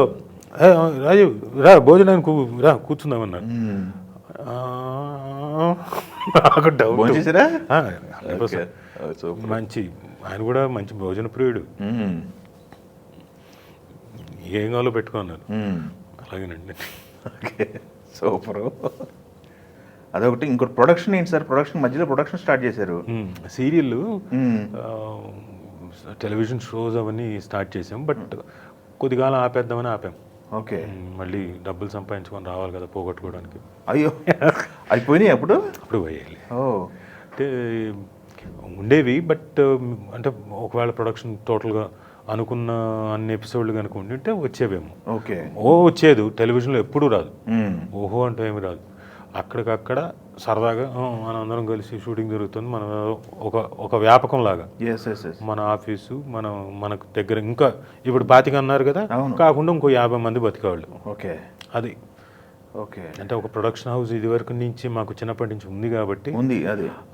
రాజు రా భోజనానికి రా కూర్చుందామన్నారు. నాకు డౌట్, మంచి ఆయన కూడా మంచి భోజన ప్రియుడు, ఏం కావాలో పెట్టుకున్నారు. అలాగేనండి. సూపర్. అదొకటి. ఇంకోటి ప్రొడక్షన్ ఏంటి సార్? మధ్యలో ప్రొడక్షన్ స్టార్ట్ చేశారు, సీరియల్, టెలివిజన్ షోస్ అవన్నీ స్టార్ట్ చేసాం. బట్ కొద్దిగాలం ఆపేద్దామని ఆపాం. ఓకే, మళ్ళీ డబ్బులు సంపాదించుకొని రావాలి కదా, పోగొట్టుకోవడానికి. అయ్యో, అయిపోయినాయి అప్పుడు పోయాలి. అంటే ఉండేవి, బట్ అంటే ఒకవేళ ప్రొడక్షన్ టోటల్గా అనుకున్న అన్ని ఎపిసోడ్లు కనుక ఉండింటే వచ్చేవేమో. ఓకే, వచ్చేది టెలివిజన్లో ఎప్పుడూ రాదు, ఓహో అంటూ ఏమి రాదు. అక్కడికక్కడ సరదాగా మనం అందరం కలిసి షూటింగ్ జరుగుతుంది, మన ఒక వ్యాపకం లాగా. మన ఆఫీసు, మనకు దగ్గర ఇంకా ఇప్పుడు 25 అన్నారు కదా, కాకుండా ఇంకో 50 మంది బతికేవాళ్ళు. ఓకే, అది ఓకే. అంటే ఒక ప్రొడక్షన్ హౌస్ ఇది వరకు నుంచి మాకు చిన్నప్పటి నుంచి ఉంది కాబట్టి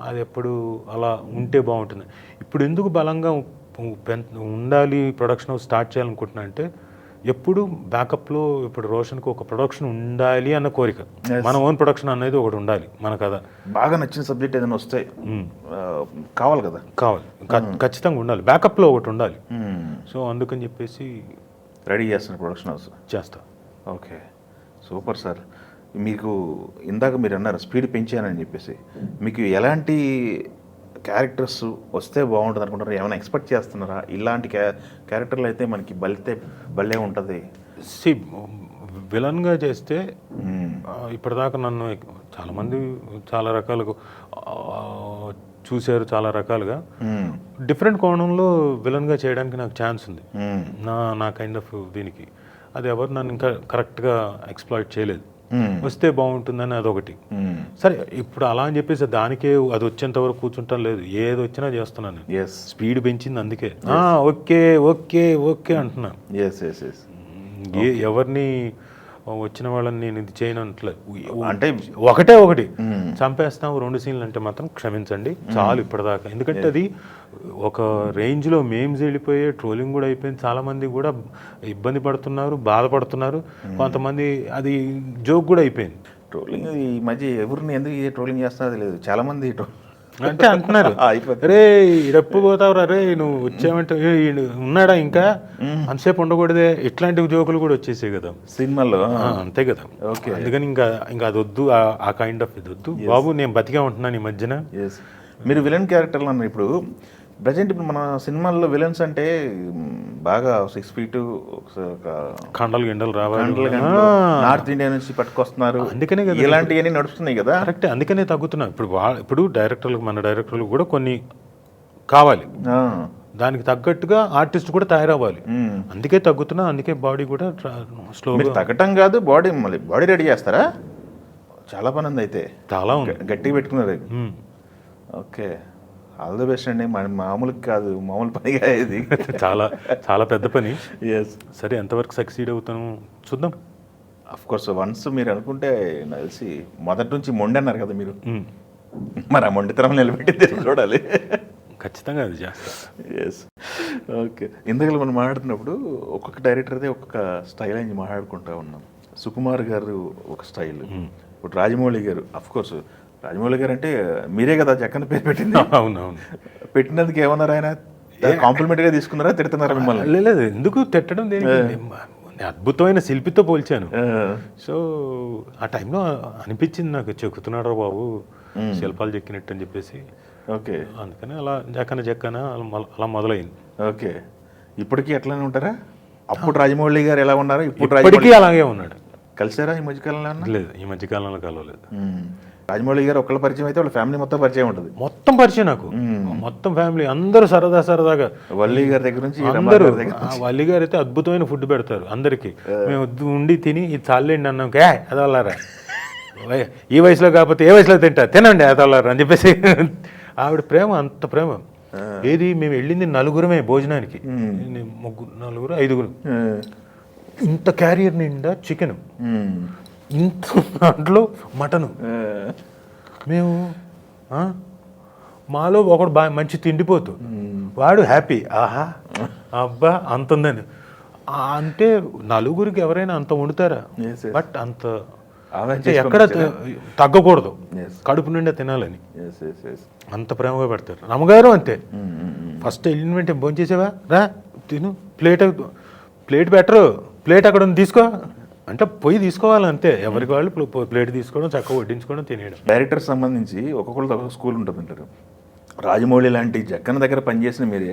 అది ఎప్పుడు అలా ఉంటే బాగుంటుంది. ఇప్పుడు ఎందుకు బలంగా ఉండాలి ప్రొడక్షన్ హౌస్ స్టార్ట్ చేయాలనుకుంటున్నా అంటే, ఎప్పుడు బ్యాకప్లో ఇప్పుడు రోషన్కి ఒక ప్రొడక్షన్ ఉండాలి అన్న కోరిక, మన ఓన్ ప్రొడక్షన్ అనేది ఒకటి ఉండాలి. మన కథ బాగా నచ్చిన సబ్జెక్ట్ ఏదైనా వస్తే కావాలి కదా, ఖచ్చితంగా ఉండాలి, బ్యాకప్లో ఒకటి ఉండాలి. సో అందుకని చెప్పేసి రెడీ చేస్తున్న ప్రొడక్షన్ హౌస్ చేస్తా. Okay, super sir. మీకు ఇందాక మీరు అన్నారు స్పీడ్ పెంచానని చెప్పేసి, మీకు ఎలాంటి క్యారెక్టర్స్ వస్తే బాగుంటుంది అనుకుంటారా? ఏమైనా ఎక్స్పెక్ట్ చేస్తున్నారా? ఇలాంటి క్యారెక్టర్లు అయితే మనకి భలే ఉంటుంది. సి విలన్గా చేస్తే ఇప్పటిదాకా నన్ను చాలామంది చాలా రకాలుగా చూశారు, చాలా రకాలుగా డిఫరెంట్ కోణంలో విలన్గా చేయడానికి నాకు ఛాన్స్ ఉంది నా కైండ్ ఆఫ్ దీనికి. అది ఎవరు నన్ను ఇంకా కరెక్ట్గా ఎక్స్ప్లాయిట్ చేయలేదు. వస్తే బాగుంటుందని అదొకటి. సరే ఇప్పుడు అలా అని చెప్పేసి దానికే అది వచ్చేంత వరకు కూర్చుంటాం లేదు, ఏది వచ్చినా చేస్తున్నాను. స్పీడ్ పెంచింది అందుకే. ఓకే ఓకే ఓకే అంటున్నా. ఎవరిని వచ్చిన వాళ్ళని నేను ఇది చేయను అంటలేదు. అంటే ఒకటి చంపేస్తాం 2 సీన్లు అంటే మాత్రం క్షమించండి చాలు ఇప్పటిదాకా. ఎందుకంటే అది ఒక రేంజ్లో మేమ్స్ వెళ్ళిపోయే, ట్రోలింగ్ కూడా అయిపోయింది. చాలామంది కూడా ఇబ్బంది పడుతున్నారు, బాధపడుతున్నారు. కొంతమంది అది జోక్ కూడా అయిపోయింది. ట్రోలింగ్ ఈ మధ్య ఎవరిని ఎందుకు ట్రోలింగ్ చేస్తున్నది లేదు. చాలామంది అంటే అంటున్నారు, రే ఇడప్పు పోతావురా, రే నువ్వు వచ్చామంటే ఉన్నాడా ఇంకా అంతసేపు ఉండకూడదే, ఇట్లాంటి జోకులు కూడా వచ్చేసాయి కదా సినిమాలో. అంతే కదా. అందుకని ఇంకా అది వద్దు, ఆ కైండ్ ఆఫ్ ఇది వద్దు బాబు. నేను బతిగా ఉంటున్నాను ఈ మధ్యన. మీరు విలన్ క్యారెక్టర్లు అన్నారు. ఇప్పుడు ప్రజెంట్ ఇప్పుడు మన సినిమాల్లో విలన్స్ అంటే బాగా 6 feet కండలు గిండలు రావాలి, నార్త్ ఇండియా నుంచి పట్టుకొస్తున్నారు. అందుకనే కదా ఇలాంటివన్నీ నడుస్తున్నాయి కదా. కరెక్ట్, అందుకనే తగ్గుతున్నా. ఇప్పుడు డైరెక్టర్లకు, మన డైరెక్టర్లకు కూడా కొన్ని కావాలి, దానికి తగ్గట్టుగా ఆర్టిస్ట్ కూడా తయారవ్వాలి. అందుకే తగ్గుతున్నా. అందుకే బాడీ కూడా స్లోగా తగ్గటం కాదు, బాడీ రెడీ చేస్తారా? చాలా పని ఉంది అయితే, చాలా ఉంది, గట్టిగా పెట్టుకున్నారు. ఓకే, ఆల్ ది బెస్ట్ అండి. మామూలుగా కాదు, మామూలు పనిగా ఇది చాలా చాలా పెద్ద పని. సరే ఎంతవరకు సక్సీడ్ అవుతాను చూద్దాం. అఫ్ కోర్స్ వన్స్ మీరు అనుకుంటే నాకు తెలిసి మొదటి నుంచి మొండి అన్నారు కదా మీరు, మరి ఆ మొండితనం నిలబెట్టి చూడాలి. ఖచ్చితంగా అది చేస్తా. ఓకే, ఇందులో మనం మాట్లాడుతున్నప్పుడు ఒక్కొక్క డైరెక్టర్దే ఒక్కొక్క స్టైల్ అని మాట్లాడుకుంటూ ఉన్నాం. సుకుమార్ గారు ఒక స్టైల్, ఇప్పుడు రాజమౌళి గారు. అఫ్ కోర్స్ రాజమౌళి గారు అంటే మీరే కదా జక్కన్న పేరు పెట్టింది. అవునవును, పెట్టినందుకు ఏమన్నారు ఆయన? కాంప్లిమెంటరీగా తీసుకున్నారా, తిడుతున్నారా మిమ్మల్ని? లేదు, ఎందుకు తిట్టడం, అద్భుతమైన శిల్పితో పోల్చాను. సో ఆ టైంలో అనిపించింది నాకు, చెక్కుతున్నాడు బాబు శిల్పాలు చెక్కినట్టు అని చెప్పేసి. ఓకే, అందుకని అలా జక్కన అలా మొదలైంది. ఓకే, ఇప్పటికీ ఎట్లానే ఉంటారా? అప్పుడు రాజమౌళి గారు ఎలా ఉన్నారు, ఇప్పటికీ అలాగే ఉన్నాడు. కలిసారా ఈ మధ్యకాలంలో? లేదు, ఈ మధ్యకాలంలో కలవలేదు. రాజమౌళి గారు ఒకళ్ళ పరిచయం అయితే వాళ్ళ ఫ్యామిలీ మొత్తం పరిచయం ఉంటుంది. మొత్తం పరిచయం నాకు, మొత్తం ఫ్యామిలీ అందరూ సరదాగా. వల్లి గారి దగ్గర నుంచి అందరూ. వల్లి గారు అయితే అద్భుతమైన ఫుడ్ పెడతారు అందరికి. మేము ఉండి తిని ఇది చాలేండి అన్నాం, అదల్లారా ఈ వయసులో కాకపోతే ఏ వయసులో తినండి అదల్లారా అని చెప్పేసి. ఆవిడ ప్రేమ అంత ప్రేమ. ఏది మేము వెళ్ళింది 4 భోజనానికి, 4 5 ఇంత క్యారియర్ నిండా చికెన్, ఇంత దాంట్లో మటను. మేము మాలో ఒకడు బాగా మంచి తిండిపోతూ, వాడు హ్యాపీ, ఆహా అబ్బా అంత ఉందని. అంటే 4 ఎవరైనా అంత వండుతారా? బట్ అంత ఎక్కడ తగ్గకూడదు, కడుపు నిండా తినాలని అంత ప్రేమగా పెడతారు. రమ్మగారు అంతే. ఫస్ట్ వెళ్ళిన వెంటనే భోంచేసావా, రా తిను, ప్లేట్ బెటరు, ప్లేట్ అక్కడ ఉంది తీసుకో అంటే పోయి తీసుకోవాలంతే. ఎవరికి వాళ్ళు ప్లేట్ తీసుకోవడం, చక్కగా వడ్డించుకోవడం, తినేయడం. డైరెక్టర్ సంబంధించి ఒక్కొక్కరు ఒక్కొక్క స్కూల్ ఉంటుంది అంటారు. రాజమౌళి లాంటి జక్కన దగ్గర పనిచేసిన మీరే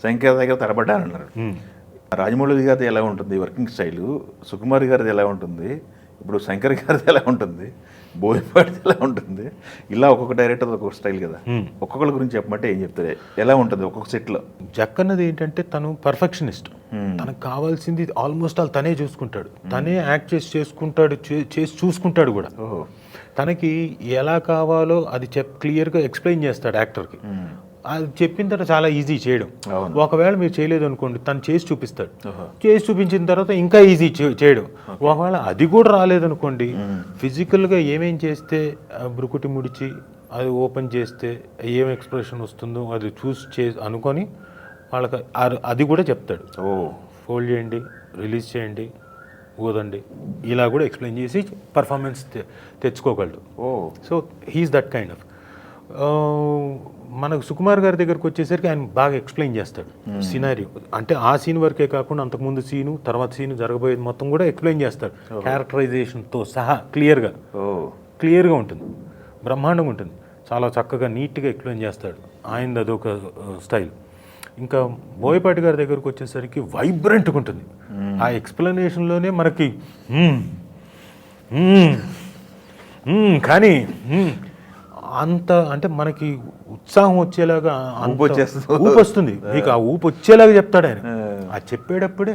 సంఖ్య దగ్గర తడబడ్డారన్నారు. రాజమౌళి గారిది ఎలా ఉంటుంది వర్కింగ్ స్టైలు, సుకుమార్ గారిది ఎలా ఉంటుంది, ఇప్పుడు శంకర్ గారిది ఎలా ఉంటుంది, బోయపాటిది ఎలా ఉంటుంది, ఇలా ఒక్కొక్క డైరెక్టర్ ఒక్కొక్క స్టైల్ కదా. ఒక్కొక్కరి గురించి చెప్పమంటే ఏం చెప్తారే, ఎలా ఉంటుంది ఒక్కొక్క సెట్లో? జక్కన్నది ఏంటంటే తను పర్ఫెక్షనిస్ట్. తనకు కావాల్సింది ఆల్మోస్ట్ ఆల్ తనే చూసుకుంటాడు, తనే యాక్ట్ చేసుకుంటాడు, చేసి చూసుకుంటాడు కూడా. తనకి ఎలా కావాలో అది క్లియర్గా ఎక్స్ప్లెయిన్ చేస్తాడు యాక్టర్కి. అది చెప్పిన తర్వాత చాలా ఈజీ చేయడం. ఒకవేళ మీరు చేయలేదు అనుకోండి, తను చేసి చూపిస్తాడు. చేసి చూపించిన తర్వాత ఇంకా ఈజీ చేయడం. ఒకవేళ అది కూడా రాలేదనుకోండి, ఫిజికల్గా ఏమేం చేస్తే బ్రుకుటి ముడిచి అది ఓపెన్ చేస్తే ఏం ఎక్స్ప్రెషన్ వస్తుందో అది చూసి అనుకొని వాళ్ళకి అది కూడా చెప్తాడు. ఫోల్డ్ చేయండి, రిలీజ్ చేయండి, ఊదండి, ఇలా కూడా ఎక్స్ప్లెయిన్ చేసి పర్ఫార్మెన్స్ తెచ్చుకోగలడు. So he is that kind of. మనకు సుకుమార్ గారి దగ్గరకు వచ్చేసరికి ఆయన బాగా ఎక్స్ప్లెయిన్ చేస్తాడు సినారియో. అంటే ఆ సీన్ వరకే కాకుండా అంతకుముందు సీను, తర్వాత సీను, జరగబోయేది మొత్తం కూడా ఎక్స్ప్లెయిన్ చేస్తాడు క్యారెక్టరైజేషన్తో సహా. క్లియర్గా ఉంటుంది, బ్రహ్మాండంగా ఉంటుంది. చాలా చక్కగా నీట్గా ఎక్స్ప్లెయిన్ చేస్తాడు. ఆయనది అదొక స్టైల్. ఇంకా బోయపాటి గారి దగ్గరకు వచ్చేసరికి వైబ్రెంట్గా ఉంటుంది. ఆ ఎక్స్ప్లెనేషన్లోనే మనకి కానీ అంత అంటే మనకి ఉత్సాహం వచ్చేలాగా ఊపు వస్తుంది. మీకు ఆ ఊపు వచ్చేలాగా చెప్తాడు ఆయన. ఆ చెప్పేటప్పుడే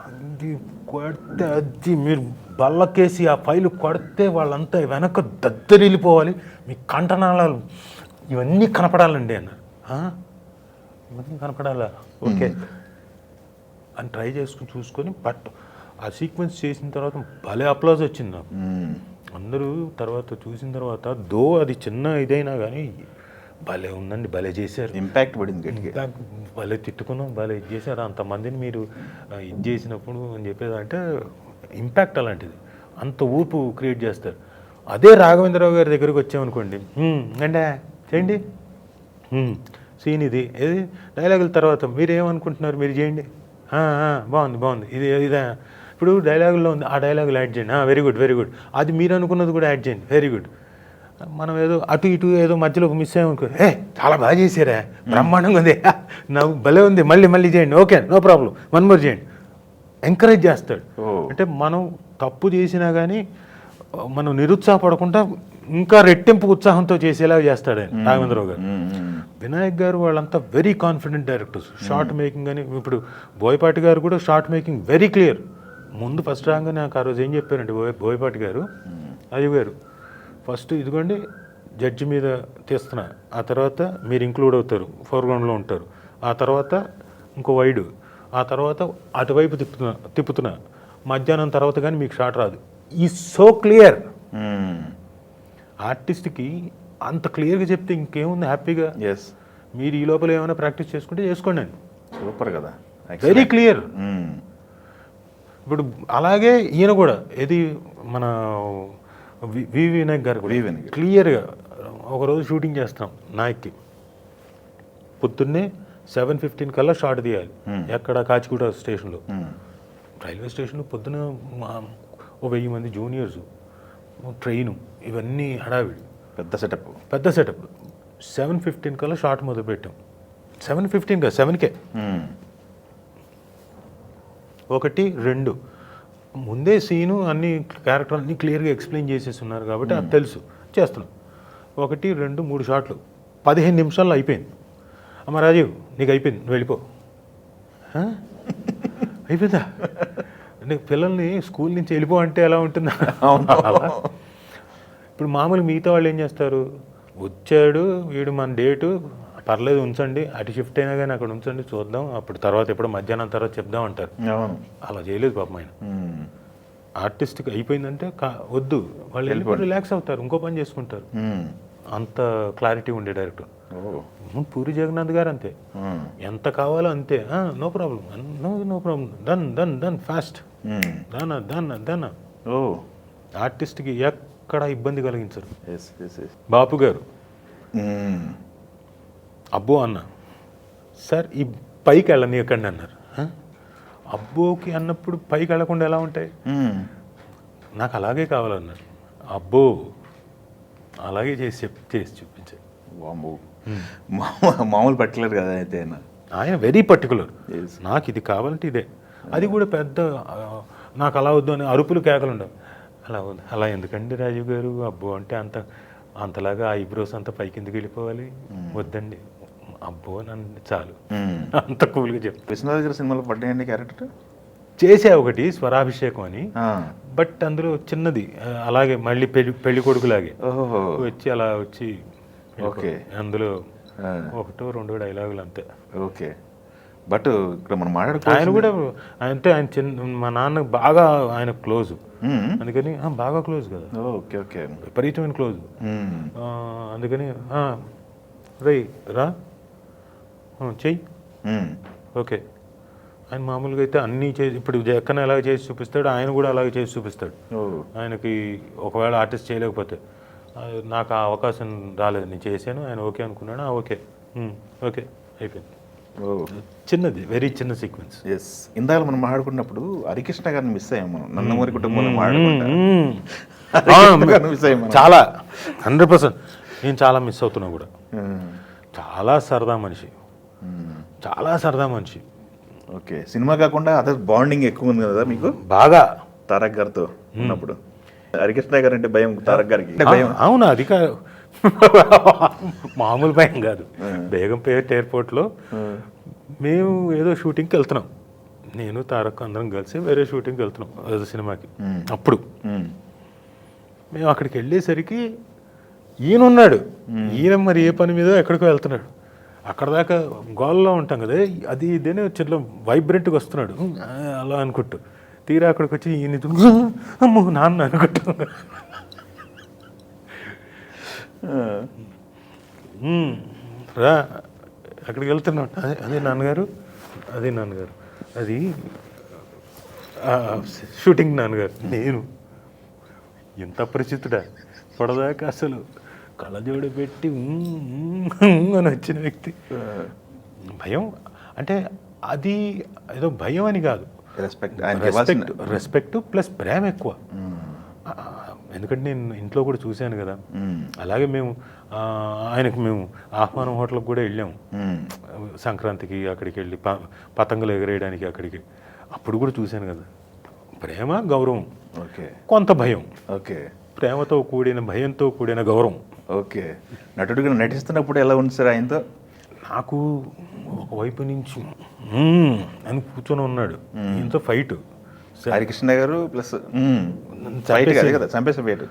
అది కొడితే అది మీరు బల్లకేసి ఆ ఫైలు కొడితే వాళ్ళంతా వెనక దద్దరిల్లిపోవాలి, మీ కంఠనాళాలు ఇవన్నీ కనపడాలండి అన్నారు. ఇవన్నీ కనపడాలా? ఓకే అని ట్రై చేసుకుని చూసుకొని బట్ ఆ సీక్వెన్స్ చేసిన తర్వాత భలే అప్లాజ్ వచ్చింది నాకు. అందరూ తర్వాత చూసిన తర్వాత అది చిన్న ఇదైనా కానీ భలే ఉందండి, భలే చేశారు, ఇంపాక్ట్ పడింది గట్టిగా, భలే తిట్టుకున్నాం, భలే ఇది చేశారు, అంతమందిని మీరు ఇది చేసినప్పుడు అని చెప్పేది అంటే ఇంపాక్ట్ అలాంటిది, అంత ఊపు క్రియేట్ చేస్తారు. అదే రాఘవేంద్రరావు గారి దగ్గరికి వచ్చామనుకోండి, అంటే చేయండి సీన్ ఇది ఏది డైలాగుల తర్వాత మీరు ఏమనుకుంటున్నారు మీరు చేయండి, బాగుంది ఇదే ఇప్పుడు డైలాగుల్లో ఉంది, ఆ డైలాగులు యాడ్ చేయండి, వెరీ గుడ్ అది మీరు అనుకున్నది కూడా యాడ్ చేయండి, వెరీ గుడ్. మనం ఏదో అటు ఇటు ఏదో మధ్యలో మిస్ అయ్యామనుకో, చాలా బాగా చేశారా, బ్రహ్మాండంగా ఉంది, నవ్వు భలే ఉంది, మళ్ళీ చేయండి, okay no problem, one more చేయండి, ఎంకరేజ్ చేస్తాడు. అంటే మనం తప్పు చేసినా కానీ మనం నిరుత్సాహపడకుండా ఇంకా రెట్టింపు ఉత్సాహంతో చేసేలా చేస్తాడు ఆయన రాఘవేంద్రరావు గారు. వినాయక్ గారు వాళ్ళంతా very confident directors. Short making అని ఇప్పుడు బోయపాటి గారు కూడా షార్ట్ మేకింగ్ వెరీ క్లియర్. ముందు ఫస్ట్ రాగానే నాకు ఆ రోజు ఏం చెప్పారంటే బోయపాటి గారు, అయ్య గారు ఫస్ట్ ఇదిగోండి జడ్జి మీద తీస్తున్నా, ఆ తర్వాత మీరు ఇంక్లూడ్ అవుతారు, ఫోర్గ్రౌండ్లో ఉంటారు, ఆ తర్వాత ఇంకో వైడు, ఆ తర్వాత అటువైపు తిప్పుతున్నా, మధ్యాహ్నం తర్వాత కానీ మీకు షాట్ రాదు. ఈ సో క్లియర్. ఆర్టిస్ట్కి అంత క్లియర్గా చెప్తే ఇంకేముంది, హ్యాపీగా మీరు ఈ లోపల ఏమైనా ప్రాక్టీస్ చేసుకుంటే చేసుకోండి అండి. సూపర్ కదా, వెరీ క్లియర్. ఇప్పుడు అలాగే ఈయన కూడా ఏది మన వినాయక్ గారు కూడా క్లియర్గా ఒకరోజు షూటింగ్ చేస్తాం నాయక్కి, పొద్దున్నే 7:15 కల్లా షాట్ తీయాలి. ఎక్కడ కాచిగూడ స్టేషన్లో, రైల్వే స్టేషన్లో పొద్దున 1000 మంది జూనియర్స్, ట్రైను, ఇవన్నీ హడావిడి, పెద్ద సెటప్. 7:15 కల్లా షాట్ మొదలుపెట్టాం. 7:15 కదా, 7కే 1, 2 ముందే సీను అన్ని క్యారెక్టర్ అన్ని క్లియర్గా ఎక్స్ప్లెయిన్ చేసేసి ఉన్నారు కాబట్టి అది తెలుసు, చేస్తున్నాం. 1, 2, 3 షాట్లు 15 నిమిషాల్లో అయిపోయింది. అమ్మ రాజీవ్ నీకు అయిపోయింది, నువ్వు వెళ్ళిపో. అయిపోయిందా? అంటే పిల్లల్ని స్కూల్ నుంచి వెళ్ళిపో అంటే ఎలా ఉంటుందా? అలా ఇప్పుడు మామూలు మిగతా వాళ్ళు ఏం చేస్తారు, వచ్చాడు వీడు మన డేటు పర్లేదు ఉంచండి, అటు షిఫ్ట్ అయినా కానీ అక్కడ ఉంచండి చూద్దాం, అప్పుడు తర్వాత ఎప్పుడో మధ్యాహ్నం తర్వాత చెప్దాం అంటారు. అలా చేయలేదు పాపం ఆయన. ఆర్టిస్ట్కి అయిపోయిందంటే వద్దు, వాళ్ళు వెళ్ళిపోయి రిలాక్స్ అవుతారు, ఇంకో పని చేసుకుంటారు. అంత క్లారిటీ ఉండే డైరెక్టర్. పూరి జగన్నాథ్ గారు అంతే, ఎంత కావాలో అంతే, no problem, no problem, done fast, done. ఆర్టిస్ట్కి ఎక్కడ ఇబ్బంది కలిగించరు. బాపు గారు అబ్బో అన్న సార్ ఈ పైకి వెళ్ళనీయకండి అన్నారు. అబ్బోకి అన్నప్పుడు పైకి వెళ్ళకుండా ఎలా ఉంటాయి, నాకు అలాగే కావాలన్నారు. అబ్బో అలాగే చేసి చూపించారు. మామూలు పర్టికులర్ కదా అయితే ఆయన వెరీ పర్టికులర్, నాకు ఇది కావాలంటే ఇదే. అది కూడా పెద్ద నాకు అలా వద్దు అని అరుపులు కేకలు ఉండవు. అలా ఎందుకండి రాజీవ్ గారు, అబ్బో అంటే అంతలాగా ఐబ్రోస్ అంతా పైకి ఎందుకు వెళ్ళిపోవాలి, వద్దండి అబ్బో నన్ను చాలు, అంత కూల్గా చెప్తాను. కృష్ణరాజు గారి సినిమాలో పడ్డాయండి క్యారెక్టర్ చేసే ఒకటి స్వరాభిషేకం అని, బట్ అందులో చిన్నది అలాగే మళ్ళీ పెళ్లి కొడుకులాగే వచ్చి అలా వచ్చి అందులో 1-2 డైలాగులు అంతే. ఓకే, బట్ ఇక్కడ మనం ఆయన కూడా అంటే ఆయన మా నాన్న బాగా ఆయన క్లోజ్, అందుకని బాగా క్లోజ్ కదా, విపరీతమైన క్లోజ్. అందుకని రా చెయ్యి, ఓకే. ఆయన మామూలుగా అయితే అన్నీ చేసి, ఇప్పుడు జక్కన ఎలాగ చేసి చూపిస్తాడు ఆయన కూడా అలాగే చేసి చూపిస్తాడు. ఆయనకి ఒకవేళ ఆర్టిస్ట్ చేయలేకపోతే, నాకు ఆ అవకాశం రాలేదు, నేను చేశాను, ఆయన ఓకే అనుకున్నాడు, ఓకే అయిపోయింది. చిన్నది, వెరీ చిన్న సీక్వెన్స్. ఇందాక మనం మాట్లాడుకున్నప్పుడు హరికృష్ణ గారిని మిస్ అయ్యాం మనం, నందమూరి కుటుంబంలో చాలా 100%. నేను చాలా మిస్ అవుతున్నా కూడా. చాలా సరదా మనిషి, చాలా సరదా మనిషి. ఓకే, సినిమా కాకుండా అదర్ బాండింగ్ ఎక్కువ ఉంది కదా మీకు బాగా తారక్ గారితో ఉన్నప్పుడు? హరికృష్ణ గారు అంటే భయం తారక్ గారికి అంటే భయం? అవును, అది కాదు, మామూలు భయం కాదు. బేగంపేట ఎయిర్పోర్ట్లో మేము ఏదో షూటింగ్కి వెళ్తున్నాం, నేను తారక్ అందరం కలిసి వేరే షూటింగ్కి వెళ్తున్నాం ఏదో సినిమాకి. అప్పుడు మేము అక్కడికి వెళ్ళేసరికి ఈయన ఉన్నాడు. ఈయన మరి ఏ పని మీద ఎక్కడికో వెళ్తున్నాడు. అక్కడ దాకా గోల్లో ఉంటాం కదా, అది ఇదేనే చిన్న వైబ్రెంట్గా వస్తున్నాడు అలా అనుకుంటూ. తీరా అక్కడికి వచ్చి ఈయన అమ్మో నాన్న అనుకుంటా. రా అక్కడికి వెళ్తున్నాడు, అదే అదే నాన్నగారు, అదే నాన్నగారు, అది షూటింగ్ నాన్నగారు. నేను ఎంత అపరిచితుడా, పొడదాకా అసలు కళ్ళజోడు పెట్టి అని వచ్చిన వ్యక్తి. భయం అంటే అది ఏదో భయం అని కాదు, రెస్పెక్ట్ ప్లస్ ప్రేమ ఎక్కువ. ఎందుకంటే నేను ఇంట్లో కూడా చూశాను కదా. అలాగే మేము ఆయనకు మేము ఆహ్వానం హోటల్కి కూడా వెళ్ళాము సంక్రాంతికి. అక్కడికి వెళ్ళి పతంగులు ఎగరేయడానికి అక్కడికి, అప్పుడు కూడా చూశాను కదా. ప్రేమ, గౌరవం, ఓకే, కొంత భయం. ఓకే, ప్రేమతో కూడిన భయంతో కూడిన గౌరవం. ఓకే. నటుడిగా నటిస్తున్నప్పుడు ఎలా ఉంది సార్ ఆయనతో? నాకు ఒకవైపు నుంచి అని కూర్చొని ఉన్నాడు, ఇంత ఫైట్. హరికృష్ణ గారు ప్లస్ ఫైట్ కదా, చంపేసే ఫైట్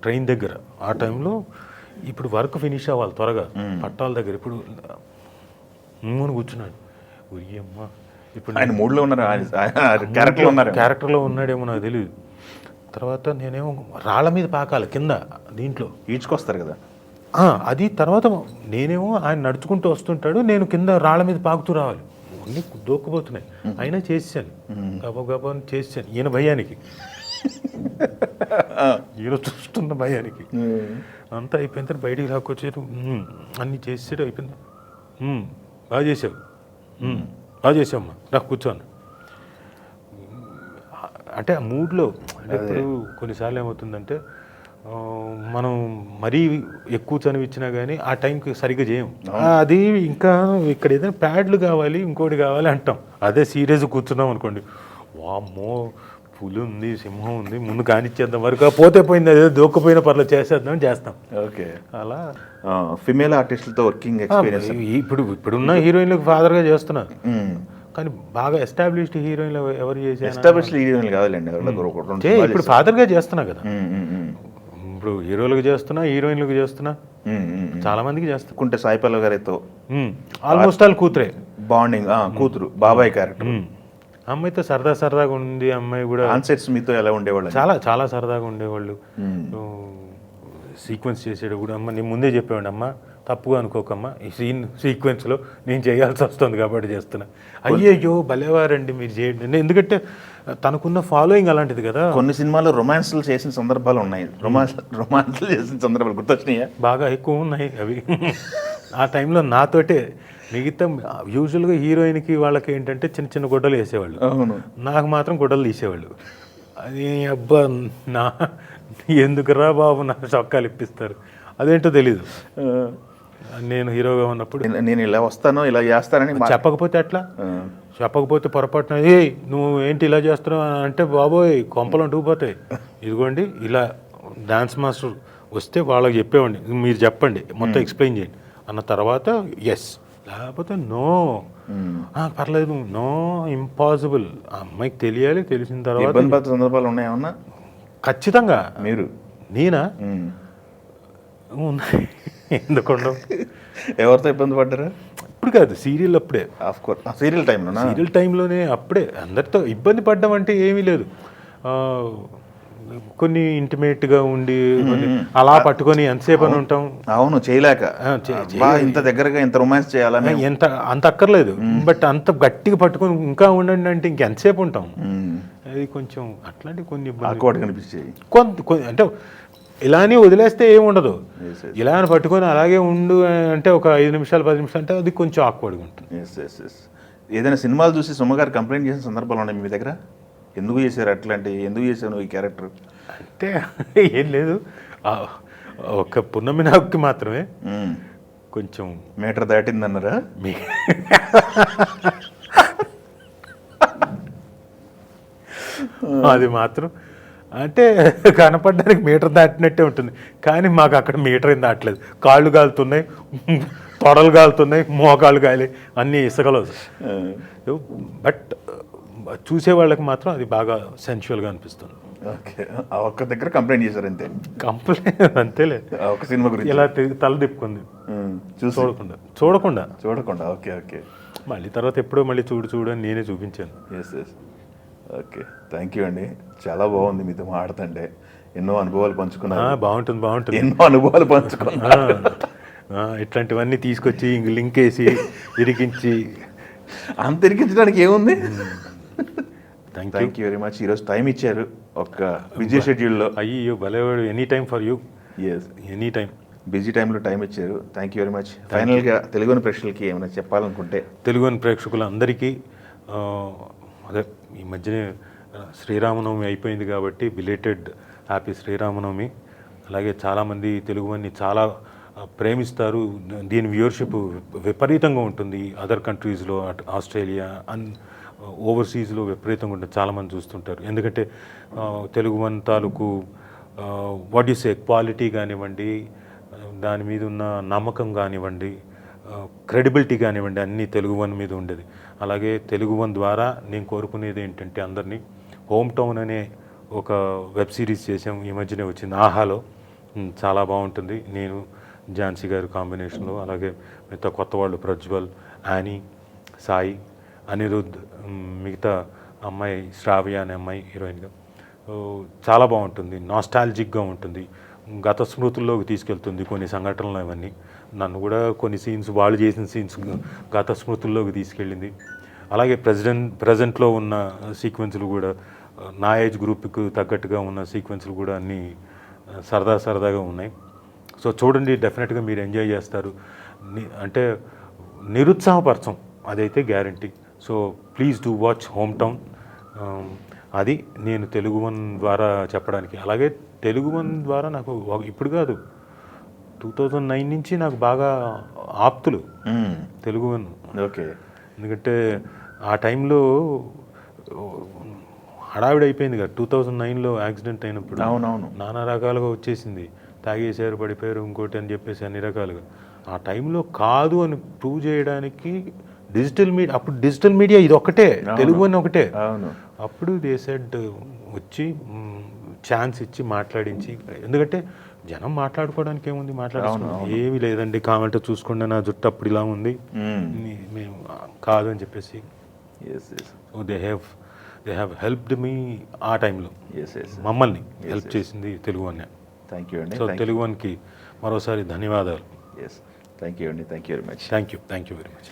ట్రైన్ దగ్గర. ఆ టైంలో ఇప్పుడు వర్క్ ఫినిష్ అవ్వాలి త్వరగా పట్టాల దగ్గర. ఇప్పుడు కూర్చున్నాడు. ఉయ్యమ్మ, ఇప్పుడు ఆయన మూడ్లో ఉన్నారు, క్యారెక్టర్లో ఉన్నాడేమో నాకు తెలియదు. తర్వాత నేనేమో రాళ్ళ మీద పాకాలి కింద, దీంట్లో ఈడ్చుకొస్తారు కదా అది. తర్వాత నేనేమో ఆయన నడుచుకుంటూ వస్తుంటాడు, నేను కింద రాళ్ళ మీద పాకుతూ రావాలి. అన్నీ దూక్కుపోతున్నాయి, అయినా చేసాను, గబా చేసాను. ఈయన భయానికి, ఈయన చూస్తున్న భయానికి. అంతా అయిపోయిన తర్వాత బయటికి లాక్కొచ్చారు, అన్నీ చేసాడు, అయిపోయింది. బాగా చేసావు, బాగా చేసావమ్మా, నాకు కూర్చోను. అంటే ఆ మూడ్లో, అంటే ఇప్పుడు కొన్నిసార్లు ఏమవుతుందంటే మనం మరీ ఎక్కువ చనివిచ్చినా కానీ ఆ టైంకి సరిగ్గా చేయం. అది ఇంకా ఇక్కడ ఏదైనా ప్యాడ్లు కావాలి, ఇంకోటి కావాలి అంటాం. అదే సీరియస్ కూర్చున్నాం అనుకోండి, వామ్మో పులి ఉంది, సింహం ఉంది, ముందు కానిచ్చేద్దాం, వరకు పోతే పోయింది, అదే దూక్కపోయిన పర్లేదు చేసేద్దాం చేస్తాం. ఓకే, అలా ఫిమేల్ ఆర్టిస్టులతో వర్కింగ్ ఎక్స్పీరియన్స్. ఇప్పుడున్న హీరోయిన్లకు ఫాదర్గా చేస్తున్నా, కానీ బాగా ఎస్టాబ్లిష్డ్ హీరోయిన్లు ఎవరు చేశారు? ఎస్టాబ్లిష్డ్ హీరోయిన్లు కావాలండి, ఇప్పుడు ఫాదర్గా చేస్తున్నా కదా. ఇప్పుడు హీరోలకు చేస్తున్నా, హీరోయిన్లకు చేస్తున్నా, చాలా మందికి చేస్తున్నా. సాయి పల్లవి గారితో ఆల్మోస్ట్ ఆల్ కూతురే, బాండింగ్, కూతురు బాబాయ్ క్యారెక్టర్. అమ్మాయితో సరదాగా ఉంది. అమ్మాయి కూడా ఆన్సెట్స్ మీతో ఎలా ఉండేవాళ్ళు? చాలా సరదాగా ఉండేవాళ్ళు. సీక్వెన్స్ చేసేటప్పుడు అమ్మ నేను ముందే చెప్పేవాడు, అమ్మ తప్పుగా అనుకోకమ్మా, ఈ సీక్వెన్స్లో నేను చేయాల్సి వస్తుంది కాబట్టి చేస్తున్నా. అయ్యయ్యో భలేవారండి మీరు చేయండి, ఎందుకంటే తనకున్న ఫాలోయింగ్ అలాంటిది కదా. కొన్ని సినిమాలు రొమాన్స్లు చేసిన సందర్భాలు ఉన్నాయి, రొమాన్స్లు చేసిన సందర్భాలు గుర్తొచ్చినాయా? బాగా ఎక్కువ ఉన్నాయి అవి. ఆ టైంలో నాతోటే మిగతా యూజువల్గా హీరోయిన్కి వాళ్ళకి ఏంటంటే చిన్న చిన్న గుడ్డలు వేసేవాళ్ళు, నాకు మాత్రం గుడ్డలు తీసేవాళ్ళు. అది అబ్బా నా ఎందుకురా బాబు నా చొక్కాలు ఇప్పిస్తారు, అదేంటో తెలీదు. నేను హీరోగా ఉన్నప్పుడు నేను ఇలా వస్తాను, ఇలా చేస్తానని చెప్పకపోతే అట్లా, చెప్పకపోతే పొరపాటున ఏ నువ్వు ఏంటి ఇలా చేస్తున్నావు అంటే, బాబోయ్ కొంపలు అంటుకుపోతాయి. ఇదిగోండి ఇలా డాన్స్ మాస్టర్ వస్తే వాళ్ళకి చెప్పేవాడిని, మీరు చెప్పండి మొత్తం ఎక్స్ప్లెయిన్ చేయండి అన్న తర్వాత ఎస్, లేకపోతే నో పర్లేదు, నో ఇంపాసిబుల్. ఆ అమ్మాయికి తెలియాలి, తెలిసిన తర్వాత సందర్భాలు ఉన్నాయన్నా ఖచ్చితంగా. మీరు నేనా ఎందుకుండా ఎవరితో ఇబ్బంది పడ్డారా? ఇప్పుడు కాదు, సీరియల్ అప్పుడే. సీరియల్ టైంలోనే అప్పుడే అందరితో ఇబ్బంది పడ్డం అంటే ఏమీ లేదు. కొన్ని ఇంటిమేట్గా ఉండి అలా పట్టుకొని ఎంతసేపు అని ఉంటాం. అవును, చేయలేక ఇంత దగ్గరగా ఇంత రొమాన్స్ చేయాలని అంత అక్కర్లేదు, బట్ అంత గట్టిగా పట్టుకొని ఇంకా ఉండండి అంటే ఇంకెంతసేపు ఉంటాం. అది కొంచెం అట్లాంటి కొన్ని ఆక్వర్డ్ కనిపించేవి. అంటే ఇలానే వదిలేస్తే ఏముండదు, ఇలా పట్టుకొని అలాగే ఉండు అంటే ఒక 5 నిమిషాలు 10 నిమిషాలు అంటే అది కొంచెం ఆక్వర్డ్గా ఉంటుంది. ఏదైనా సినిమాలు చూసి సుమ్మగారు కంప్లైంట్ చేసిన సందర్భాలు ఉన్నాయి మీ దగ్గర? ఎందుకు చేశారు అట్లాంటి, ఎందుకు చేశాను ఈ క్యారెక్టర్ అంటే ఏం లేదు, ఒక పున్నమి నాగుకి మాత్రమే కొంచెం మీటర్ దాటిందన్నారా? మీ అది మాత్రం అంటే కనపడడానికి మీటర్ దాటినట్టే ఉంటుంది, కానీ మాకు అక్కడ మీటర్ ఏం దాటలేదు. కాళ్ళు కాలుతున్నాయి, తొడలు కాలుతున్నాయి, మోకాళ్ళు కాలి, అన్నీ ఇసుకలో. బట్ చూసే వాళ్ళకి మాత్రం అది బాగా సెన్షువల్గా అనిపిస్తుంది. ఓకే, ఆ ఒక్క దగ్గర కంప్లైంట్ చేశారు అంతే. కంప్లైంట్ అంతేలే, ఆ ఒక్క సినిమా గురించి ఇలా తల తిప్పుకుంది చూడకుండా. Okay okay. మళ్ళీ తర్వాత ఎప్పుడో మళ్ళీ చూడు అని నేనే చూపించాను. Yes yes. Okay, thank you అండి. చాలా బాగుంది మీతో మాట్లాడుతుంటే. ఎన్నో అనుభవాలు పంచుకున్నారు. బాగుంటుంది. ఎన్నో అనుభవాలు పంచుకున్నారు. ఇట్లాంటివన్నీ తీసుకొచ్చి ఇంక లింక్ వేసి ఇరికించి అంత ఇరికించడానికి ఏముంది. Thank you very much. ఈరోజు టైం ఇచ్చారు ఒక బిజీ షెడ్యూల్లో. అయ్యో భలేవాడు, any time for you. Yes, any time. Busy టైంలో టైం ఇచ్చారు. Thank you very much. ఫైనల్గా తెలుగుని ప్రేక్షకులకి ఏమైనా చెప్పాలనుకుంటే? తెలుగుని ప్రేక్షకులందరికీ అదే ఈ మధ్యనే శ్రీరామనవమి అయిపోయింది కాబట్టి బిలేటెడ్ హ్యాపీ శ్రీరామనవమి. అలాగే చాలామంది తెలుగుని చాలా ప్రేమిస్తారు. దీని వ్యూవర్షిప్ విపరీతంగా ఉంటుంది. అదర్ కంట్రీస్లో, ఆస్ట్రేలియా ఓవర్సీస్లో విపరీతంగా ఉంటుంది. చాలామంది చూస్తుంటారు. ఎందుకంటే తెలుగు వన్ తాలూకు వాట్ యు సే క్వాలిటీ కానివ్వండి, దాని మీద ఉన్న నమ్మకం కానివ్వండి, క్రెడిబిలిటీ కానివ్వండి, అన్నీ తెలుగు వన్ మీద ఉండేది. అలాగే తెలుగు వన్ ద్వారా నేను కోరుకునేది ఏంటంటే అందరినీ, హోమ్ టౌన్ అనే ఒక వెబ్ సిరీస్ చేసాం, ఈ మధ్యనే వచ్చింది ఆహాలో. చాలా బాగుంటుంది. నేను ఝాన్సీ గారి కాంబినేషన్లో, అలాగే మిగతా కొత్త వాళ్ళు ప్రజ్వల్, యానీ, సాయి, అనిరుద్ధ్, మిగతా అమ్మాయి శ్రావ్య అనే అమ్మాయి హీరోయిన్గా. చాలా బాగుంటుంది. నాస్టాలజిక్గా ఉంటుంది. గత స్మృతుల్లోకి తీసుకెళ్తుంది కొన్ని సంఘటనలు. అవన్నీ నన్ను కూడా కొన్ని సీన్స్, వాళ్ళు చేసిన సీన్స్ గత స్మృతుల్లోకి తీసుకెళ్ళింది. అలాగే ప్రజెంట్లో ఉన్న సీక్వెన్స్లు కూడా, నా ఏజ్ గ్రూప్కి తగ్గట్టుగా ఉన్న సీక్వెన్స్లు కూడా అన్నీ సరదాగా ఉన్నాయి. సో చూడండి, డెఫినెట్గా మీరు ఎంజాయ్ చేస్తారు. అంటే నిరుత్సాహపరచం, అదైతే guarantee. So please do watch home town. అది నేను తెలుగు వన్ ద్వారా చెప్పడానికి. అలాగే తెలుగు వన్ ద్వారా నాకు ఇప్పుడు కాదు, 2009 నుంచి నాకు బాగా ఆప్తులు తెలుగు వన్. ఓకే. ఎందుకంటే ఆ టైంలో హడావిడి అయిపోయింది కదా, 2009లో యాక్సిడెంట్ అయినప్పుడు. అవునవును, నానా రకాలుగా వచ్చేసింది. తాగేశారు, పడిపోయారు, ఇంకోటి అని చెప్పేసి అన్ని రకాలుగా. ఆ టైంలో కాదు అని ప్రూవ్ చేయడానికి అప్పుడు డిజిటల్ మీడియా ఇది ఒకటే, తెలుగు అని ఒకటే. అప్పుడు దే సెడ్ వచ్చి ఛాన్స్ ఇచ్చి మాట్లాడించి, ఎందుకంటే జనం మాట్లాడుకోవడానికి ఏముంది, మాట్లాడుకోవడం ఏమీ లేదండి, కామెంట్ చూసుకోండి నా జుట్టు అప్పుడు ఇలా ఉంది, మేము కాదు అని చెప్పేసి. So they have helped me ఆ టైంలో. మమ్మల్ని హెల్ప్ చేసింది తెలుగు వన్. థ్యాంక్ యూ అండి. సో తెలుగు వన్కి మరోసారి ధన్యవాదాలు. థ్యాంక్ యూ అండి. Thank you very much. Thank you very much.